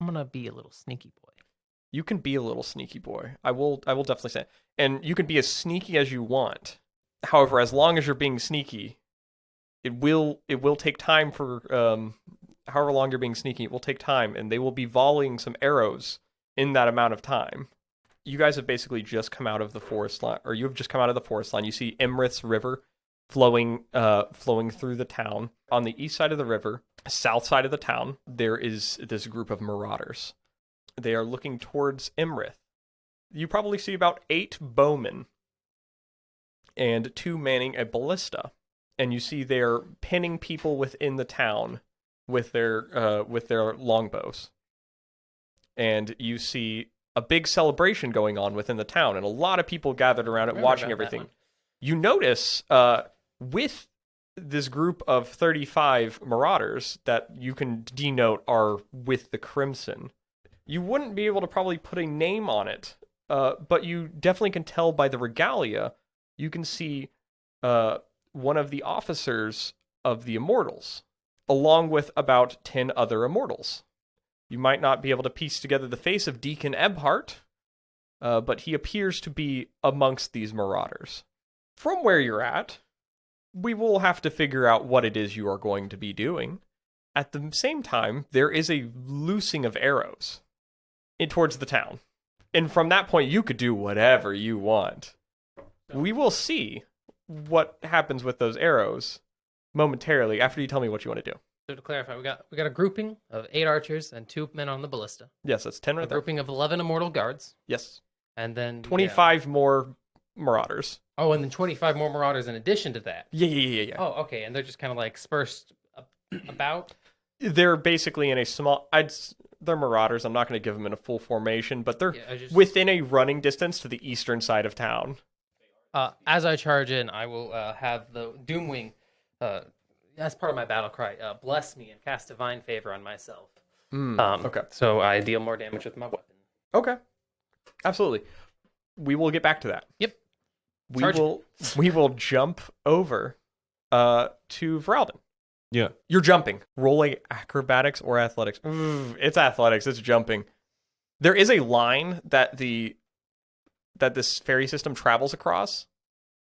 I'm gonna be a little sneaky boy. You can be a little sneaky boy. I will definitely say, and you can be as sneaky as you want. However, as long as you're being sneaky, it will take time for however long you're being sneaky. It will take time, and they will be volleying some arrows in that amount of time. You guys have basically just come out of the forest line, or you have just come out of the forest line. You see Emerith's river flowing through the town. On the east side of the river, south side of the town, there is this group of marauders. They are looking towards Emerith. You probably see about 8 bowmen and 2 manning a ballista. And you see they're pinning people within the town with their longbows. And you see a big celebration going on within the town, and a lot of people gathered around it watching everything. You notice with this group of 35 marauders that you can denote are with the Crimson. You wouldn't be able to probably put a name on it, but you definitely can tell by the regalia. You can see one of the officers of the Immortals, along with about 10 other Immortals. You might not be able to piece together the face of Deacon Ebhart, but he appears to be amongst these marauders. From where you're at, we will have to figure out what it is you are going to be doing. At the same time, there is a loosing of arrows towards the town. And from that point, you could do whatever you want. We will see what happens with those arrows momentarily after you tell me what you want to do. So to clarify, we got a grouping of 8 archers and 2 men on the ballista. Yes, that's 10 right A there. grouping of 11 immortal guards. Yes. And then 25 more marauders. Oh, and then 25 more marauders in addition to that. Yeah. Oh, okay. And they're just kind of like dispersed about? They're basically in a small... they're marauders. I'm not going to give them in a full formation, but they're within a running distance to the eastern side of town. As I charge in, I will have the Doomwing, as part of my battle cry, bless me and cast divine favor on myself. Okay. So I deal more damage with my weapon. Okay. Absolutely. We will get back to that. Yep. We will jump over to Voralden. Yeah. You're jumping. Rolling acrobatics or athletics. It's athletics. It's jumping. There is a line that this fairy system travels across.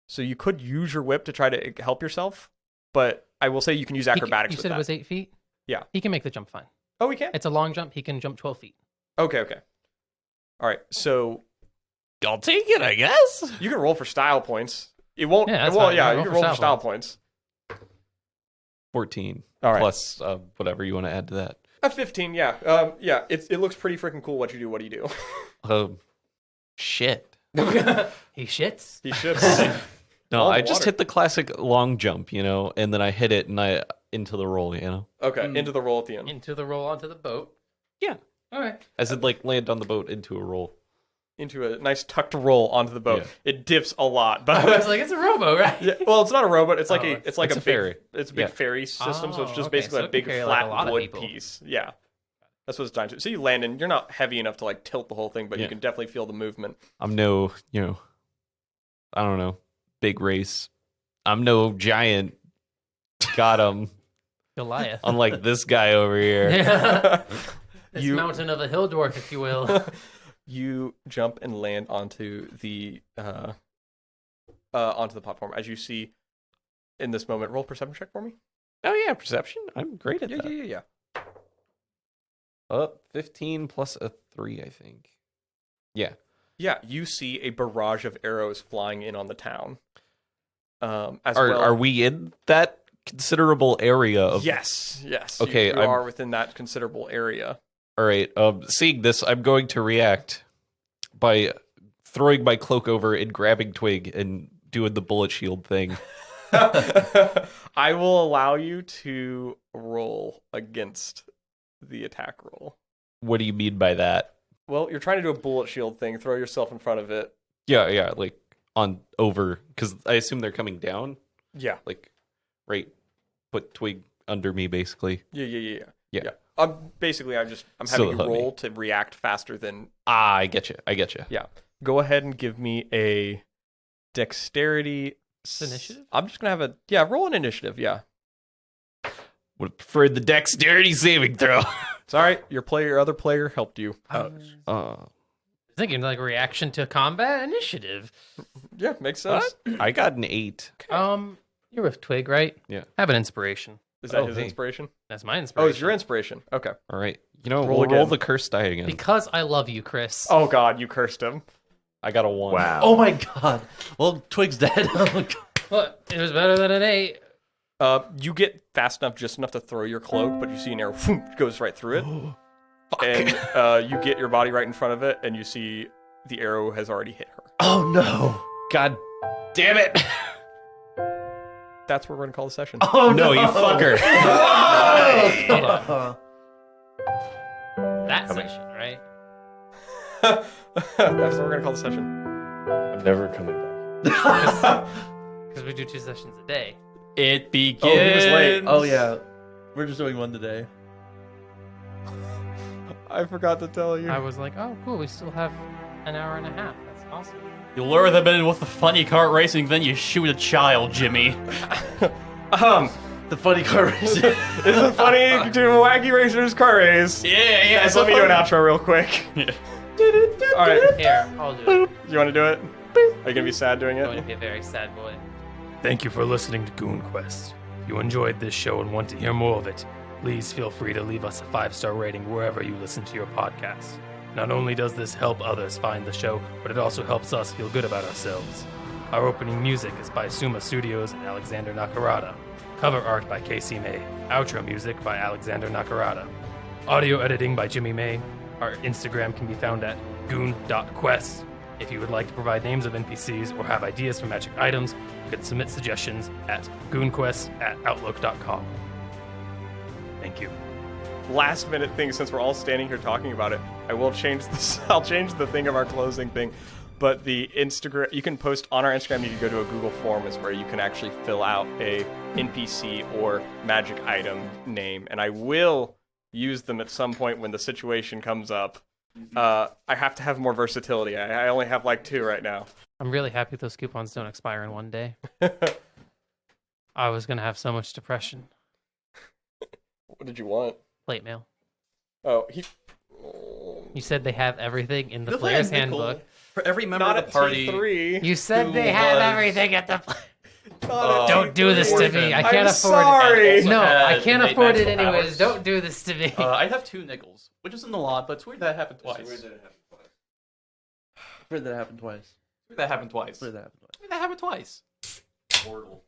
So you could use your whip to try to help yourself. But I will say you can use acrobatics You with said that. it was 8 feet? Yeah. He can make the jump fine. Oh, he can? It's a long jump. He can jump 12 feet. Okay. All right. So I'll take it, I guess. you can roll for style points. It won't. Yeah, that's well, fine. yeah, Roll you can for roll for style style points. 14. All right. Plus whatever you want to add to that. A 15, yeah. Yeah, it looks pretty freaking cool what you do. What do you do? Shit. He shits? He shifts. No, Oh, I just water. hit the classic long jump, and then I hit it and I into the roll, Okay, into the roll at the end. Into the roll onto the boat. Yeah. All right. As in like land on the boat into a roll. Into a nice tucked roll onto the boat. Yeah. It dips a lot, but I was like, it's a rowboat, right? yeah, well, it's not a rowboat. It's like it's a a big ferry. It's a big Yeah. ferry system, so it's just okay, basically so a it can big carry, like, flat a lot of wood people. piece. Yeah, that's what it's designed to. So you land in. You're not heavy enough to like tilt the whole thing, but you Yeah. can definitely feel the movement. I'm no, I don't know, big race. I'm no giant. Got him. Goliath. Unlike this guy over here. This mountain of a hill dwarf, if you will. You jump and land onto the platform. As you see in this moment, roll a perception check for me. Oh yeah, perception. I'm great at that. Yeah. 15 plus a 3, I think. Yeah. Yeah, you see a barrage of arrows flying in on the town. Are we in that considerable area of? Yes. Okay, you are within that considerable area. All right. Seeing this, I'm going to react by throwing my cloak over and grabbing Twig and doing the bullet shield thing. I will allow you to roll against the attack roll. What do you mean by that? Well, you're trying to do a bullet shield thing. Throw yourself in front of it. Yeah, like on over, because I assume they're coming down. Yeah. Like, right. Put Twig under me, basically. Yeah. Yeah. I'm having Still you help me. roll to react faster than. I get you. Yeah. Go ahead and give me a dexterity. Initiative? I'm just gonna have roll an initiative. Yeah. Would have preferred the dexterity saving throw. It's all right. Your other player helped you. Thinking like reaction to combat initiative. Yeah, makes sense. I got an 8. You're with Twig, right? Yeah. Have an inspiration. Is that his hey. inspiration? That's my inspiration. Oh, it's your inspiration. Okay. All right. Roll We'll roll again. the curse die again. Because I love you, Chris. Oh God, you cursed him. I got a 1. Wow. Oh my god. Well, Twig's dead. What? It was better than an 8. You get fast enough, just enough to throw your cloak, but you see an arrow goes right through it. And you get your body right in front of it, and you see the arrow has already hit her. Oh no. God damn it. That's what we're going to call the session. Oh no, you fucker. That session, right? That's what we're going to call the session. I'm never coming back. Because we do 2 sessions a day. It begins. Oh, he was late. Oh yeah. We're just doing one today. I forgot to tell you. I was like, oh, cool. We still have an hour and a half. That's awesome. You lure them in with the funny kart racing, then you shoot a child, Jimmy. The funny car race. Isn't it funny to do a wacky racers car race? Yeah. Guys, let me do an outro real quick. All right. Here, I'll do it. You want to do it? Are you going to be sad doing I'm going it? to be a very sad boy. Thank you for listening to Goon Quest. If you enjoyed this show and want to hear more of it, please feel free to leave us a 5-star rating wherever you listen to your podcast. Not only does this help others find the show, but it also helps us feel good about ourselves. Our opening music is by Soomastudio&Alexander Nakarada. Cover art by Casey May. Outro music by Alexander Nakarada. Audio editing by Jimmy May. Our Instagram can be found at goon.quest. If you would like to provide names of NPCs or have ideas for magic items, you can submit suggestions at goonquest@outlook.com. Thank you. Last minute thing, since we're all standing here talking about it, I will change this. I'll change the thing of our closing thing. But the Instagram, you can post on our Instagram. You can go to a Google form, is where you can actually fill out a NPC or magic item name, and I will use them at some point when the situation comes up. I have to have more versatility. I only have like 2 right now. I'm really happy those coupons don't expire in one day. I was going to have so much depression. What did you want? Plate mail. Oh, You said they have everything in the player's handbook. For every member not of the party. T3. You said they have everything at the. Not Don't do this to me. I can't I'm afford sorry. it. No, I had can't innate afford it magical anyways. powers. Don't do this to me. I have 2 nickels, which isn't a lot, but it's weird that happened twice. Where did that happen twice? Weird that happened twice. Where did that happen twice? Weird that happened twice. Portal.